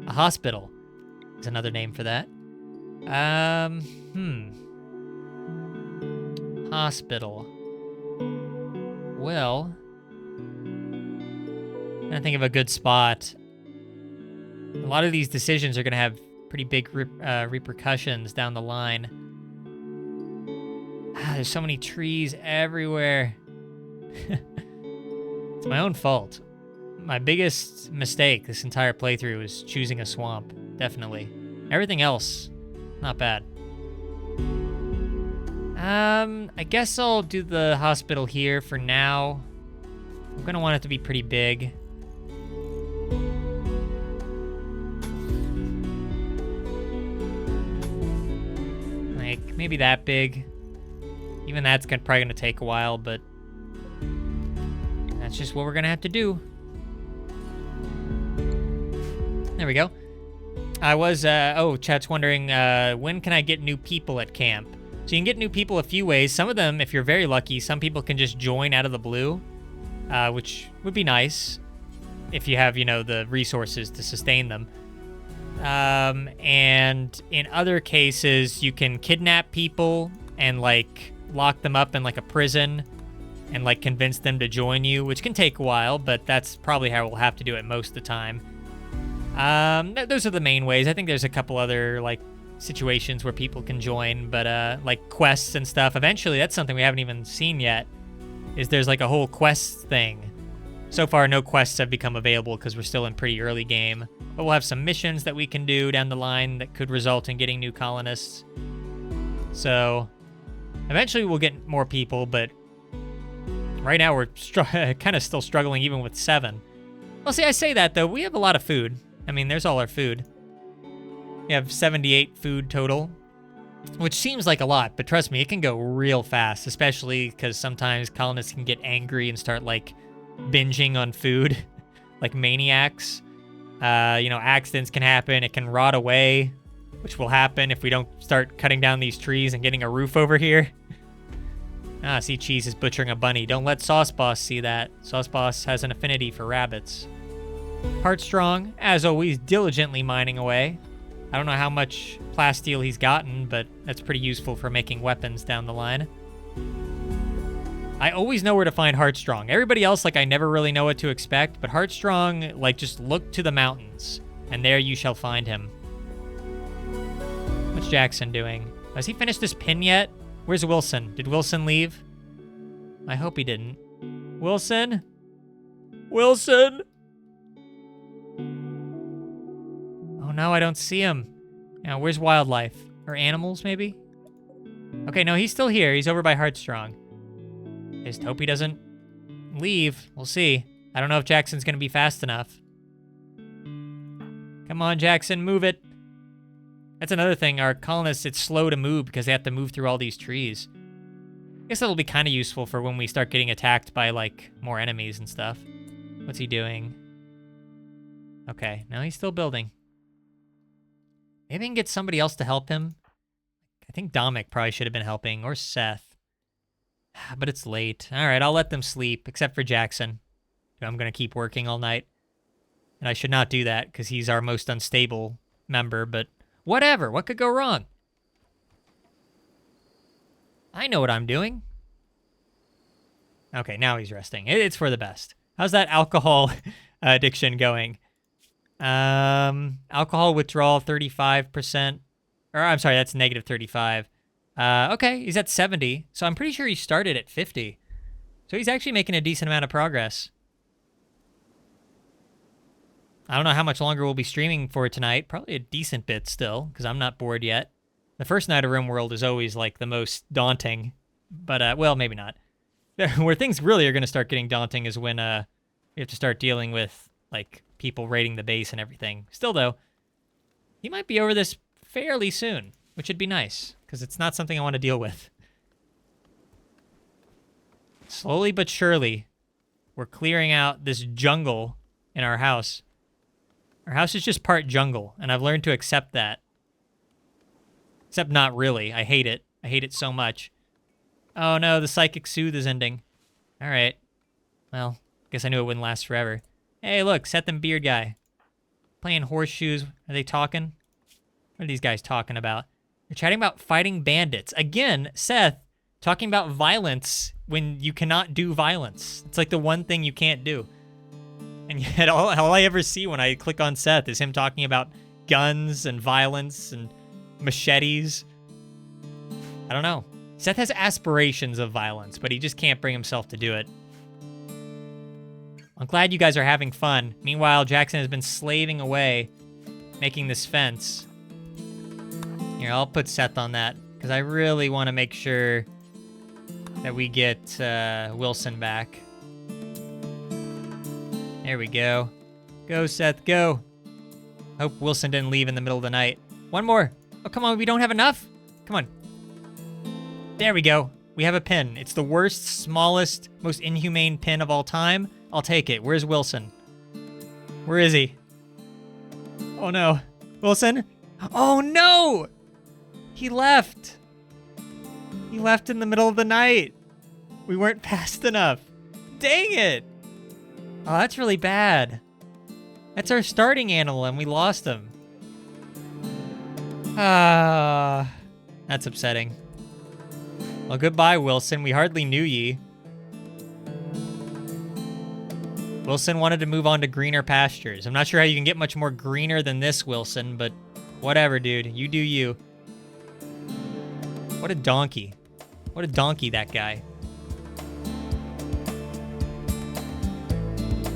A hospital is another name for that. Hospital. Well, I'm trying to think of a good spot. A lot of these decisions are going to have pretty big repercussions down the line. There's so many trees everywhere. It's my own fault. My biggest mistake this entire playthrough is choosing a swamp, definitely. Everything else, not bad. I guess I'll do the hospital here for now. I'm gonna want it to be pretty big. Like, maybe that big. Even that's probably gonna take a while, but that's just what we're gonna have to do. There we go. I was, chat's wondering, when can I get new people at camp? So you can get new people a few ways. Some of them, if you're very lucky, some people can just join out of the blue, which would be nice if you have, you know, the resources to sustain them. And in other cases, you can kidnap people and, like, lock them up in, like, a prison and, like, convince them to join you, which can take a while, but that's probably how we'll have to do it most of the time. Those are the main ways. I think there's a couple other, like, situations where people can join, but, like, quests and stuff. Eventually, that's something we haven't even seen yet, is there's, like, a whole quest thing. So far, no quests have become available because we're still in pretty early game, but we'll have some missions that we can do down the line that could result in getting new colonists. So, eventually we'll get more people, but right now we're kind of still struggling even with 7. Well, see, I say that, though. We have a lot of food. I mean, there's all our food. We have 78 food total, which seems like a lot, but trust me, it can go real fast, especially because sometimes colonists can get angry and start, like, binging on food, like maniacs. You know, accidents can happen. It can rot away, which will happen if we don't start cutting down these trees and getting a roof over here. See, Cheese is butchering a bunny. Don't let Sauce Boss see that. Sauce Boss has an affinity for rabbits. Heartstrong, as always, diligently mining away. I don't know how much plasteel he's gotten, but that's pretty useful for making weapons down the line. I always know where to find Heartstrong. Everybody else, like, I never really know what to expect, but Heartstrong, like, just look to the mountains, and there you shall find him. What's Jackson doing? Has he finished this pin yet? Where's Wilson? Did Wilson leave? I hope he didn't. Wilson? Wilson? Oh no, I don't see him. Now, where's Wildlife? Or animals, maybe? Okay, no, he's still here. He's over by Heartstrong. I just hope he doesn't leave. We'll see. I don't know if Jackson's going to be fast enough. Come on, Jackson, move it. That's another thing. Our colonists, it's slow to move because they have to move through all these trees. I guess that'll be kind of useful for when we start getting attacked by, like, more enemies and stuff. What's he doing? Okay, no, he's still building. Maybe I can get somebody else to help him. I think Dominic probably should have been helping, or Seth. But it's late. All right, I'll let them sleep, except for Jackson. I'm going to keep working all night. And I should not do that, because he's our most unstable member, but whatever. What could go wrong? I know what I'm doing. Okay, now he's resting. It's for the best. How's that alcohol addiction going? Alcohol withdrawal, 35%. Or, I'm sorry, that's negative 35. Okay, he's at 70. So I'm pretty sure he started at 50. So he's actually making a decent amount of progress. I don't know how much longer we'll be streaming for tonight. Probably a decent bit still, because I'm not bored yet. The first night of RimWorld is always, like, the most daunting. But, well, maybe not. Where things really are going to start getting daunting is when, we have to start dealing with, like, people raiding the base and everything. Still, though, he might be over this fairly soon, which would be nice, because it's not something I want to deal with. Slowly but surely, we're clearing out this jungle in our house. Our house is just part jungle, and I've learned to accept that. Except not really. I hate it. I hate it so much. Oh no, the psychic soothe is ending. Alright. Well, guess I knew it wouldn't last forever. Hey, look, Seth and Beard Guy. Playing horseshoes. Are they talking? What are these guys talking about? They're chatting about fighting bandits. Again, Seth, talking about violence when you cannot do violence. It's like the one thing you can't do. And yet all I ever see when I click on Seth is him talking about guns and violence and machetes. I don't know. Seth has aspirations of violence, but he just can't bring himself to do it. I'm glad you guys are having fun. Meanwhile, Jackson has been slaving away, making this fence. Here, I'll put Seth on that, because I really want to make sure that we get Wilson back. There we go. Go, Seth, go. Hope Wilson didn't leave in the middle of the night. One more. Oh, come on, we don't have enough? Come on. There we go. We have a pin. It's the worst, smallest, most inhumane pin of all time. I'll take it. Where's Wilson? Where is he? Oh, no. Wilson? Oh, no! He left. He left in the middle of the night. We weren't fast enough. Dang it! Oh, that's really bad. That's our starting animal, and we lost him. Ah, that's upsetting. Well, goodbye, Wilson. We hardly knew ye. Wilson wanted to move on to greener pastures. I'm not sure how you can get much more greener than this, Wilson, but whatever, dude. You do you. What a donkey. What a donkey, that guy.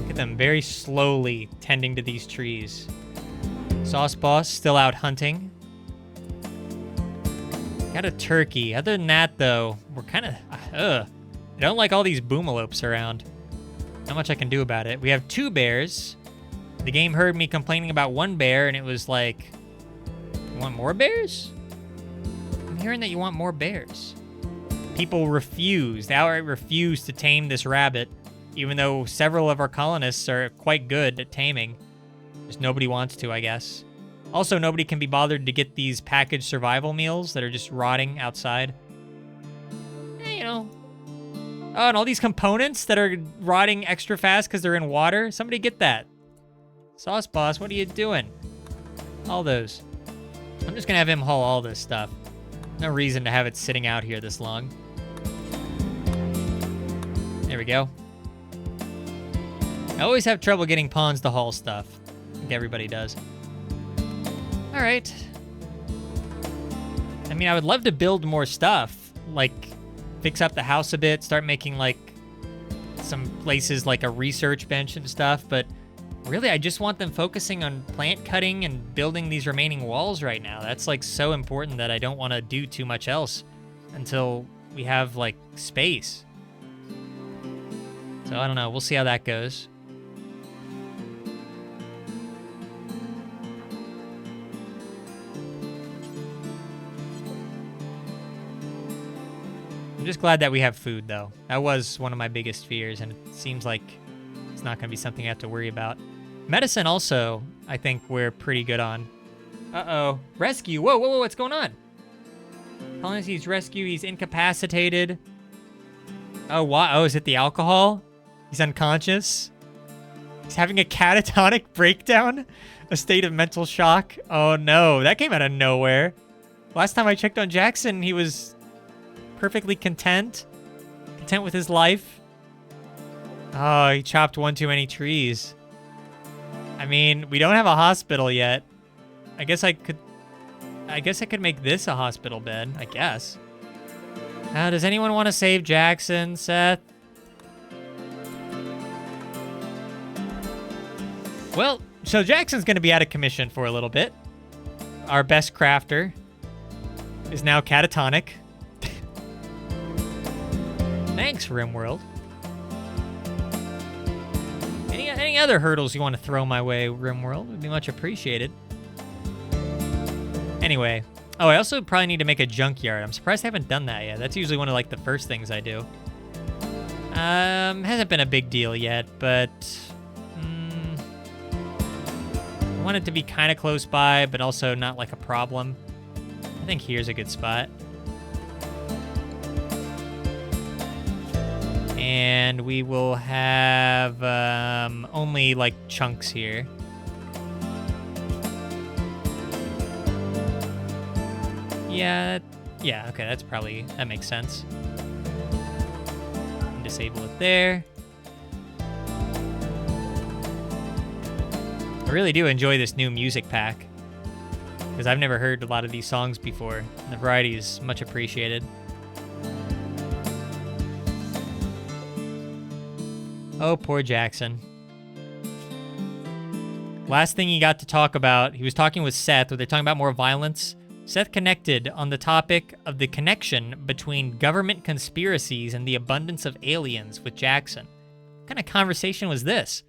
Look at them very slowly tending to these trees. Sauce Boss still out hunting. Got a turkey. Other than that, though, we're kind of... I don't like all these boomalopes around. Not much I can do about it. We have 2 bears. The game heard me complaining about 1 bear, and it was like... You want more bears? I'm hearing that you want more bears. People refuse. They outright refuse to tame this rabbit, even though several of our colonists are quite good at taming. Just nobody wants to, I guess. Also, nobody can be bothered to get these packaged survival meals that are just rotting outside. You know. Oh, and all these components that are rotting extra fast because they're in water. Somebody get that. Sauce Boss, what are you doing? All those. I'm just going to have him haul all this stuff. No reason to have it sitting out here this long. There we go. I always have trouble getting pawns to haul stuff. I think everybody does. All right. I mean, I would love to build more stuff, like fix up the house a bit, start making like some places like a research bench and stuff, but really I just want them focusing on plant cutting and building these remaining walls right now. That's like so important that I don't want to do too much else until we have like space. So I don't know, we'll see how that goes. I'm just glad that we have food, though. That was one of my biggest fears, and it seems like it's not going to be something I have to worry about. Medicine also, I think we're pretty good on. Uh-oh. Rescue. Whoa, whoa, whoa, what's going on? Colonist needs rescue. He's incapacitated. Oh, what? Oh, is it the alcohol? He's unconscious. He's having a catatonic breakdown? A state of mental shock? Oh, no. That came out of nowhere. Last time I checked on Jackson, he was... perfectly content with his life. Oh, he chopped one too many trees. I mean, we don't have a hospital yet. I guess I could make this a hospital bed, I guess. Does anyone want to save Jackson, Seth? Well, so Jackson's going to be out of commission for a little bit. Our best crafter is now catatonic. Thanks, RimWorld. Any other hurdles you want to throw my way, RimWorld, would be much appreciated. Anyway. Oh, I also probably need to make a junkyard. I'm surprised I haven't done that yet. That's usually one of, like, the first things I do. Hasn't been a big deal yet, but... I want it to be kind of close by, but also not, like, a problem. I think here's a good spot. And we will have, only, like, chunks here. Yeah, okay, that makes sense. And disable it there. I really do enjoy this new music pack, because I've never heard a lot of these songs before, and the variety is much appreciated. Oh, poor Jackson. Last thing he got to talk about, he was talking with Seth, where they're talking about more violence. Seth connected on the topic of the connection between government conspiracies and the abundance of aliens with Jackson. What kind of conversation was this?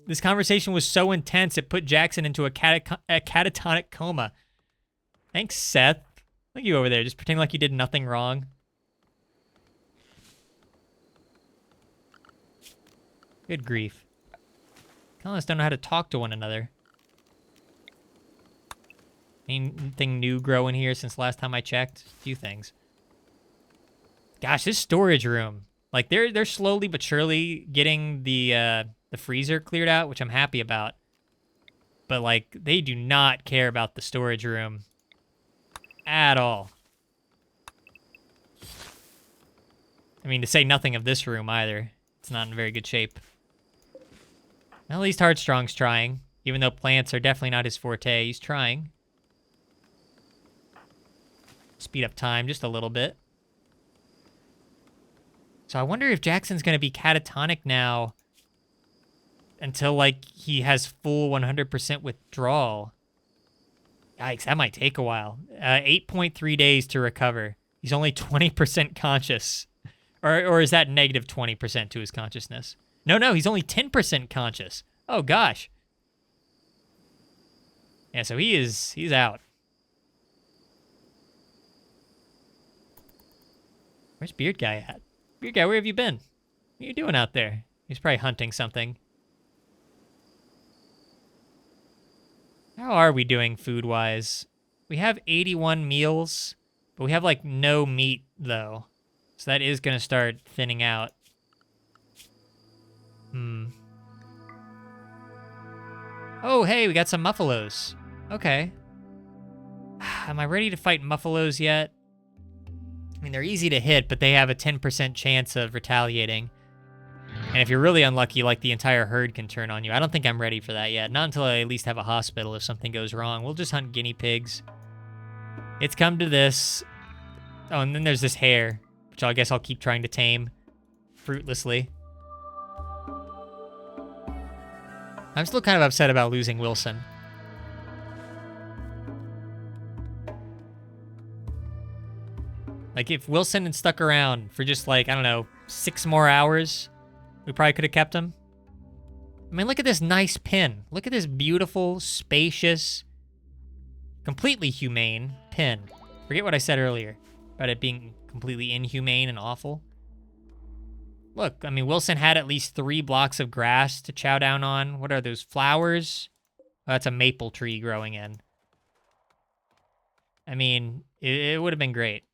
This conversation was so intense it put Jackson into a catatonic coma. Thanks, Seth. Look at you over there, just pretending like you did nothing wrong. Good grief. Colonists don't know how to talk to one another. Anything new growing here since last time I checked? A few things. Gosh, this storage room. Like, they're slowly but surely getting the freezer cleared out, which I'm happy about. But, like, they do not care about the storage room at all. I mean, to say nothing of this room either. It's not in very good shape. At least Heartstrong's trying. Even though plants are definitely not his forte, he's trying. Speed up time just a little bit. So I wonder if Jackson's going to be catatonic now until, like, he has full 100% withdrawal. Yikes, that might take a while. 8.3 days to recover. He's only 20% conscious. Or is that negative 20% to his consciousness? No, he's only 10% conscious. Oh, gosh. Yeah, so he's out. Where's Beard Guy at? Beard Guy, where have you been? What are you doing out there? He's probably hunting something. How are we doing food-wise? We have 81 meals, but we have, like, no meat, though. So that is going to start thinning out. Oh, hey, we got some muffalos. Okay. Am I ready to fight muffalos yet? I mean, they're easy to hit, but they have a 10% chance of retaliating. And if you're really unlucky, like, the entire herd can turn on you. I don't think I'm ready for that yet. Not until I at least have a hospital if something goes wrong. We'll just hunt guinea pigs. It's come to this. Oh, and then there's this hare, which I guess I'll keep trying to tame fruitlessly. I'm still kind of upset about losing Wilson. Like, if Wilson had stuck around for just, like, I don't know, 6 more hours, we probably could have kept him. I mean, look at this nice pin. Look at this beautiful, spacious, completely humane pin. Forget what I said earlier about it being completely inhumane and awful. Look, I mean, Wilson had at least 3 blocks of grass to chow down on. What are those, flowers? Oh, that's a maple tree growing in. I mean, it would have been great.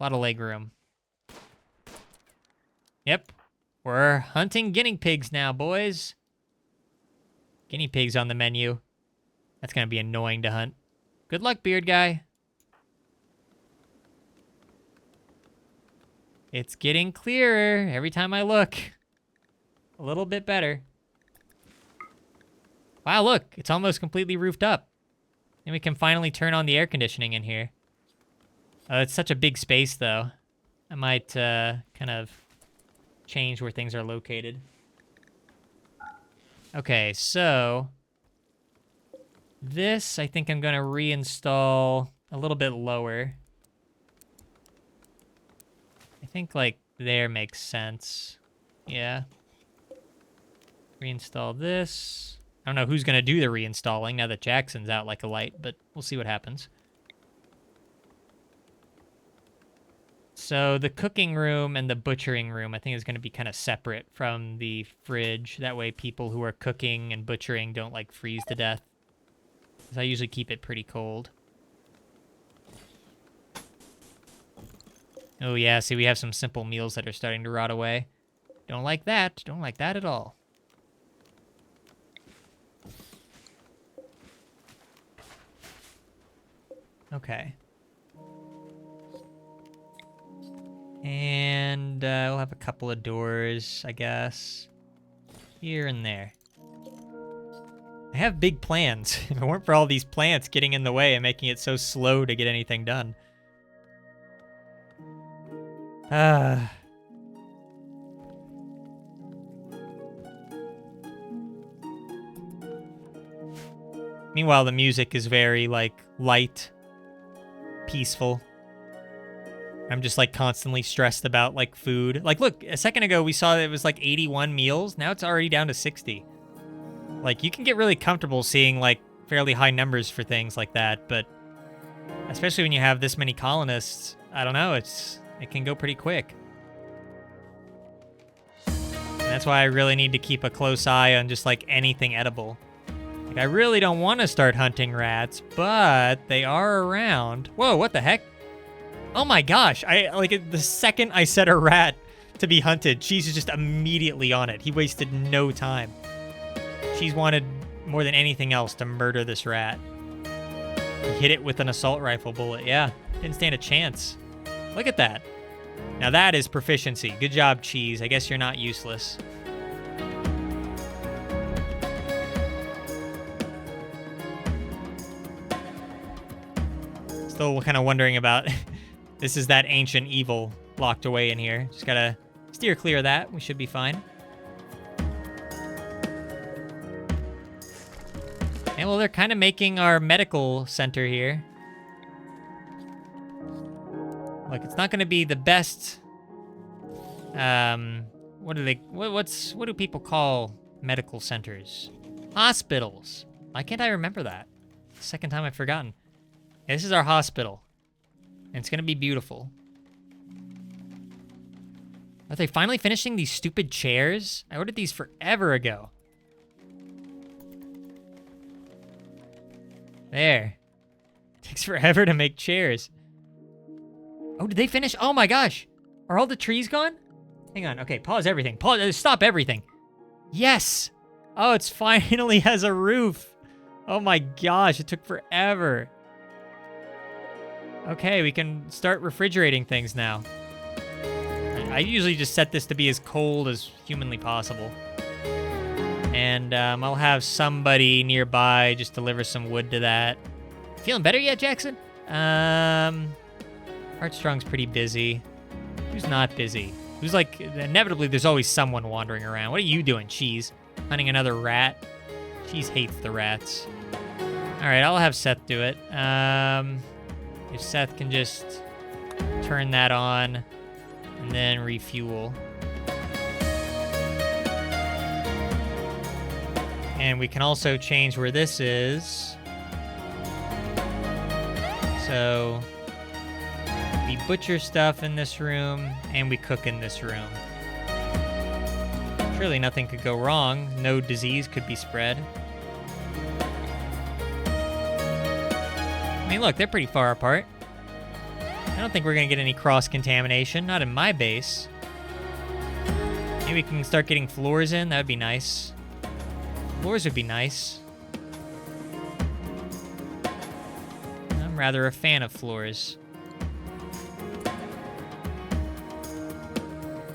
A lot of leg room. Yep. We're hunting guinea pigs now, boys. Guinea pigs on the menu. That's going to be annoying to hunt. Good luck, Beard Guy. It's getting clearer every time I look. A little bit better. Wow, look. It's almost completely roofed up. And we can finally turn on the air conditioning in here. It's such a big space, though. I might kind of change where things are located. Okay, so this I think I'm going to reinstall a little bit lower. I think, like, there makes sense. Yeah. Reinstall this. I don't know who's going to do the reinstalling now that Jackson's out like a light, but we'll see what happens. So the cooking room and the butchering room, I think, is going to be kind of separate from the fridge. That way people who are cooking and butchering don't, like, freeze to death. Because I usually keep it pretty cold. Oh, yeah, see, we have some simple meals that are starting to rot away. Don't like that. Don't like that at all. Okay. And we'll have a couple of doors, I guess. Here and there. I have big plans. If it weren't for all these plants getting in the way and making it so slow to get anything done. Meanwhile, the music is very, like, light, peaceful. I'm just, like, constantly stressed about, like, food. Like, look, a second ago we saw that it was, like, 81 meals. Now it's already down to 60. Like, you can get really comfortable seeing, like, fairly high numbers for things like that, but especially when you have this many colonists, I don't know, it can go pretty quick. And that's why I really need to keep a close eye on just, like, anything edible. Like, I really don't want to start hunting rats, but they are around. Whoa, what the heck? Oh my gosh, the second I set a rat to be hunted, Cheese is just immediately on it. He wasted no time. Cheese wanted more than anything else to murder this rat. He hit it with an assault rifle bullet, yeah. Didn't stand a chance. Look at that. Now that is proficiency. Good job, Cheese. I guess you're not useless. Still kind of wondering about... This is that ancient evil locked away in here. Just gotta steer clear of that. We should be fine. And well, they're kind of making our medical center here. Look, it's not gonna be the best. What do people call medical centers? Hospitals. Why can't I remember that? Second time I've forgotten. Yeah, this is our hospital. And it's gonna be beautiful. Are they finally finishing these stupid chairs? I ordered these forever ago. There. Takes forever to make chairs. Oh, did they finish? Oh my gosh. Are all the trees gone? Hang on. Okay, pause everything. Pause. Stop everything. Yes. Oh, it's finally has a roof. Oh my gosh, it took forever. Okay, we can start refrigerating things now. I usually just set this to be as cold as humanly possible. And I'll have somebody nearby just deliver some wood to that. Feeling better yet, Jackson? Heartstrong's pretty busy. Who's not busy? Who's like, inevitably there's always someone wandering around. What are you doing, Cheese? Hunting another rat? Cheese hates the rats. All right, I'll have Seth do it. If Seth can just turn that on and then refuel. And we can also change where this is. So we butcher stuff in this room and we cook in this room. Surely nothing could go wrong. No disease could be spread. I mean, look, they're pretty far apart. I don't think we're going to get any cross-contamination. Not in my base. Maybe we can start getting floors in. That would be nice. Floors would be nice. I'm rather a fan of floors.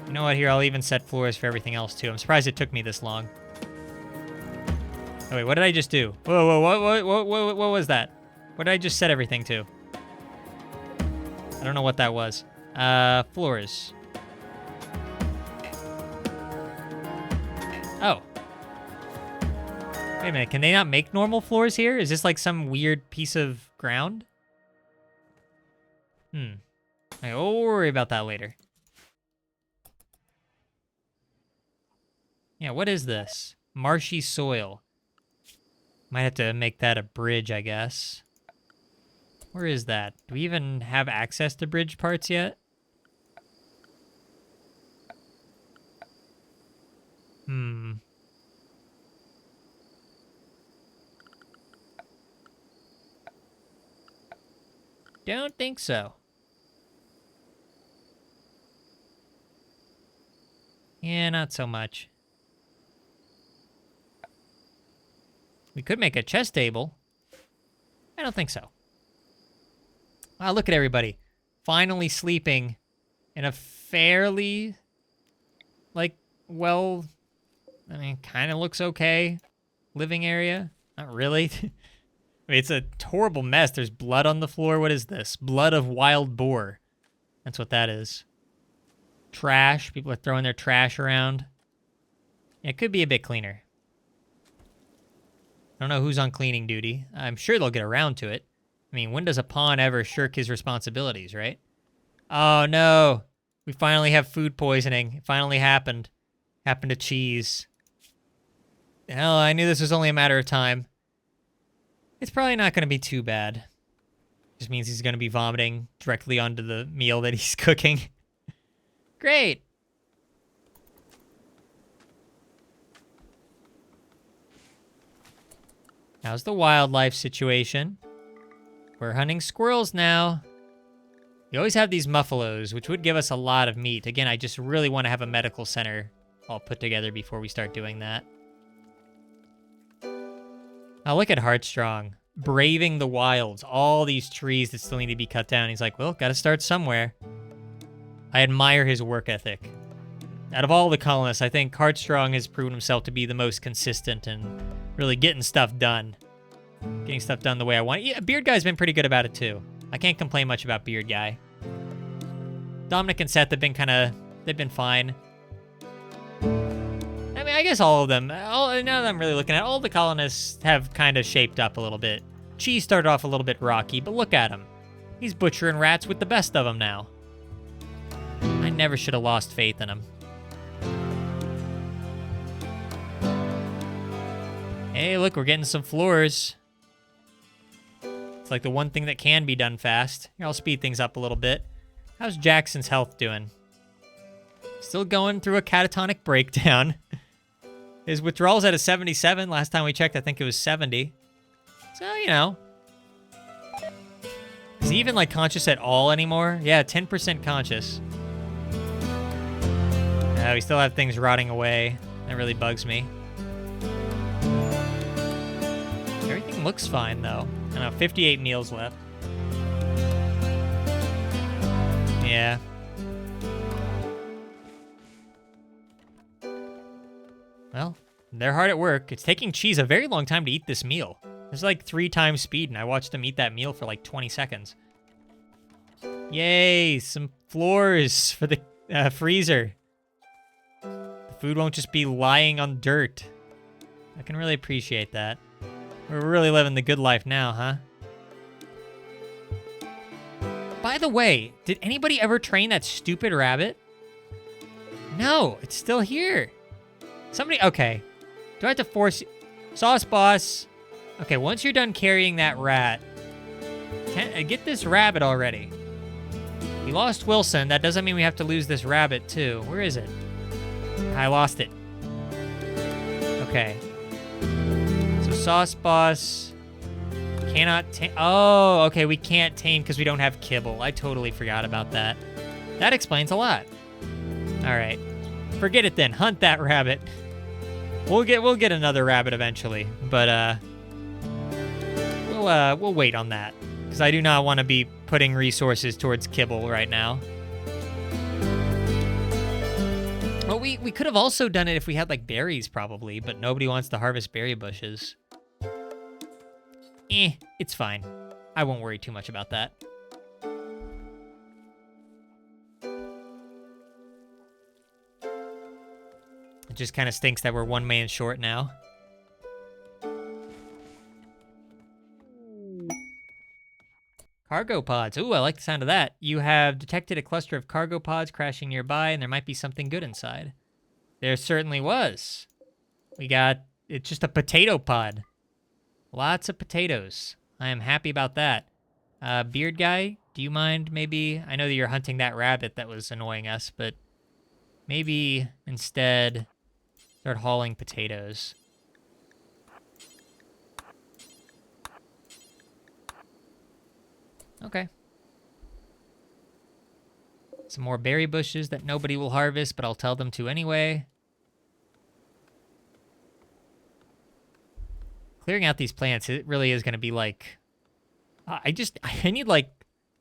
You know what? Here, I'll even set floors for everything else, too. I'm surprised it took me this long. Oh, wait, what did I just do? Whoa, what was that? What did I just set everything to? I don't know what that was. Floors. Oh. Wait a minute, can they not make normal floors here? Is this like some weird piece of ground? We'll worry about that later. Yeah, what is this? Marshy soil. Might have to make that a bridge, I guess. Where is that? Do we even have access to bridge parts yet? Don't think so. Yeah, not so much. We could make a chess table. I don't think so. Wow, look at everybody. Finally sleeping in a fairly, like, well, I mean, kind of looks okay living area. Not really. I mean, it's a horrible mess. There's blood on the floor. What is this? Blood of wild boar. That's what that is. Trash. People are throwing their trash around. Yeah, it could be a bit cleaner. I don't know who's on cleaning duty. I'm sure they'll get around to it. I mean, when does a pawn ever shirk his responsibilities, right? Oh, no. We finally have food poisoning. It finally happened. Happened to cheese. Hell, I knew this was only a matter of time. It's probably not going to be too bad. Just means he's going to be vomiting directly onto the meal that he's cooking. Great. How's the wildlife situation? We're hunting squirrels now. We always have these muffalos, which would give us a lot of meat. Again, I just really want to have a medical center all put together before we start doing that. Oh, look at Heartstrong. Braving the wilds. All these trees that still need to be cut down. He's like, well, gotta start somewhere. I admire his work ethic. Out of all the colonists, I think Heartstrong has proven himself to be the most consistent and really getting stuff done. Getting stuff done the way I want. Yeah, Beard Guy's been pretty good about it, too. I can't complain much about Beard Guy. Dominic and Seth have been they've been fine. I mean, I guess all of them, now that I'm really looking at it, all the colonists have kind of shaped up a little bit. Cheese started off a little bit rocky, but look at him. He's butchering rats with the best of them now. I never should have lost faith in him. Hey, look, we're getting some floors. It's like the one thing that can be done fast. Here, I'll speed things up a little bit. How's Jackson's health doing? Still going through a catatonic breakdown. His withdrawal's at a 77. Last time we checked, I think it was 70. So, you know. Is he even, like, conscious at all anymore? Yeah, 10% conscious. We still have things rotting away. That really bugs me. Everything looks fine, though. I don't know, 58 meals left. Yeah. Well, they're hard at work. It's taking Cheese a very long time to eat this meal. It's like 3 times speed, and I watched him eat that meal for like 20 seconds. Yay, some floors for the freezer. The food won't just be lying on dirt. I can really appreciate that. We're really living the good life now, huh? By the way, did anybody ever train that stupid rabbit? No, it's still here. Somebody, okay. Do I have to force you? Sauce Boss. Okay, once you're done carrying that rat, get this rabbit already. We lost Wilson. That doesn't mean we have to lose this rabbit, too. Where is it? I lost it. Okay. So Sauce Boss cannot tame. Oh, okay, we can't tame because we don't have kibble. I totally forgot about that. That explains a lot. All right. Forget it then. Hunt that rabbit. We'll get another rabbit eventually, but we'll wait on that because I do not want to be putting resources towards kibble right now. Well, we could have also done it if we had like berries probably, but nobody wants to harvest berry bushes. It's fine. I won't worry too much about that. It just kind of stinks that we're 1 man short now. Cargo pods. Ooh, I like the sound of that. You have detected a cluster of cargo pods crashing nearby, and there might be something good inside. There certainly was. It's just a potato pod. Lots of potatoes. I am happy about that. Beard guy, do you mind maybe? I know that you're hunting that rabbit that was annoying us, but maybe instead start hauling potatoes. Okay. Some more berry bushes that nobody will harvest, but I'll tell them to anyway. Clearing out these plants, it really is going to be like... I need like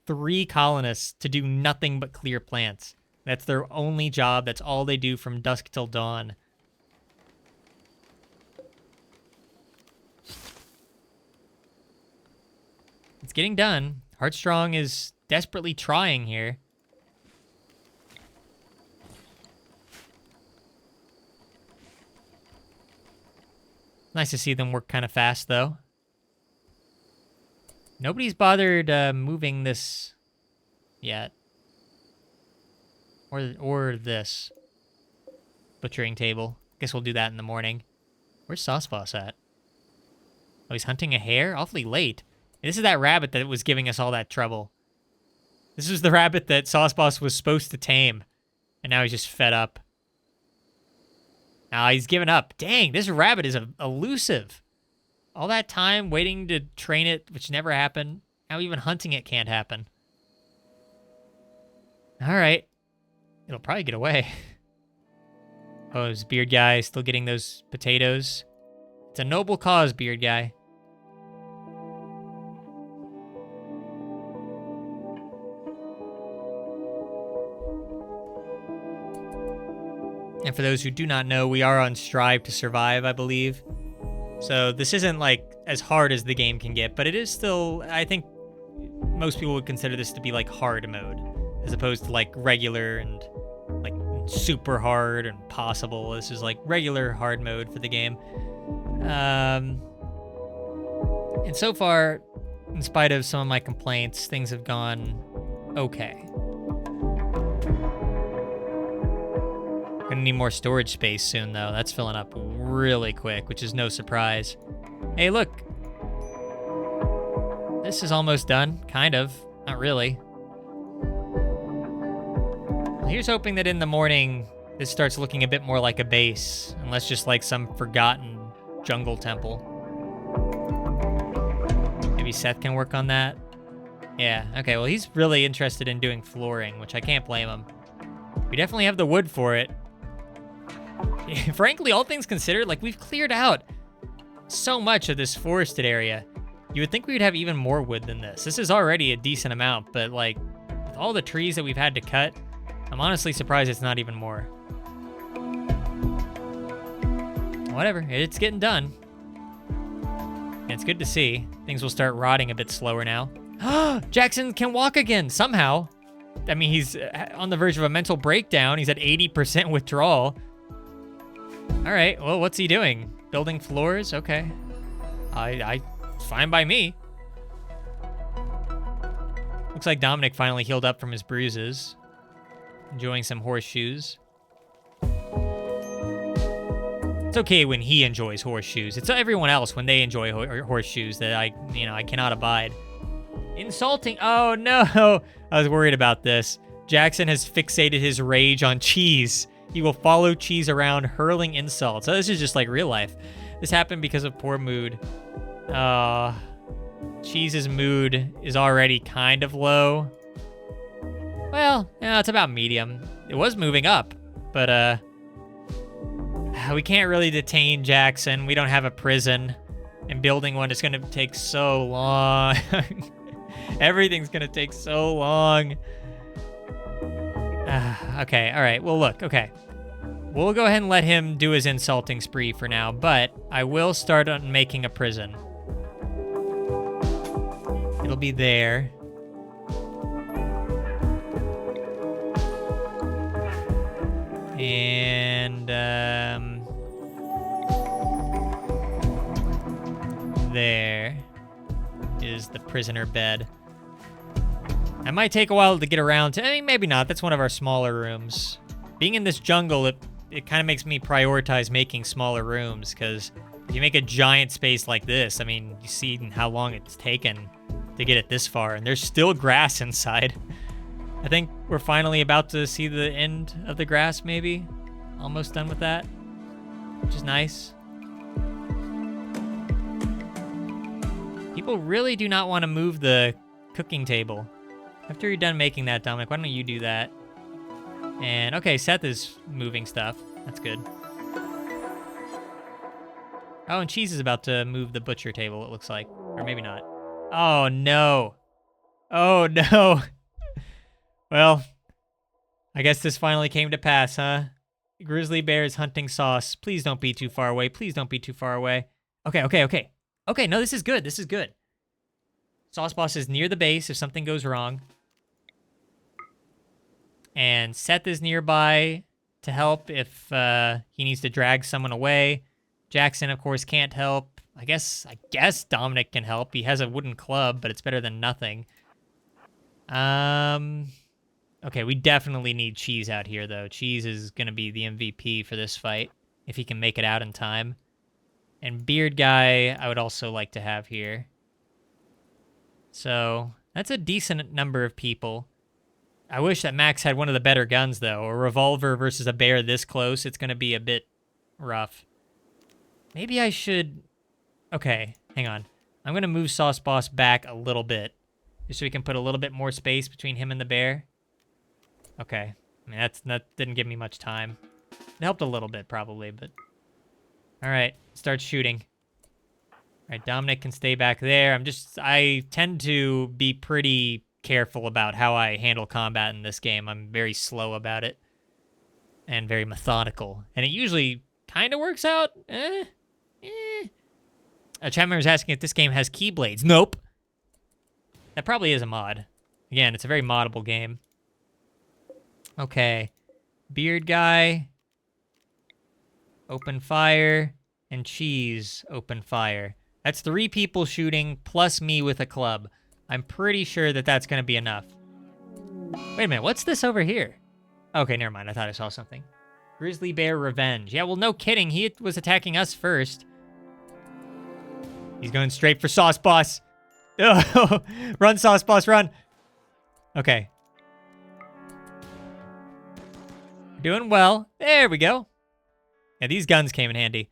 3 colonists to do nothing but clear plants. That's their only job. That's all they do from dusk till dawn. It's getting done. Heartstrong is desperately trying here. Nice to see them work kind of fast, though. Nobody's bothered moving this yet. Or this butchering table. Guess we'll do that in the morning. Where's Sauce Boss at? Oh, he's hunting a hare? Awfully late. This is that rabbit that was giving us all that trouble. This is the rabbit that Sauce Boss was supposed to tame. And now he's just fed up. Now he's given up. Dang, this rabbit is elusive. All that time waiting to train it, which never happened. Now even hunting it can't happen. All right. It'll probably get away. Oh, this beard guy still getting those potatoes. It's a noble cause, beard guy. And for those who do not know, we are on Strive to Survive, I believe. So this isn't like as hard as the game can get, but it is still, I think most people would consider this to be like hard mode, as opposed to like regular and like super hard and possible. This is like regular hard mode for the game. And so far, in spite of some of my complaints, things have gone okay. Gonna need more storage space soon, though. That's filling up really quick, which is no surprise. Hey, look. This is almost done. Kind of. Not really. Here's hoping that in the morning, this starts looking a bit more like a base, and less just like some forgotten jungle temple. Maybe Seth can work on that? Yeah, okay, well, he's really interested in doing flooring, which I can't blame him. We definitely have the wood for it. Frankly, all things considered, like, we've cleared out so much of this forested area. You would think we would have even more wood than this. This is already a decent amount, but, like, with all the trees that we've had to cut, I'm honestly surprised it's not even more. Whatever, it's getting done. And it's good to see. Things will start rotting a bit slower now. Jackson can walk again, somehow. I mean, he's on the verge of a mental breakdown. He's at 80% withdrawal. All right, well, what's he doing? Building floors? Okay. Fine by me. Looks like Dominic finally healed up from his bruises. Enjoying some horseshoes. It's okay when he enjoys horseshoes. It's everyone else when they enjoy horseshoes that I cannot abide. Insulting. Oh, no. I was worried about this. Jackson has fixated his rage on cheese. He will follow cheese around, hurling insults. So this is just like real life. This happened because of poor mood. Cheese's mood is already kind of low. Well, yeah, it's about medium. It was moving up, but we can't really detain Jackson. We don't have a prison, and building one is going to take so long. Everything's going to take so long. Okay, all right. Well, look, okay. We'll go ahead and let him do his insulting spree for now, but I will start on making a prison. It'll be there. And, there is the prisoner bed. It might take a while to get around to, I mean, maybe not. That's one of our smaller rooms. Being in this jungle, it it kind of makes me prioritize making smaller rooms, because if you make a giant space like this, I mean, you see how long it's taken to get it this far, and there's still grass inside. I think we're finally about to see the end of the grass, maybe. Almost done with that, which is nice. People really do not want to move the cooking table. After you're done making that, Dominic, why don't you do that? And, okay, Seth is moving stuff. That's good. Oh, and Cheese is about to move the butcher table, it looks like. Or maybe not. Oh, no. Oh, no. Well, I guess this finally came to pass, huh? Grizzly bear is hunting sauce. Please don't be too far away. Please don't be too far away. Okay, okay, okay. Okay, no, this is good. This is good. Sauce Boss is near the base if something goes wrong. And Seth is nearby to help if he needs to drag someone away. Jackson, of course, can't help. I guess Dominic can help. He has a wooden club, but it's better than nothing. Okay, we definitely need Cheese out here, though. Cheese is going to be the MVP for this fight, if he can make it out in time. And Beard Guy, I would also like to have here. So, that's a decent number of people. I wish that Max had one of the better guns, though. A revolver versus a bear this close, it's going to be a bit rough. Maybe I should... Okay, hang on. I'm going to move Sauce Boss back a little bit, just so we can put a little bit more space between him and the bear. Okay. I mean, that didn't give me much time. It helped a little bit, probably, but... Alright, start shooting. Alright, Dominic can stay back there. I tend to be pretty careful about how I handle combat in this game. I'm very slow about it. And very methodical. And it usually kind of works out. A chat member is asking if this game has keyblades. Nope. That probably is a mod. Again, it's a very moddable game. Okay. Beard Guy. Open fire. And Cheese. Open fire. That's 3 people shooting plus me with a club. I'm pretty sure that that's going to be enough. Wait a minute. What's this over here? Okay, never mind. I thought I saw something. Grizzly Bear Revenge. Yeah, well, no kidding. He was attacking us first. He's going straight for Sauce Boss. Oh, run, Sauce Boss, run. Okay. Doing well. There we go. Yeah, these guns came in handy.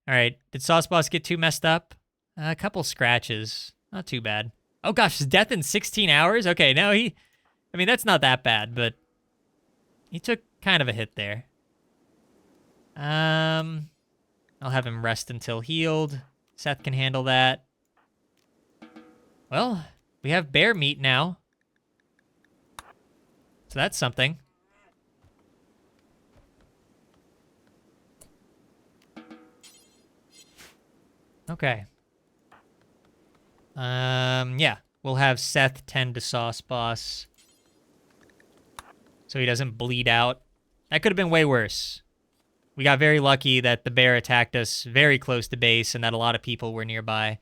All right. Did Sauce Boss get too messed up? A couple scratches. Not too bad. Oh, gosh. His death in 16 hours? Okay, now I mean, that's not that bad, but he took kind of a hit there. I'll have him rest until healed. Seth can handle that. Well, we have bear meat now. So that's something. Okay. Yeah. We'll have Seth tend to Sauce Boss, so he doesn't bleed out. That could have been way worse. We got very lucky that the bear attacked us very close to base and that a lot of people were nearby.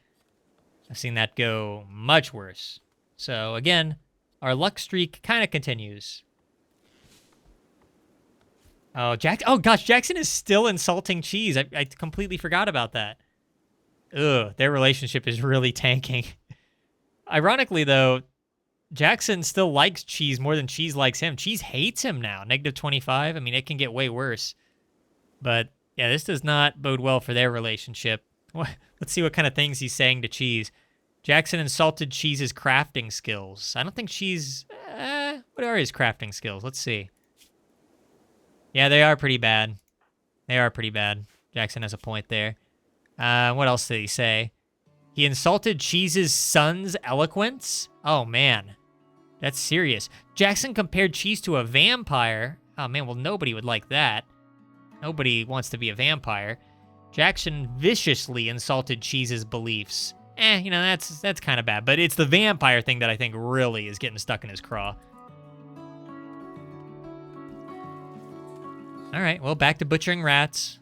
I've seen that go much worse. So, again, our luck streak kind of continues. Oh, gosh, Jackson is still insulting Cheese. I completely forgot about that. Ugh, their relationship is really tanking. Ironically, though, Jackson still likes Cheese more than Cheese likes him. Cheese hates him now. -25. I mean, it can get way worse. But, yeah, this does not bode well for their relationship. Let's see what kind of things he's saying to Cheese. Jackson insulted Cheese's crafting skills. I don't think Cheese... what are his crafting skills? Let's see. Yeah, they are pretty bad. They are pretty bad. Jackson has a point there. What else did he say? He insulted Cheese's son's eloquence? Oh, man. That's serious. Jackson compared Cheese to a vampire. Oh, man, well, nobody would like that. Nobody wants to be a vampire. Jackson viciously insulted Cheese's beliefs. You know, that's kind of bad. But it's the vampire thing that I think really is getting stuck in his craw. All right, well, back to butchering rats.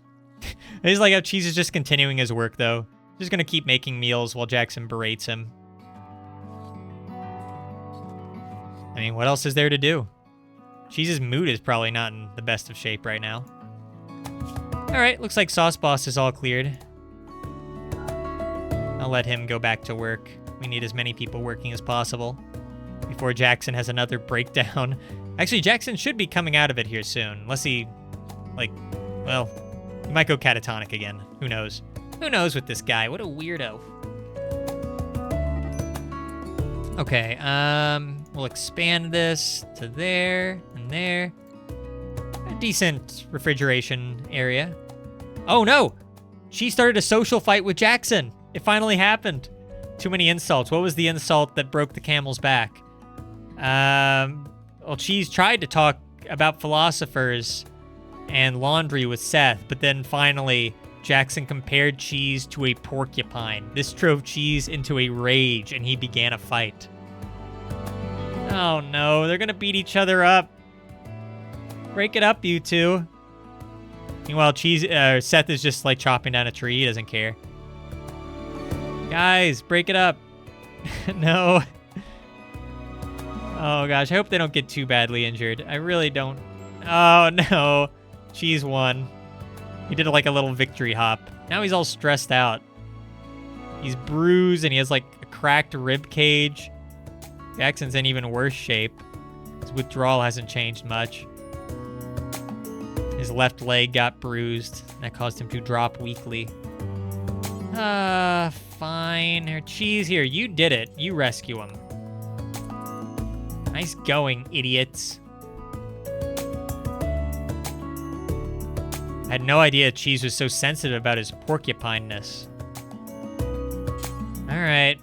I just like how Cheese is just continuing his work, though. Just gonna keep making meals while Jackson berates him. I mean, what else is there to do? Cheese's mood is probably not in the best of shape right now. All right, looks like Sauce Boss is all cleared. I'll let him go back to work. We need as many people working as possible before Jackson has another breakdown. Actually, Jackson should be coming out of it here soon, unless he, like, well, he might go catatonic again. Who knows? Who knows with this guy? What a weirdo. Okay, we'll expand this to there and there. A decent refrigeration area. Oh no! She started a social fight with Jackson. It finally happened. Too many insults. What was the insult that broke the camel's back? Well, Cheese tried to talk about philosophers and laundry with Seth, but then finally Jackson compared Cheese to a porcupine. This drove Cheese into a rage, and he began a fight. Oh no, they're gonna beat each other up. Break it up, you two. Meanwhile, Seth is just like chopping down a tree. He doesn't care. Guys, break it up. No. Oh gosh, I hope they don't get too badly injured. I really don't. Oh no. Cheese won. He did like a little victory hop. Now he's all stressed out. He's bruised and he has like a cracked rib cage. Jackson's in even worse shape. His withdrawal hasn't changed much. His left leg got bruised. That caused him to drop weakly. Fine. Here, Cheese, here. You did it. You rescue him. Nice going, idiots. I had no idea Cheese was so sensitive about his porcupineness. All right.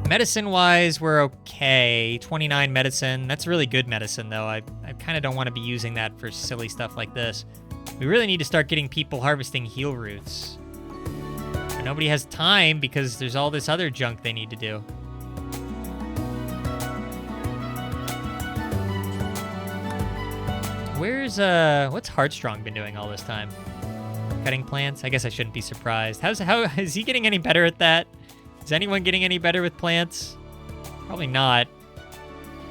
Medicine-wise, we're okay. 29 medicine. That's really good medicine, though. I kind of don't want to be using that for silly stuff like this. We really need to start getting people harvesting heal roots. But nobody has time because there's all this other junk they need to do. What's Heartstrong been doing all this time? Cutting plants? I guess I shouldn't be surprised. How is he getting any better at that? Is anyone getting any better with plants? Probably not.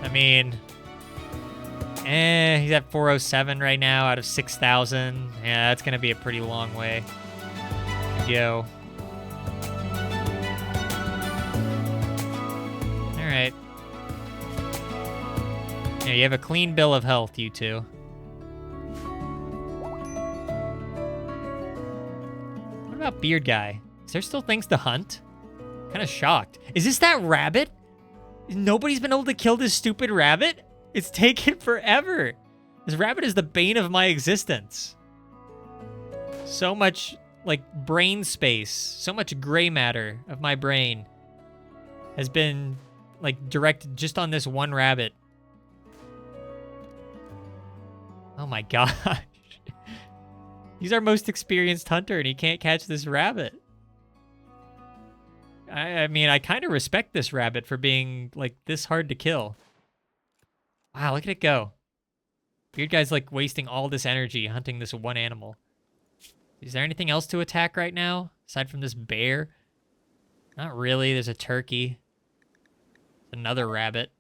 I mean, he's at 407 right now out of 6,000. Yeah, that's gonna be a pretty long way to go. All right. Yeah, you have a clean bill of health, you two. What about Beard Guy? Is there still things to hunt? Kind of shocked. Is this that rabbit? Nobody's been able to kill this stupid rabbit? It's taken forever. This rabbit is the bane of my existence. So much, like, brain space, so much gray matter of my brain has been, like, directed just on this one rabbit. Oh my gosh. He's our most experienced hunter and he can't catch this rabbit. I mean, I kind of respect this rabbit for being, like, this hard to kill. Wow, look at it go. Beard Guy's, like, wasting all this energy hunting this one animal. Is there anything else to attack right now, aside from this bear? Not really. There's a turkey. Another rabbit.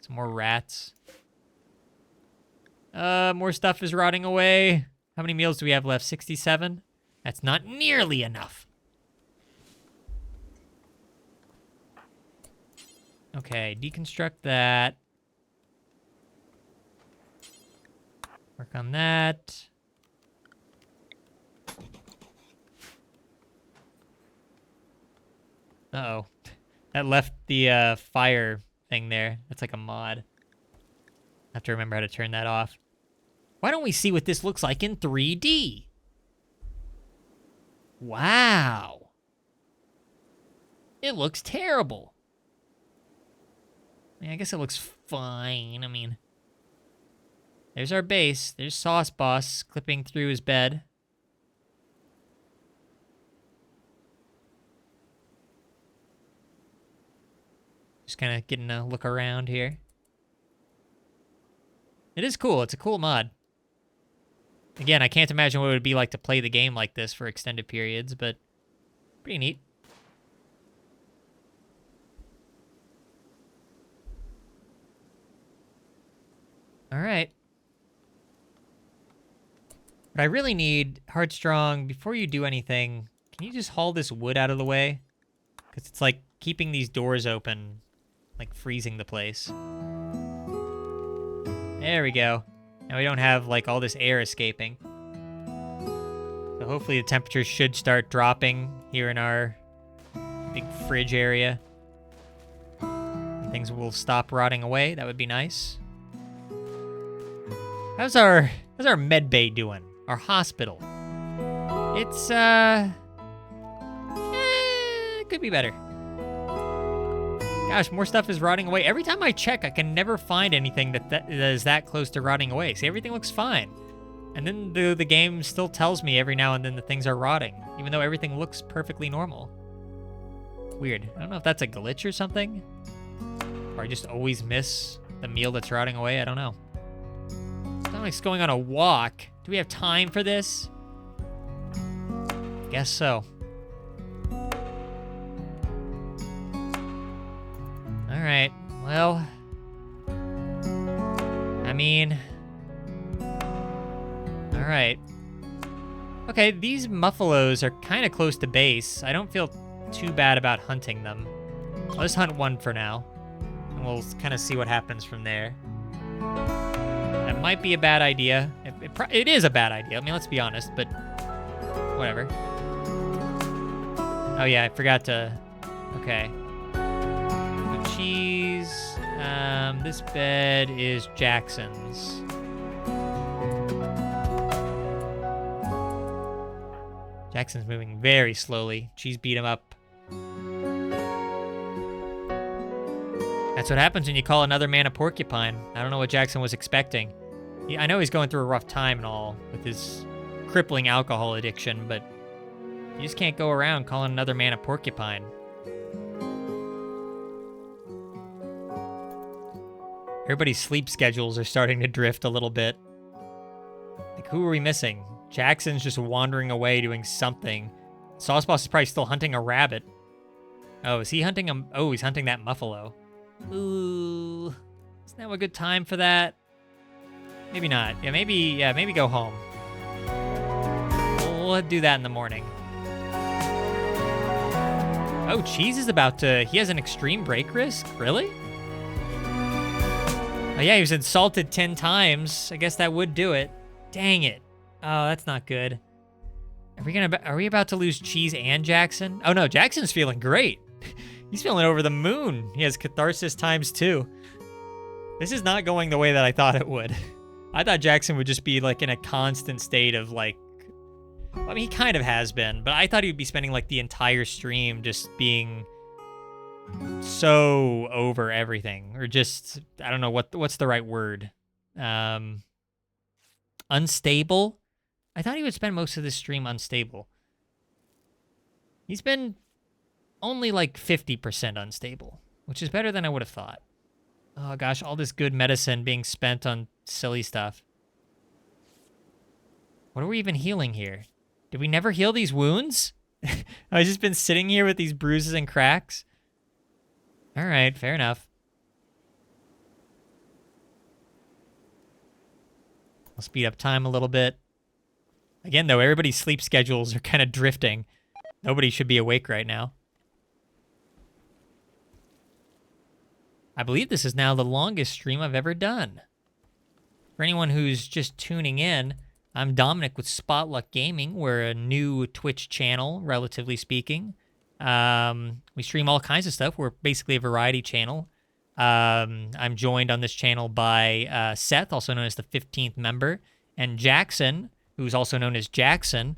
Some more rats. More stuff is rotting away. How many meals do we have left? 67? That's not nearly enough. Okay, deconstruct that. Work on that. Uh-oh. That left the fire thing there. That's like a mod. I have to remember how to turn that off. Why don't we see what this looks like in 3D? Wow. It looks terrible. I mean, I guess it looks fine. I mean, there's our base. There's Sauce Boss clipping through his bed. Just kind of getting a look around here. It is cool. It's a cool mod. Again, I can't imagine what it would be like to play the game like this for extended periods, but pretty neat. All right. But I really need, Heartstrong, before you do anything, can you just haul this wood out of the way? Because it's like keeping these doors open, like freezing the place. There we go. Now we don't have like all this air escaping. So hopefully the temperatures should start dropping here in our big fridge area. And things will stop rotting away. That would be nice. How's our med bay doing? Our hospital. It's it could be better. Gosh, more stuff is rotting away. Every time I check, I can never find anything that is that close to rotting away. See, everything looks fine. And then the game still tells me every now and then that things are rotting, even though everything looks perfectly normal. Weird. I don't know if that's a glitch or something. Or I just always miss the meal that's rotting away. I don't know. Dominic's going on a walk. Do we have time for this? Guess so. All right. Well, I mean, all right. Okay, these muffalos are kind of close to base. I don't feel too bad about hunting them. Let's hunt one for now, and we'll kind of see what happens from there. That might be a bad idea. It is a bad idea. I mean, let's be honest, but whatever. Oh yeah, I forgot to. Okay. The cheese. This bed is Jackson's. Jackson's moving very slowly. Cheese beat him up. That's what happens when you call another man a porcupine. I don't know what Jackson was expecting. I know he's going through a rough time and all with his crippling alcohol addiction, but you just can't go around calling another man a porcupine. Everybody's sleep schedules are starting to drift a little bit. Like, who are we missing? Jackson's just wandering away doing something. Sauceboss is probably still hunting a rabbit. Oh, is he hunting a... Oh, he's hunting that muffalo. Ooh. Isn't now a good time for that? Maybe not. Yeah, maybe go home. We'll do that in the morning. Oh, Cheese is about to... He has an extreme break risk? Really? Oh, yeah, he was insulted 10 times. I guess that would do it. Dang it. Oh, that's not good. Are we about to lose Cheese and Jackson? Oh, no, Jackson's feeling great. He's feeling over the moon. He has catharsis ×2. This is not going the way that I thought it would. I thought Jackson would just be, like, in a constant state of, like... I mean, he kind of has been, but I thought he would be spending, like, the entire stream just being so over everything. Or just, I don't know, what's the right word? Unstable? I thought he would spend most of this stream unstable. He's been only, like, 50% unstable, which is better than I would have thought. Oh, gosh, all this good medicine being spent on silly stuff. What are we even healing here? Did we never heal these wounds? I've just been sitting here with these bruises and cracks. All right, fair enough. I'll speed up time a little bit. Again, though, everybody's sleep schedules are kind of drifting. Nobody should be awake right now. I believe this is now the longest stream I've ever done. For anyone who's just tuning in, I'm Dominic with Spotluck Gaming. We're a new Twitch channel, relatively speaking. We stream all kinds of stuff. We're basically a variety channel. I'm joined on this channel by Seth, also known as the 15th member, and Jackson, who's also known as Jackson.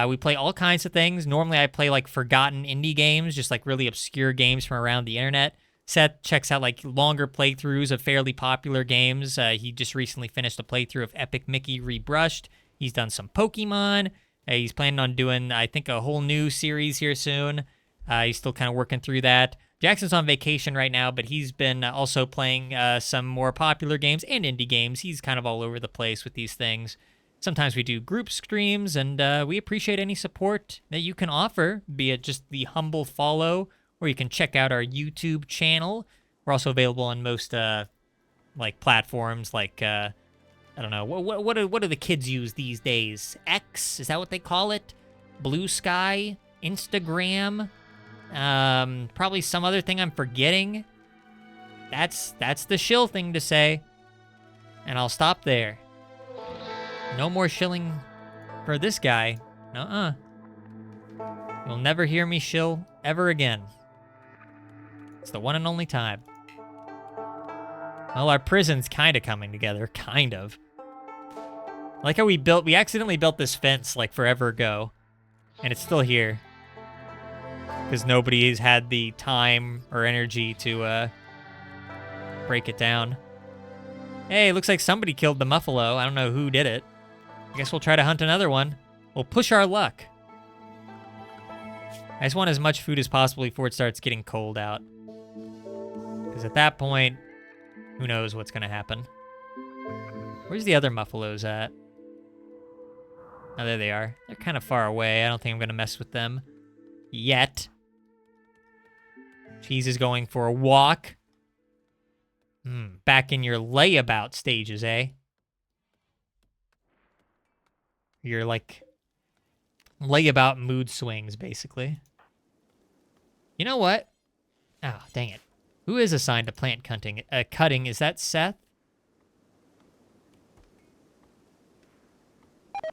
We play all kinds of things. Normally, I play like forgotten indie games, just like really obscure games from around the internet. Seth checks out like longer playthroughs of fairly popular games. He just recently finished a playthrough of Epic Mickey Rebrushed. He's done some Pokemon. He's planning on doing, I think, a whole new series here soon. He's still kind of working through that. Jackson's on vacation right now, but he's been also playing some more popular games and indie games. He's kind of all over the place with these things. Sometimes we do group streams, and we appreciate any support that you can offer, be it just the humble follow, or you can check out our YouTube channel. We're also available on most like platforms like I don't know. What do the kids use these days? X? Is that what they call it? BLUESKY? Instagram? Probably some other thing I'm forgetting. That's the shill thing to say. And I'll stop there. No more shilling for this guy. Nuh-uh. You'll never hear me shill ever again. It's the one and only time. Well, our prison's kind of coming together. Kind of. I like how we accidentally built this fence like forever ago. And it's still here. Because nobody's had the time or energy to break it down. Hey, looks like somebody killed the muffalo. I don't know who did it. I guess we'll try to hunt another one. We'll push our luck. I just want as much food as possible before it starts getting cold out. Because at that point, who knows what's going to happen. Where's the other muffalos at? Oh, there they are. They're kind of far away. I don't think I'm going to mess with them yet. Cheese is going for a walk. Back in your layabout stages, eh? Your, like, layabout mood swings, basically. You know what? Oh, dang it. Who is assigned to plant cutting? Is that Seth?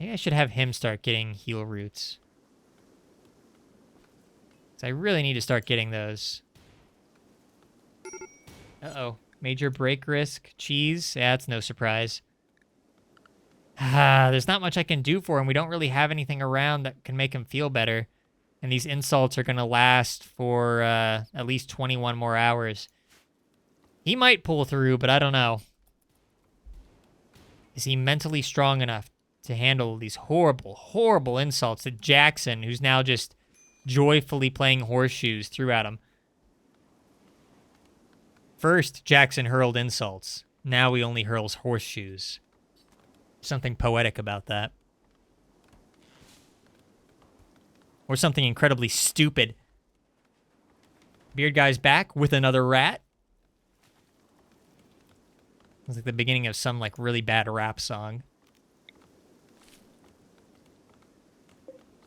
Maybe I should have him start getting heal roots. Because I really need to start getting those. Uh-oh. Major break risk. Cheese. Yeah, it's no surprise. There's not much I can do for him. We don't really have anything around that can make him feel better. And these insults are going to last for at least 21 more hours. He might pull through, but I don't know. Is he mentally strong enough to handle these horrible, horrible insults to Jackson, who's now just joyfully playing horseshoes threw at him? First, Jackson hurled insults. Now he only hurls horseshoes. Something poetic about that. Or something incredibly stupid. Beard guy's back with another rat. It's like the beginning of some like really bad rap song.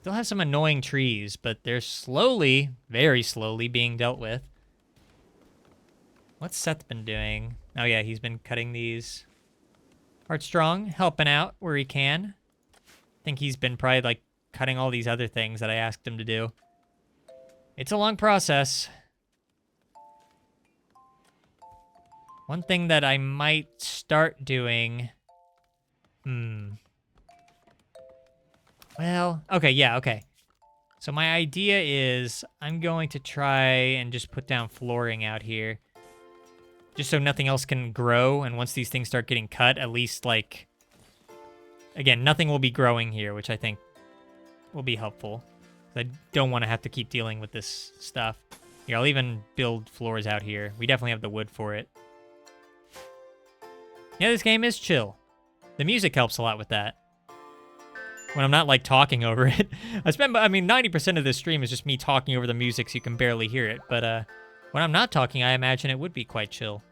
Still have some annoying trees, but they're slowly, very slowly being dealt with. What's Seth been doing? Oh yeah, he's been cutting these. Heartstrong, helping out where he can. I think he's been probably like cutting all these other things that I asked him to do. It's a long process. One thing that I might start doing... Well, okay, yeah, okay. So my idea is I'm going to try and just put down flooring out here. Just so nothing else can grow, and once these things start getting cut, at least, like... Again, nothing will be growing here, which I think will be helpful. I don't want to have to keep dealing with this stuff. Here, I'll even build floors out here. We definitely have the wood for it. Yeah, this game is chill. The music helps a lot with that. When I'm not, like, talking over it. I mean, 90% of this stream is just me talking over the music so you can barely hear it. But, when I'm not talking, I imagine it would be quite chill.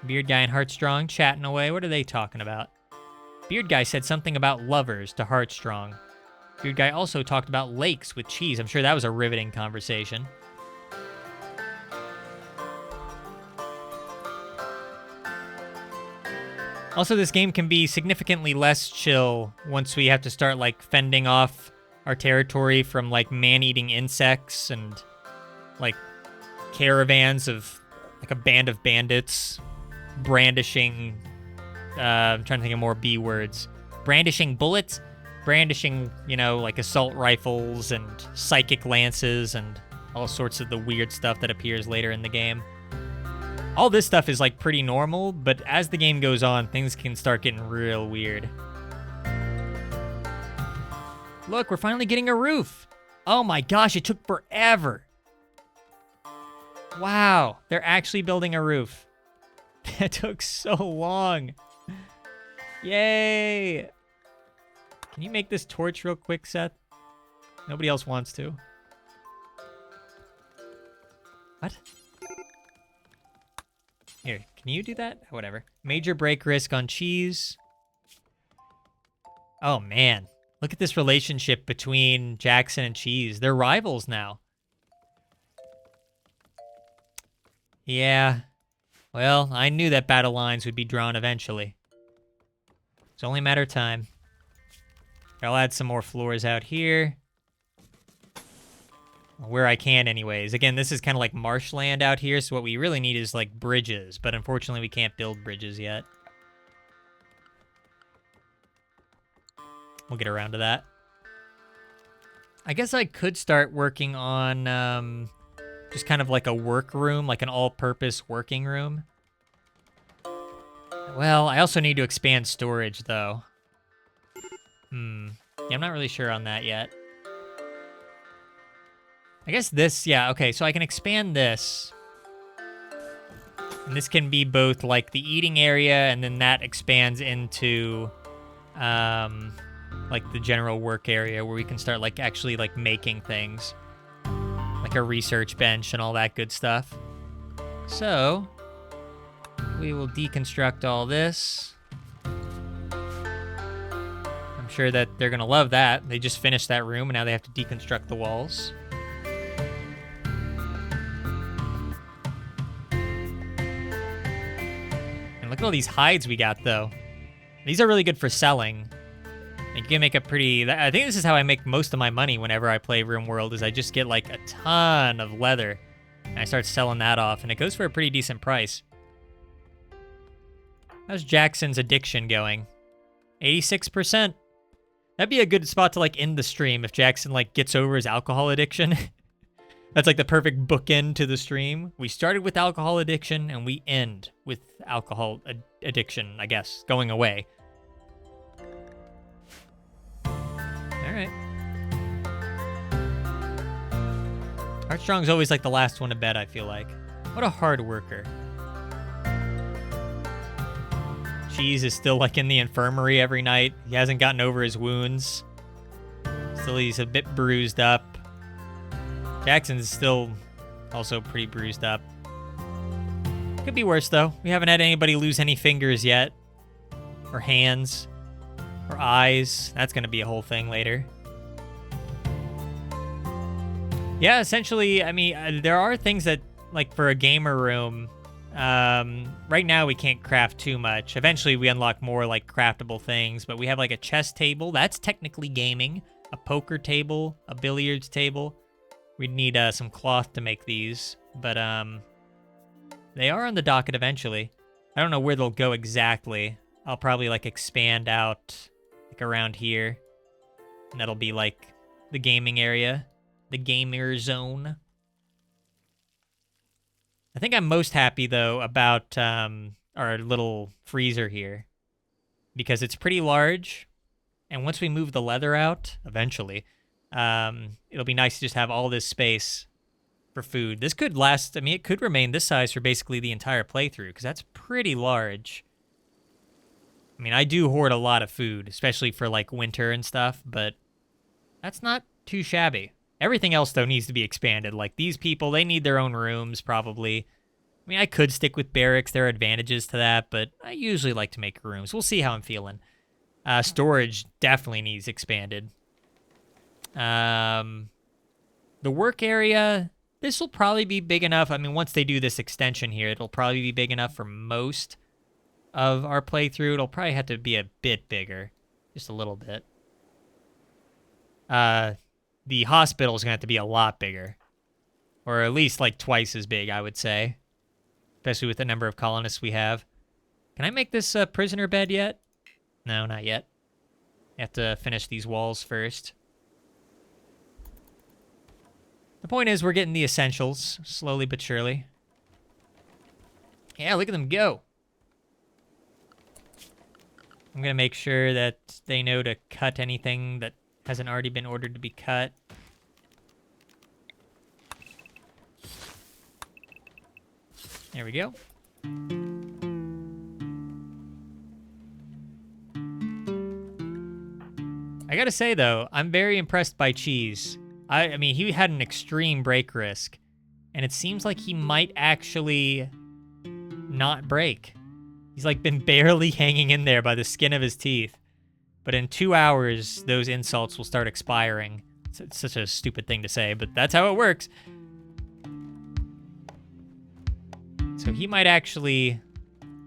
Beard Guy and Heartstrong chatting away. What are they talking about? Beard Guy said something about lovers to Heartstrong. Beard Guy also talked about lakes with cheese. I'm sure that was a riveting conversation. Also, this game can be significantly less chill once we have to start, like, fending off our territory from, like, man-eating insects and, like, caravans of, like, a band of bandits brandishing, I'm trying to think of more B words. Brandishing bullets, brandishing, you know, like, assault rifles and psychic lances and all sorts of the weird stuff that appears later in the game. All this stuff is, like, pretty normal, but as the game goes on, things can start getting real weird. Look, we're finally getting a roof. Oh my gosh, it took forever. Wow, they're actually building a roof. That took so long. Yay. Can you make this torch real quick, Seth? Nobody else wants to. What? Here, can you do that? Whatever. Major break risk on cheese. Oh, man. Look at this relationship between Jackson and Cheese. They're rivals now. Yeah. Well, I knew that battle lines would be drawn eventually. It's only a matter of time. I'll add some more floors out here. Where I can anyways. Again, this is kind of like marshland out here, so what we really need is like bridges, but unfortunately we can't build bridges yet. We'll get around to that. I guess I could start working on just kind of like a work room, like an all-purpose working room. Well, I also need to expand storage, though. Yeah, I'm not really sure on that yet. I guess this, yeah, okay, so I can expand this. And this can be both, like, the eating area, and then that expands into, like, the general work area where we can start, like, actually, like, making things. Like a research bench and all that good stuff. So, we will deconstruct all this. I'm sure that they're going to love that. They just finished that room, and now they have to deconstruct the walls. And look at all these hides we got, though. These are really good for selling. You can make a pretty... I think this is how I make most of my money whenever I play RimWorld, is I just get, like, a ton of leather. And I start selling that off, and it goes for a pretty decent price. How's Jackson's addiction going? 86%. That'd be a good spot to, like, end the stream if Jackson, like, gets over his alcohol addiction. That's, like, the perfect bookend to the stream. We started with alcohol addiction, and we end with alcohol addiction, I guess, going away. Alright. Armstrong's always like the last one to bed, I feel like. What a hard worker. Cheese is still like in the infirmary every night. He hasn't gotten over his wounds. Still he's a bit bruised up. Jackson's still also pretty bruised up. Could be worse though. We haven't had anybody lose any fingers yet. Or hands. Or eyes. That's going to be a whole thing later. Yeah, essentially, I mean, there are things that, like, for a gamer room, right now we can't craft too much. Eventually we unlock more, like, craftable things, but we have, like, a chess table. That's technically gaming. A poker table. A billiards table. We'd need some cloth to make these, but they are on the docket eventually. I don't know where they'll go exactly. I'll probably, like, expand out... like around here, and that'll be like the gaming area, the gamer zone. I think I'm most happy though about our little freezer here, because it's pretty large, and once we move the leather out, eventually, it'll be nice to just have all this space for food. This could last, I mean, it could remain this size for basically the entire playthrough, because that's pretty large. I mean, I do hoard a lot of food, especially for, like, winter and stuff, but that's not too shabby. Everything else, though, needs to be expanded. Like, these people, they need their own rooms, probably. I mean, I could stick with barracks. There are advantages to that, but I usually like to make rooms. We'll see how I'm feeling. Storage definitely needs expanded. The work area, this will probably be big enough. I mean, once they do this extension here, it'll probably be big enough for most of our playthrough. It'll probably have to be a bit bigger, just a little bit. The hospital is gonna have to be a lot bigger, or at least like twice as big, I would say, especially with the number of colonists we have. Can I make this a prisoner bed yet? No, not yet. I have to finish these walls first. The point is, we're getting the essentials slowly but surely. Yeah, look at them go. I'm going to make sure that they know to cut anything that hasn't already been ordered to be cut. There we go. I gotta say, though, I'm very impressed by Cheese. I mean, he had an extreme break risk, and it seems like he might actually not break. He's like been barely hanging in there by the skin of his teeth. But in 2 hours, those insults will start expiring. It's such a stupid thing to say, but that's how it works. So he might actually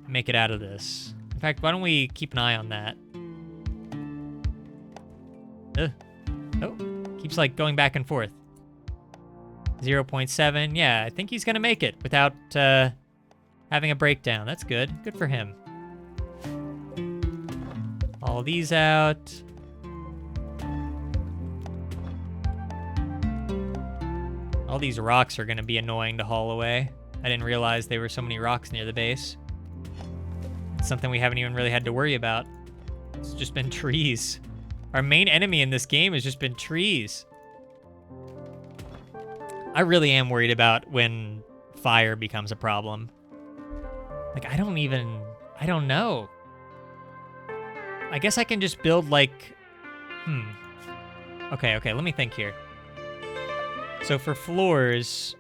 make it out of this. In fact, why don't we keep an eye on that? Oh, keeps like going back and forth. 0.7. Yeah, I think he's gonna make it without having a breakdown. That's good. Good for him. All these out. All these rocks are gonna be annoying to haul away. I didn't realize there were so many rocks near the base. It's something we haven't even really had to worry about. It's just been trees. Our main enemy in this game has just been trees. I really am worried about when fire becomes a problem. Like, I don't know. I guess I can just build like, Okay, let me think here. So for floors,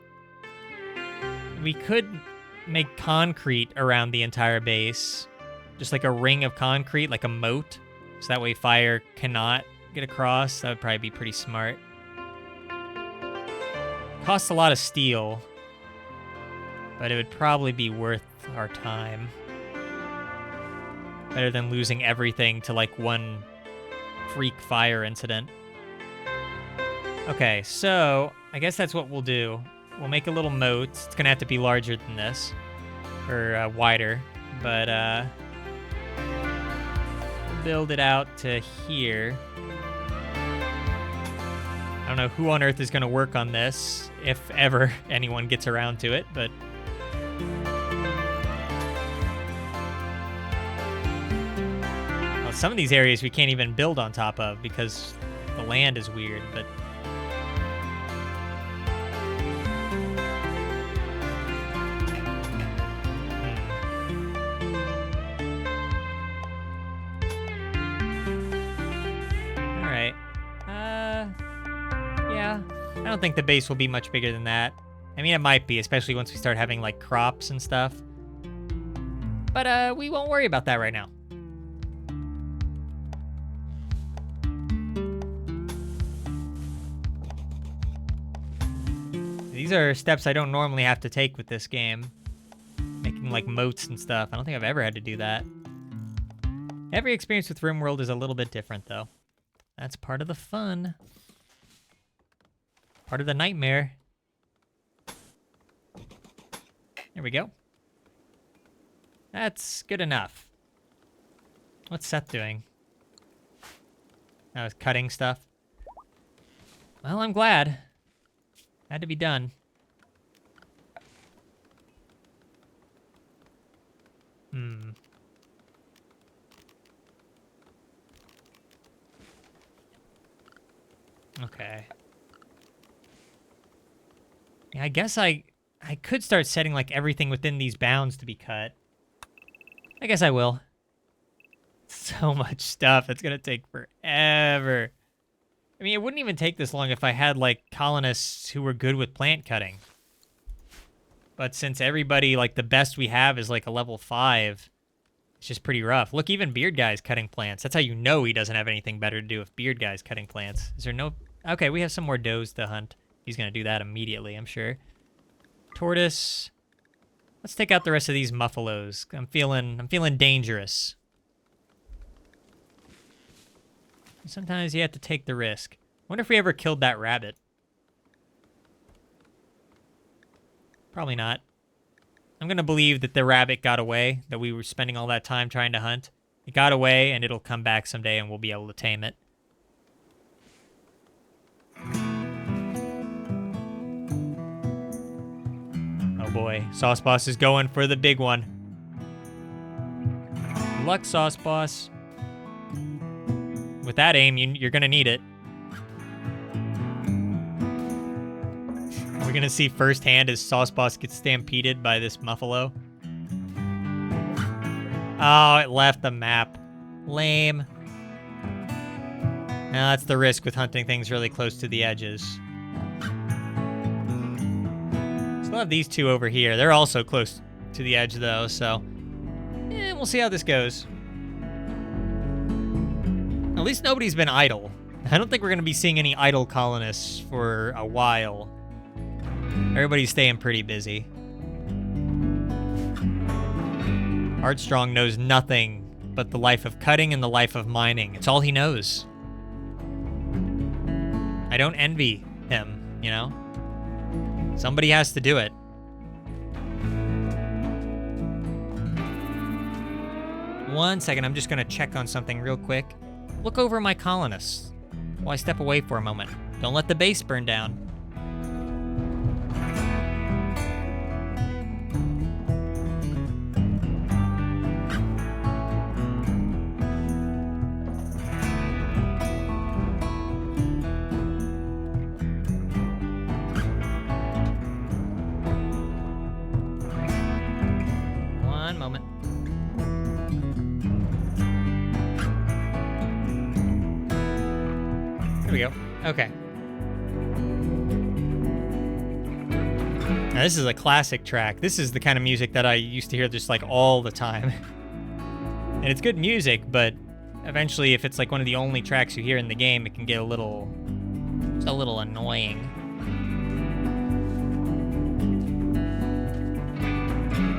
we could make concrete around the entire base. Just like a ring of concrete, like a moat. So that way fire cannot get across. That would probably be pretty smart. Costs a lot of steel, but it would probably be worth our time. Better than losing everything to like one freak fire incident. Okay, so I guess that's what we'll do. We'll make a little moat. It's gonna have to be larger than this, or wider, but we'll build it out to here. I don't know who on earth is gonna work on this, if ever anyone gets around to it, but well, some of these areas we can't even build on top of because the land is weird, but I don't think the base will be much bigger than that. I mean, it might be, especially once we start having, like, crops and stuff. But, we won't worry about that right now. These are steps I don't normally have to take with this game. Making, like, moats and stuff. I don't think I've ever had to do that. Every experience with RimWorld is a little bit different, though. That's part of the fun. Part of the nightmare. There we go. That's good enough. What's Seth doing? I was cutting stuff. Well, I'm glad. Had to be done. Okay. Yeah, I guess I could start setting like everything within these bounds to be cut. I guess I will. So much stuff. It's gonna take forever. I mean, it wouldn't even take this long if I had like colonists who were good with plant cutting. But since everybody, like the best we have is like a level 5, it's just pretty rough. Look, even Beard Guy's cutting plants. That's how you know he doesn't have anything better to do if Beard Guy's cutting plants. Is there no... Okay, we have some more does to hunt. He's gonna do that immediately, I'm sure. Tortoise. Let's take out the rest of these muffalos. I'm feeling dangerous. Sometimes you have to take the risk. Wonder if we ever killed that rabbit. Probably not. I'm gonna believe that the rabbit got away, that we were spending all that time trying to hunt. It got away, and it'll come back someday, and we'll be able to tame it. Oh boy, Sauce Boss is going for the big one. Good luck, Sauce Boss. With that aim, you're gonna need it. We're gonna see firsthand as Sauce Boss gets stampeded by this muffalo. Oh, it left the map. Lame. Now that's the risk with hunting things really close to the edges. Still have these two over here. They're also close to the edge, though, so we'll see how this goes. At least nobody's been idle. I don't think we're going to be seeing any idle colonists for a while. Everybody's staying pretty busy. Armstrong knows nothing but the life of cutting and the life of mining. It's all he knows. I don't envy him, you know? Somebody has to do it. One second, I'm just gonna check on something real quick. Look over my colonists while I step away for a moment. Don't let the base burn down. Okay. Now, this is a classic track. This is the kind of music that I used to hear just like all the time. And it's good music, but eventually if it's like one of the only tracks you hear in the game, it can get a little annoying.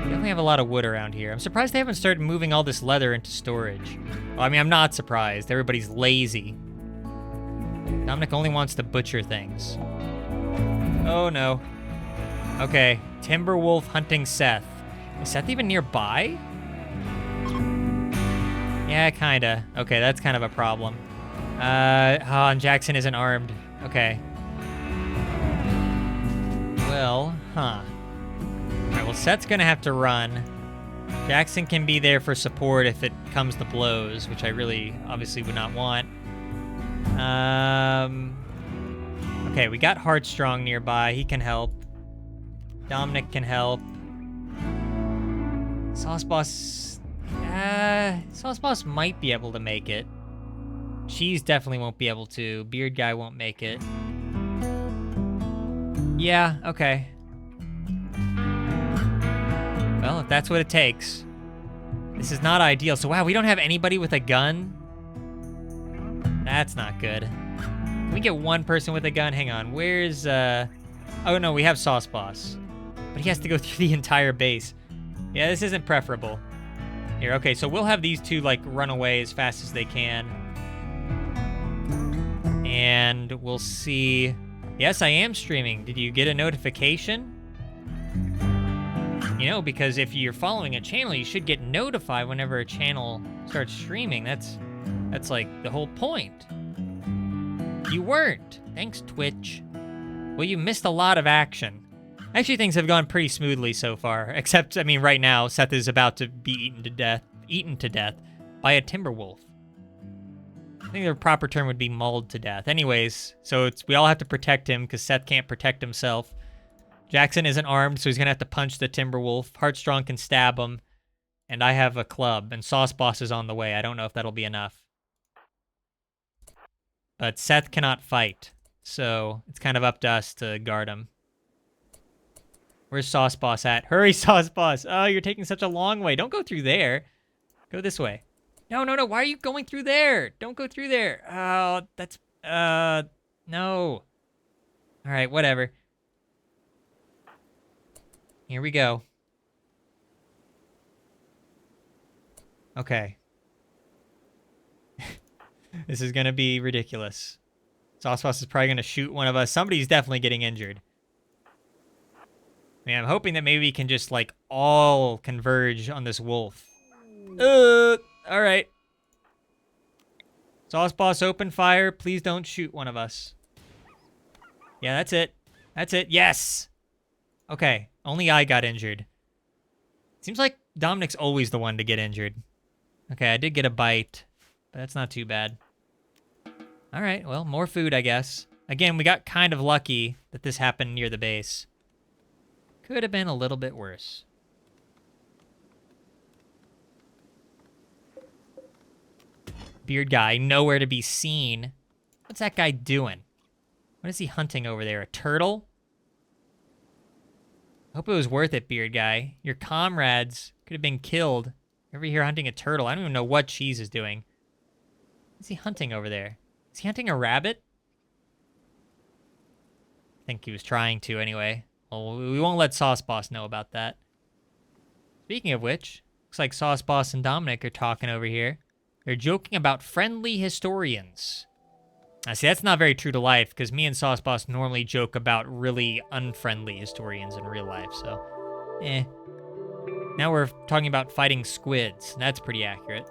We definitely have a lot of wood around here. I'm surprised they haven't started moving all this leather into storage. Well, I mean, I'm not surprised. Everybody's lazy. Dominic only wants to butcher things. Oh no. Okay, Timberwolf hunting Seth. Is Seth even nearby? Yeah, kinda. Okay, that's kind of a problem. And Jackson isn't armed. Okay. Well, huh. Alright, well, Seth's gonna have to run. Jackson can be there for support if it comes to blows, which I really obviously would not want. Okay, we got Heartstrong nearby. He can help. Dominic can help. Sauce Boss might be able to make it. Cheese definitely won't be able to. Beard Guy won't make it. Yeah, okay. Well, if that's what it takes. This is not ideal. So, wow, we don't have anybody with a gun? That's not good. Can we get one person with a gun? Hang on. Where's, oh, no, we have Sauce Boss. But he has to go through the entire base. Yeah, this isn't preferable. Here, okay, so we'll have these two, like, run away as fast as they can. And we'll see. Yes, I am streaming. Did you get a notification? You know, because if you're following a channel, you should get notified whenever a channel starts streaming. That's like the whole point. You weren't. Thanks, Twitch. Well, you missed a lot of action. Actually, things have gone pretty smoothly so far. Except, I mean, right now, Seth is about to be eaten to death by a Timberwolf. I think the proper term would be mauled to death. Anyways, so we all have to protect him because Seth can't protect himself. Jackson isn't armed, so he's going to have to punch the Timberwolf. Heartstrong can stab him. And I have a club, and Sauce Boss is on the way. I don't know if that'll be enough. But Seth cannot fight, so it's kind of up to us to guard him. Where's Sauce Boss at? Hurry, Sauce Boss! Oh, you're taking such a long way. Don't go through there. Go this way. No, no, no. Why are you going through there? Don't go through there. Oh, that's... no. Alright, whatever. Here we go. Okay. This is gonna be ridiculous. Sauce Boss is probably gonna shoot one of us. Somebody's definitely getting injured. I mean, I'm hoping that maybe we can just, like, all converge on this wolf. Alright. Sauce Boss, open fire. Please don't shoot one of us. Yeah, that's it. That's it. Yes! Okay, only I got injured. Seems like Dominic's always the one to get injured. Okay, I did get a bite, but that's not too bad. Alright, well, more food, I guess. Again, we got kind of lucky that this happened near the base. Could have been a little bit worse. Beard Guy, nowhere to be seen. What's that guy doing? What is he hunting over there? A turtle? Hope it was worth it, beard guy. Your comrades could have been killed. Over here hunting a turtle. I don't even know what Cheese is doing. What's he hunting over there? Is he hunting a rabbit? I think he was trying to anyway. Well, we won't let Sauce Boss know about that. Speaking of which, looks like Sauce Boss and Dominic are talking over here. They're joking about friendly historians. Now, see, that's not very true to life, because me and Sauce Boss normally joke about really unfriendly historians in real life, so Now we're talking about fighting squids. That's pretty accurate.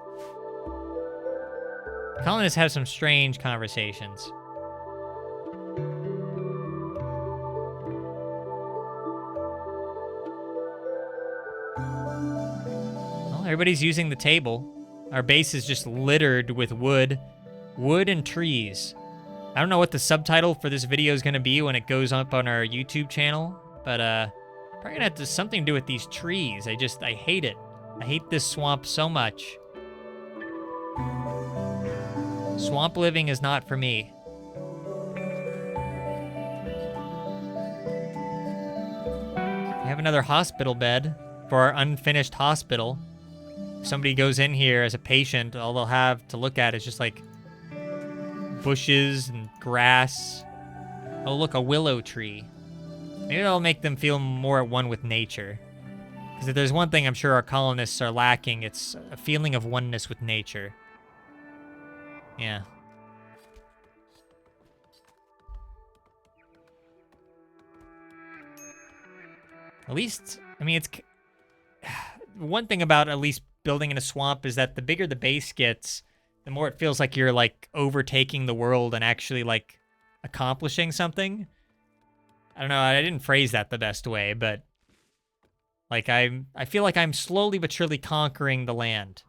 Colonists have some strange conversations. Well, everybody's using the table. Our base is just littered with wood and trees. I don't know what the subtitle for this video is going to be when it goes up on our YouTube channel, but probably going to have something to do with these trees. I hate it. I hate this swamp so much. Swamp living is not for me. We have another hospital bed for our unfinished hospital. If somebody goes in here as a patient, all they'll have to look at is just like bushes and grass. Oh, look, a willow tree. Maybe that'll make them feel more at one with nature. Because if there's one thing I'm sure our colonists are lacking, it's a feeling of oneness with nature. Yeah. At least, I mean, it's... One thing about at least building in a swamp is that the bigger the base gets, the more it feels like you're, like, overtaking the world and actually, like, accomplishing something. I don't know, I didn't phrase that the best way, but... Like, I feel like I'm slowly but surely conquering the land.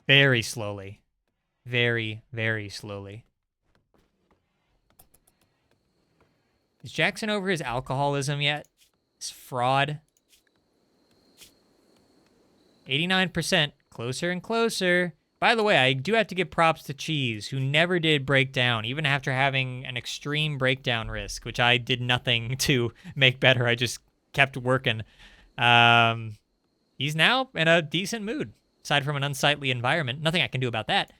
Very slowly. Very, very slowly. Is Jackson over his alcoholism yet? His fraud? 89%. Closer and closer. By the way, I do have to give props to Cheese, who never did break down, even after having an extreme breakdown risk, which I did nothing to make better. I just kept working. He's now in a decent mood, aside from an unsightly environment. Nothing I can do about that.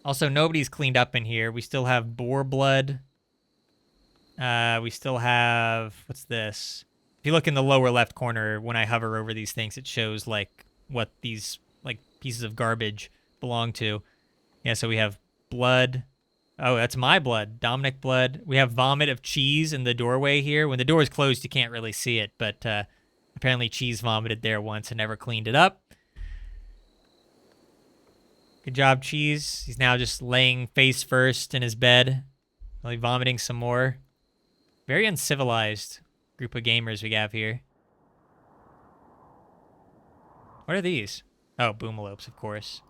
Also, nobody's cleaned up in here. We still have boar blood. We still have... What's this? If you look in the lower left corner, when I hover over these things, it shows, like, what these, like, pieces of garbage belong to. Yeah, so we have blood. Oh, that's my blood. Dominic blood. We have vomit of Cheese in the doorway here. When the door is closed, you can't really see it, but apparently Cheese vomited there once and never cleaned it up. Good job, Cheese. He's now just laying face first in his bed, really vomiting some more. Very uncivilized group of gamers we have here. What are these? Oh, boomalopes, of course.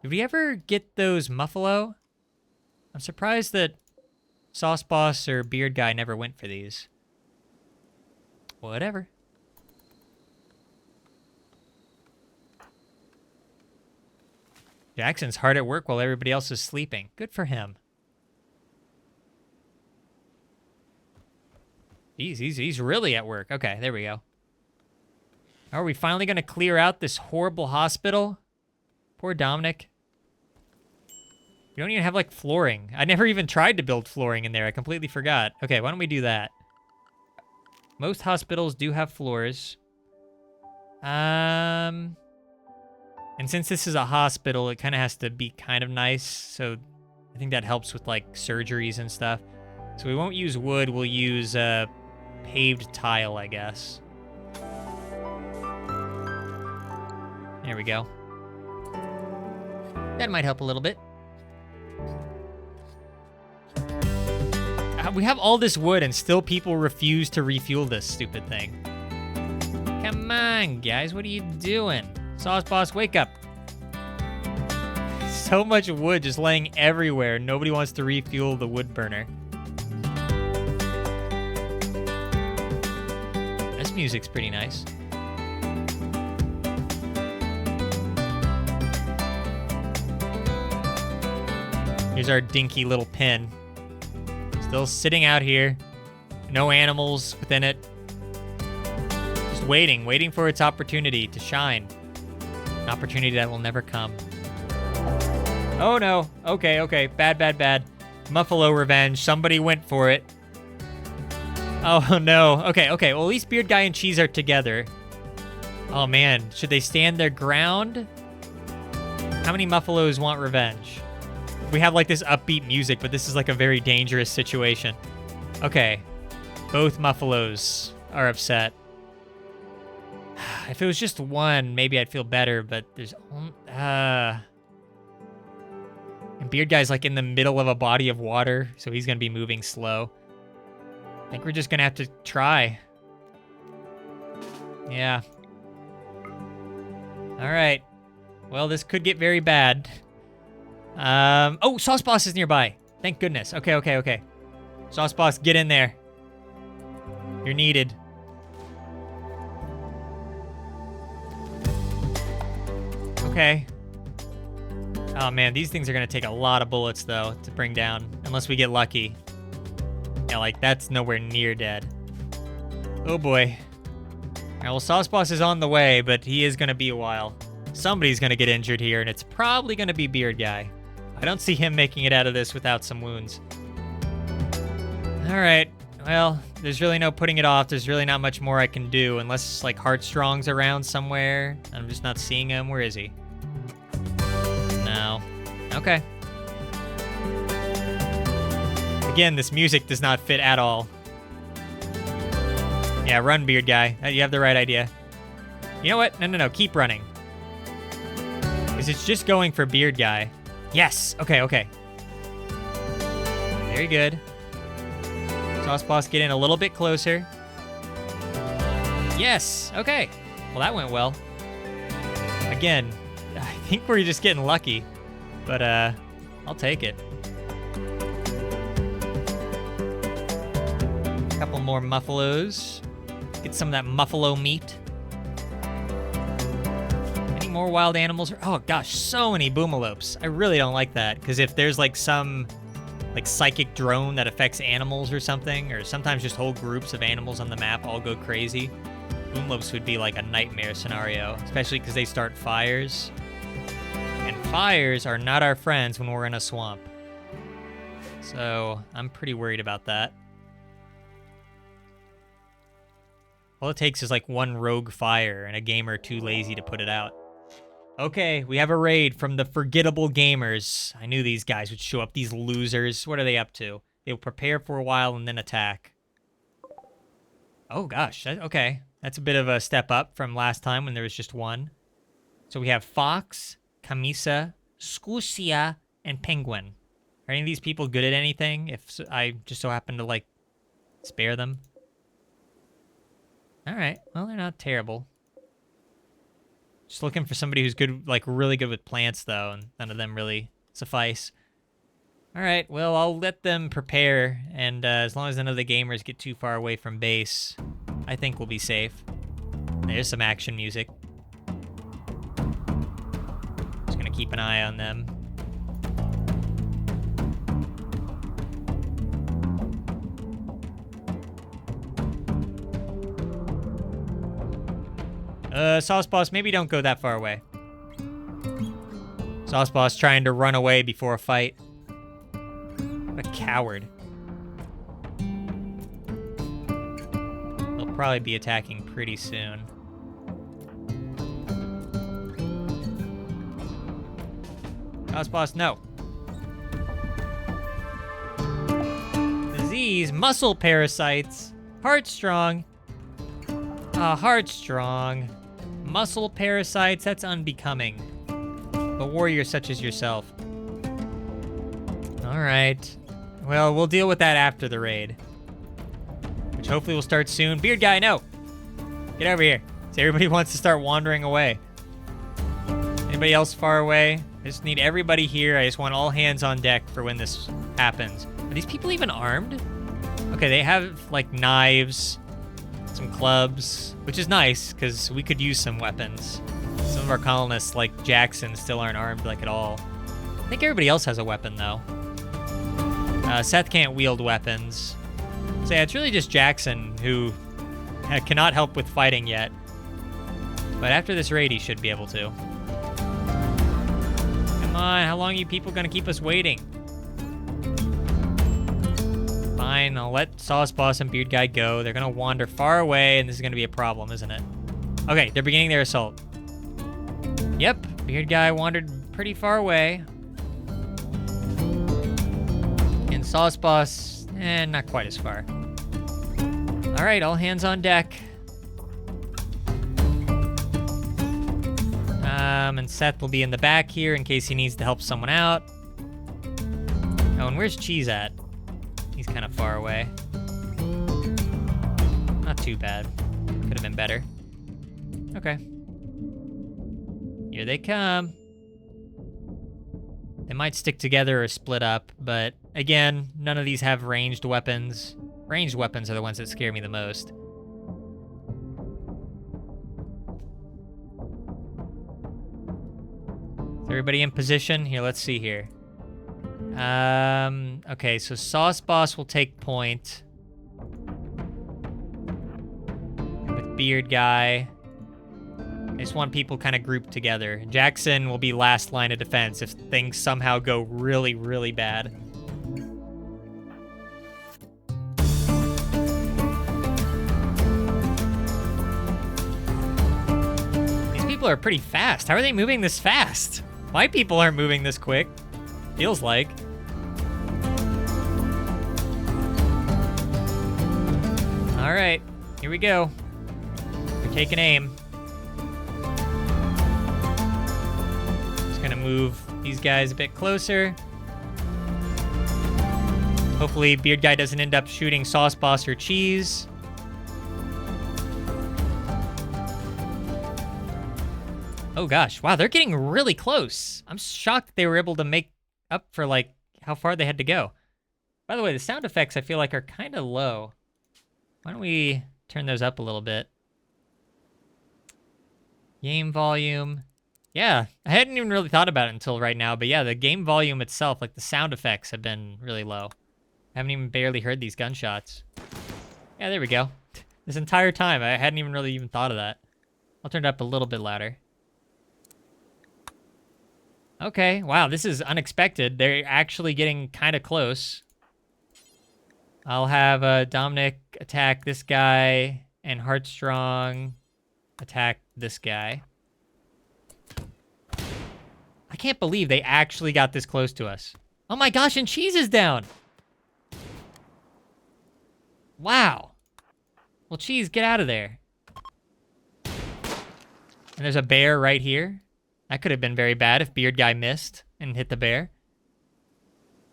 Did we ever get those muffalo? I'm surprised that Sauce Boss or Beard Guy never went for these. Whatever. Jackson's hard at work while everybody else is sleeping. Good for him. He's really at work. Okay, there we go. Are we finally going to clear out this horrible hospital? Poor Dominic. We don't even have, like, flooring. I never even tried to build flooring in there. I completely forgot. Okay, why don't we do that? Most hospitals do have floors. And since this is a hospital, it kind of has to be kind of nice. So I think that helps with, like, surgeries and stuff. So we won't use wood. We'll use paved tile, I guess. There we go. That might help a little bit. We have all this wood and still people refuse to refuel this stupid thing. Come on, guys. What are you doing? Sauce Boss, wake up. So much wood just laying everywhere. Nobody wants to refuel the wood burner. This music's pretty nice. Here's our dinky little pin. Still sitting out here in No animals within it. Just waiting for its opportunity to shine. An opportunity that will never come. Oh no. Okay. Bad. Muffalo revenge. Somebody went for it. Oh no. Okay. Well, at least Beard Guy and Cheese are together. Oh man. Should they stand their ground? How many Muffalos want revenge? We have like this upbeat music, but this is like a very dangerous situation. Okay. Both Muffalos are upset. If it was just one, maybe I'd feel better, but there's... And Beard Guy's like in the middle of a body of water, so he's going to be moving slow. I think we're just going to have to try. Yeah. All right. Well, this could get very bad. Oh, Sauce Boss is nearby. Thank goodness. Okay. Sauce Boss, get in there. You're needed. Okay. Oh man, these things are gonna take a lot of bullets though to bring down, unless we get lucky. Yeah, like that's nowhere near dead. Oh boy. Alright, well, Sauce Boss is on the way, but he is gonna be a while. Somebody's gonna get injured here, and it's probably gonna be Beard Guy. I don't see him making it out of this without some wounds. Alright, well, there's really no putting it off. There's really not much more I can do, unless, like, Heartstrong's around somewhere. I'm just not seeing him. Where is he? No. Okay. Again, this music does not fit at all. Yeah, run, Beard Guy. You have the right idea. You know what? No. Keep running. Because it's just going for Beard Guy. Yes. Okay. Very good. Sauce Boss, get in a little bit closer. Yes. Okay. Well, that went well. Again, I think we're just getting lucky. But, I'll take it. A couple more Muffalos. Get some of that Muffalo meat. Any more wild animals? Oh, gosh, so many Boomalopes. I really don't like that. Because if there's, like, some... like psychic drone that affects animals or something, or sometimes just whole groups of animals on the map all go crazy. Boomlopes would be like a nightmare scenario, especially because they start fires. And fires are not our friends when we're in a swamp. So I'm pretty worried about that. All it takes is like one rogue fire and a gamer too lazy to put it out. Okay, we have a raid from the Forgettable Gamers. I knew these guys would show up, these losers. What are they up to? They will prepare for a while and then attack. Oh gosh, okay. That's a bit of a step up from last time when there was just one. So we have Fox, Camisa, Scusia, and Penguin. Are any of these people good at anything? If I just so happen to, like, spare them? Alright, well, they're not terrible. Just looking for somebody who's good, like really good with plants, though, and none of them really suffice. All right, well, I'll let them prepare, and as long as none of the gamers get too far away from base, I think we'll be safe. There's some action music. Just gonna keep an eye on them. Sauce Boss, maybe don't go that far away. Sauce Boss trying to run away before a fight. What a coward. They'll probably be attacking pretty soon. Sauce Boss, no. Disease, muscle parasites, Heartstrong. Heartstrong. Muscle parasites, that's unbecoming. A warrior such as yourself. Alright. Well, we'll deal with that after the raid. Which hopefully will start soon. Beard Guy, no! Get over here. So everybody wants to start wandering away. Anybody else far away? I just need everybody here. I just want all hands on deck for when this happens. Are these people even armed? Okay, they have, like, knives. Some clubs, which is nice, because we could use some weapons. Some of our colonists, like Jackson, still aren't armed, like, at all. I think everybody else has a weapon, though. Seth can't wield weapons. So yeah, it's really just Jackson who cannot help with fighting yet. But after this raid, he should be able to. Come on, how long are you people gonna keep us waiting? Fine, I'll let Sauce Boss and Beard Guy go. They're gonna wander far away, and this is gonna be a problem, isn't it? Okay, they're beginning their assault. Yep, Beard Guy wandered pretty far away. And Sauce Boss, not quite as far. All right, all hands on deck. And Seth will be in the back here in case he needs to help someone out. Oh, and where's Cheese at? He's kind of far away. Not too bad. Could have been better. Okay. Here they come. They might stick together or split up, but again, none of these have ranged weapons. Ranged weapons are the ones that scare me the most. Is everybody in position? Here, let's see here. Okay, so Sauce Boss will take point. With Beard Guy. I just want people kind of grouped together. Jackson will be last line of defense if things somehow go really, really bad. These people are pretty fast. How are they moving this fast? My people aren't moving this quick. Feels like. All right, here we go. We're taking aim. Just gonna move these guys a bit closer. Hopefully Beard Guy doesn't end up shooting Sauce Boss or Cheese. Oh gosh, wow, they're getting really close. I'm shocked they were able to make up for like how far they had to go. By the way, the sound effects I feel like are kind of low. Why don't we turn those up a little bit? Game volume. Yeah, I hadn't even really thought about it until right now, but yeah, the game volume itself, like the sound effects have been really low. I haven't even barely heard these gunshots. Yeah, there we go. This entire time, I hadn't even really thought of that. I'll turn it up a little bit louder. Okay, wow, this is unexpected. They're actually getting kind of close. I'll have Dominic attack this guy, and Heartstrong attack this guy. I can't believe they actually got this close to us. Oh my gosh, and Cheese is down! Wow. Well, Cheese, get out of there. And there's a bear right here. That could have been very bad if Beard Guy missed and hit the bear.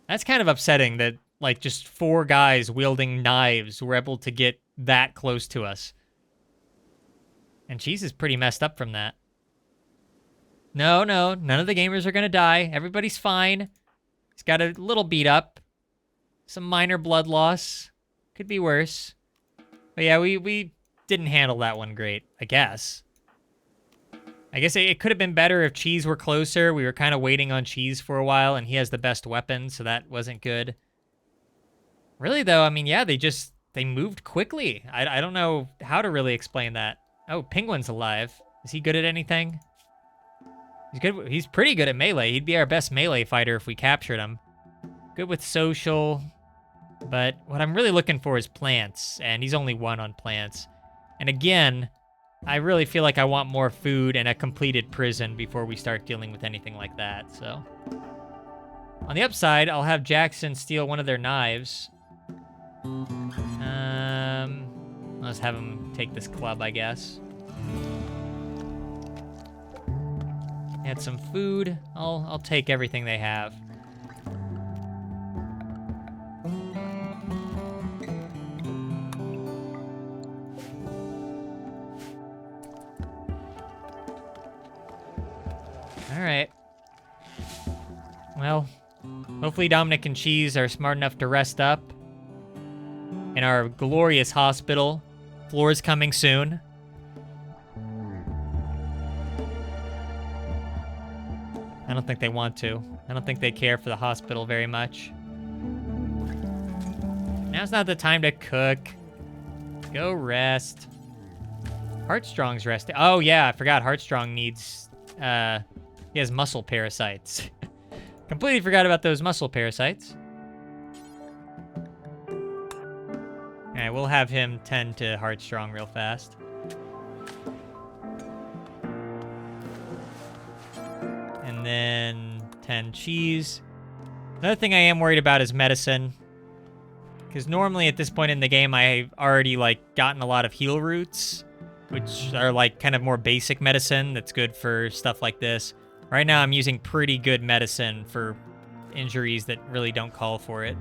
That's kind of upsetting that, like, just 4 guys wielding knives were able to get that close to us. And Cheese is pretty messed up from that. No, none of the gamers are going to die. Everybody's fine. He's got a little beat up. Some minor blood loss. Could be worse. But yeah, we didn't handle that one great, I guess. I guess it could have been better if Cheese were closer. We were kind of waiting on Cheese for a while, and he has the best weapon, so that wasn't good. Really, though, I mean, yeah, they moved quickly. I don't know how to really explain that. Oh, Penguin's alive. Is he good at anything? He's good. He's pretty good at melee. He'd be our best melee fighter if we captured him. Good with social. But what I'm really looking for is plants, and he's only 1 on plants. And again, I really feel like I want more food and a completed prison before we start dealing with anything like that, so. On the upside, I'll have Jackson steal one of their knives. Let's have him take this club, I guess. Add some food. I'll take everything they have. All right. Well, hopefully Dominic and Cheese are smart enough to rest up in our glorious hospital. Floor's coming soon. I don't think they want to. I don't think they care for the hospital very much. Now Now's not the time to cook. Go rest. Heartstrong's resting. Oh, yeah, I forgot Heartstrong needs... he has muscle parasites. Completely forgot about those muscle parasites. Alright, we'll have him tend to Heartstrong real fast. And then 10 cheese. Another thing I am worried about is medicine. Because normally at this point in the game, I've already, like, gotten a lot of heal roots, which are, like, kind of more basic medicine that's good for stuff like this. Right now, I'm using pretty good medicine for injuries that really don't call for it.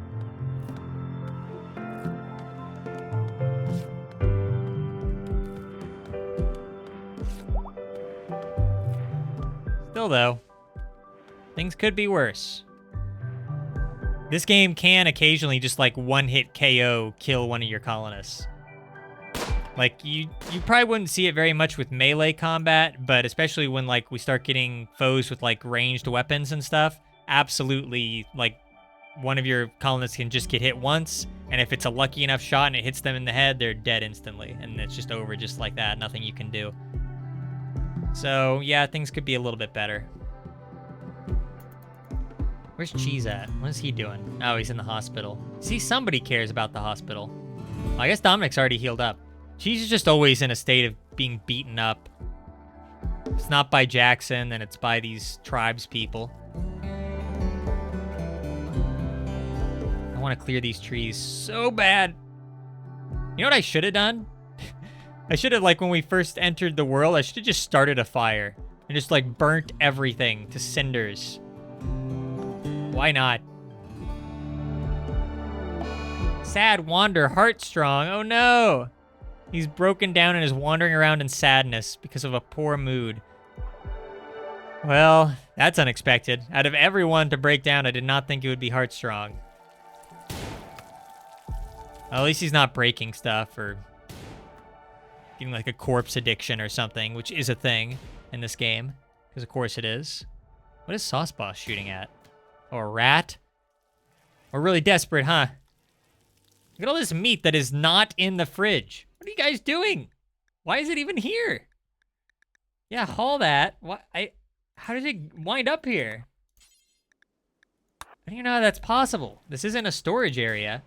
Still, though, things could be worse. This game can occasionally just, like, one-hit KO kill one of your colonists. Like, you probably wouldn't see it very much with melee combat, but especially when, like, we start getting foes with, like, ranged weapons and stuff, absolutely, like, one of your colonists can just get hit once, and if it's a lucky enough shot and it hits them in the head, they're dead instantly, and it's just over just like that, nothing you can do. So, yeah, things could be a little bit better. Where's Cheese at? What is he doing? Oh, he's in the hospital. See, somebody cares about the hospital. Well, I guess Dominic's already healed up. Cheese is just always in a state of being beaten up. If it's not by Jackson, then it's by these tribes people. I want to clear these trees so bad. You know what I should have done? I should have, like, when we first entered the world, I should have just started a fire and just, like, burnt everything to cinders. Why not? Sad wander, Heartstrong. Oh no! He's broken down and is wandering around in sadness because of a poor mood. Well, that's unexpected. Out of everyone to break down, I did not think it would be Heartstrong. Well, at least he's not breaking stuff or getting like a corpse addiction or something, which is a thing in this game. Because of course it is. What is Sauce Boss shooting at? Oh, a rat? We're really desperate, huh? Look at all this meat that is not in the fridge. What are you guys doing? Why is it even here? Yeah, haul that. What? How did it wind up here? I don't even know how that's possible. This isn't a storage area.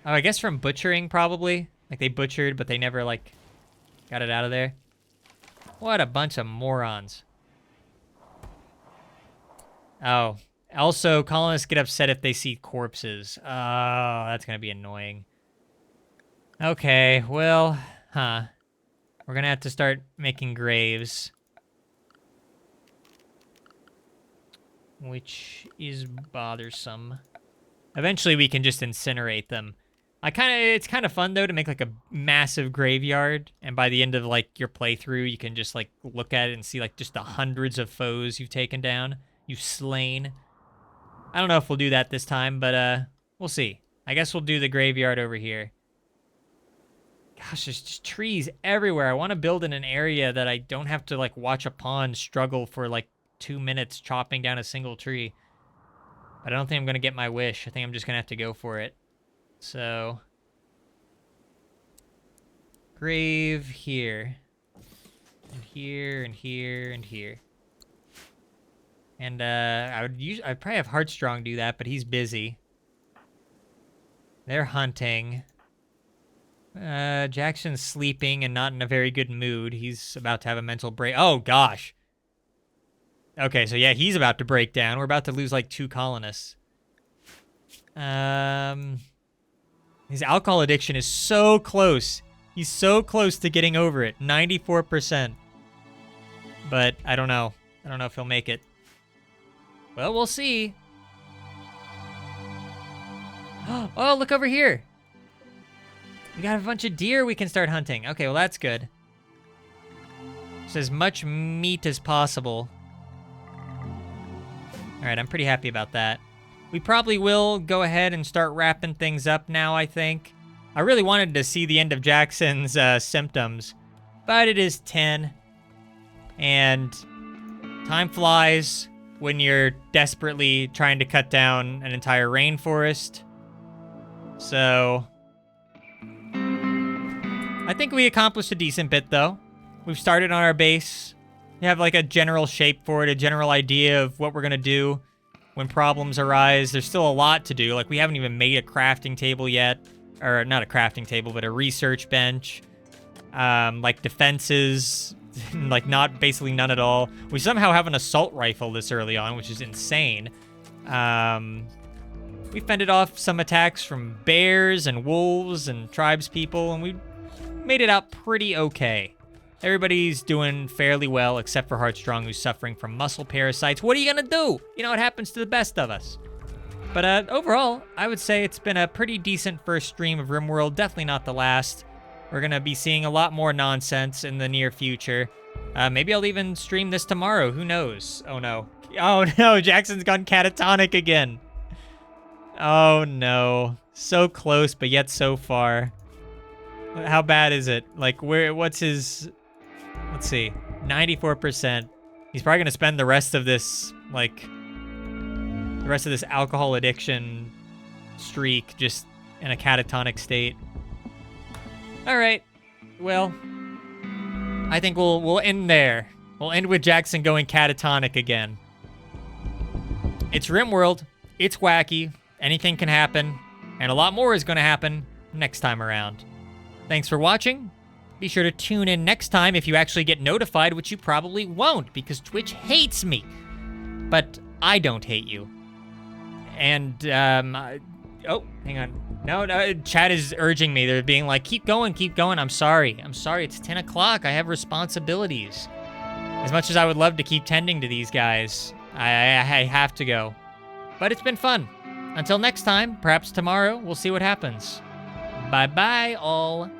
Oh, I guess from butchering, probably. Like, they butchered, but they never, like, got it out of there. What a bunch of morons. Oh, also, colonists get upset if they see corpses. Oh, that's gonna be annoying. Okay, well, we're gonna have to start making graves. Which is bothersome. Eventually we can just incinerate them. It's kind of fun, though, to make, like, a massive graveyard, and by the end of, like, your playthrough, you can just, like, look at it and see, like, just the hundreds of foes you've taken down. You've slain. I don't know if we'll do that this time, but we'll see. I guess we'll do the graveyard over here. Gosh, there's just trees everywhere. I want to build in an area that I don't have to, like, watch a pawn struggle for, like, 2 minutes chopping down a single tree. But I don't think I'm going to get my wish. I think I'm just going to have to go for it. So, grave here. And here, and here, and here. And I'd probably have Heartstrong do that, but he's busy. They're hunting. Jackson's sleeping and not in a very good mood. He's about to have a mental break. Oh, gosh. Okay, so yeah, he's about to break down. We're about to lose, like, 2 colonists. His alcohol addiction is so close. He's so close to getting over it. 94%. But I don't know. I don't know if he'll make it. Well, we'll see. Oh, look over here. We got a bunch of deer we can start hunting. Okay, well, that's good. Just as much meat as possible. All right, I'm pretty happy about that. We probably will go ahead and start wrapping things up now, I think. I really wanted to see the end of Jackson's symptoms, but it is 10. And time flies. when you're desperately trying to cut down an entire rainforest. So I think we accomplished a decent bit, though. We've started on our base. We have like a general shape for it, a general idea of what we're going to do when problems arise. There's still a lot to do. Like, we haven't even made a crafting table yet. Or not a crafting table, but a research bench. Like defenses, like basically none at all. We somehow have an assault rifle this early on, which is insane. We fended off some attacks from bears and wolves and tribespeople, and we made it out pretty okay. Everybody's doing fairly well, except for Heartstrong, who's suffering from muscle parasites. What are you gonna do? You know, it happens to the best of us. But overall, I would say it's been a pretty decent first stream of RimWorld. Definitely not the last. We're gonna be seeing a lot more nonsense in the near future. Maybe I'll even stream this tomorrow. Who knows? Oh no. Oh no, Jackson's gone catatonic again. Oh no. So close, but yet so far. How bad is it? Like, what's his... Let's see. 94%. He's probably gonna spend the rest of this, like... the rest of this alcohol addiction streak just in a catatonic state. Alright. Well, I think we'll end there. We'll end with Jackson going catatonic again. It's RimWorld. It's wacky. Anything can happen. And a lot more is going to happen next time around. Thanks for watching. Be sure to tune in next time if you actually get notified, which you probably won't, because Twitch hates me. But I don't hate you. And, oh, hang on. No, chat is urging me. They're being like, keep going, keep going. I'm sorry. It's 10 o'clock. I have responsibilities. As much as I would love to keep tending to these guys, I have to go. But it's been fun. Until next time, perhaps tomorrow, we'll see what happens. Bye-bye, all.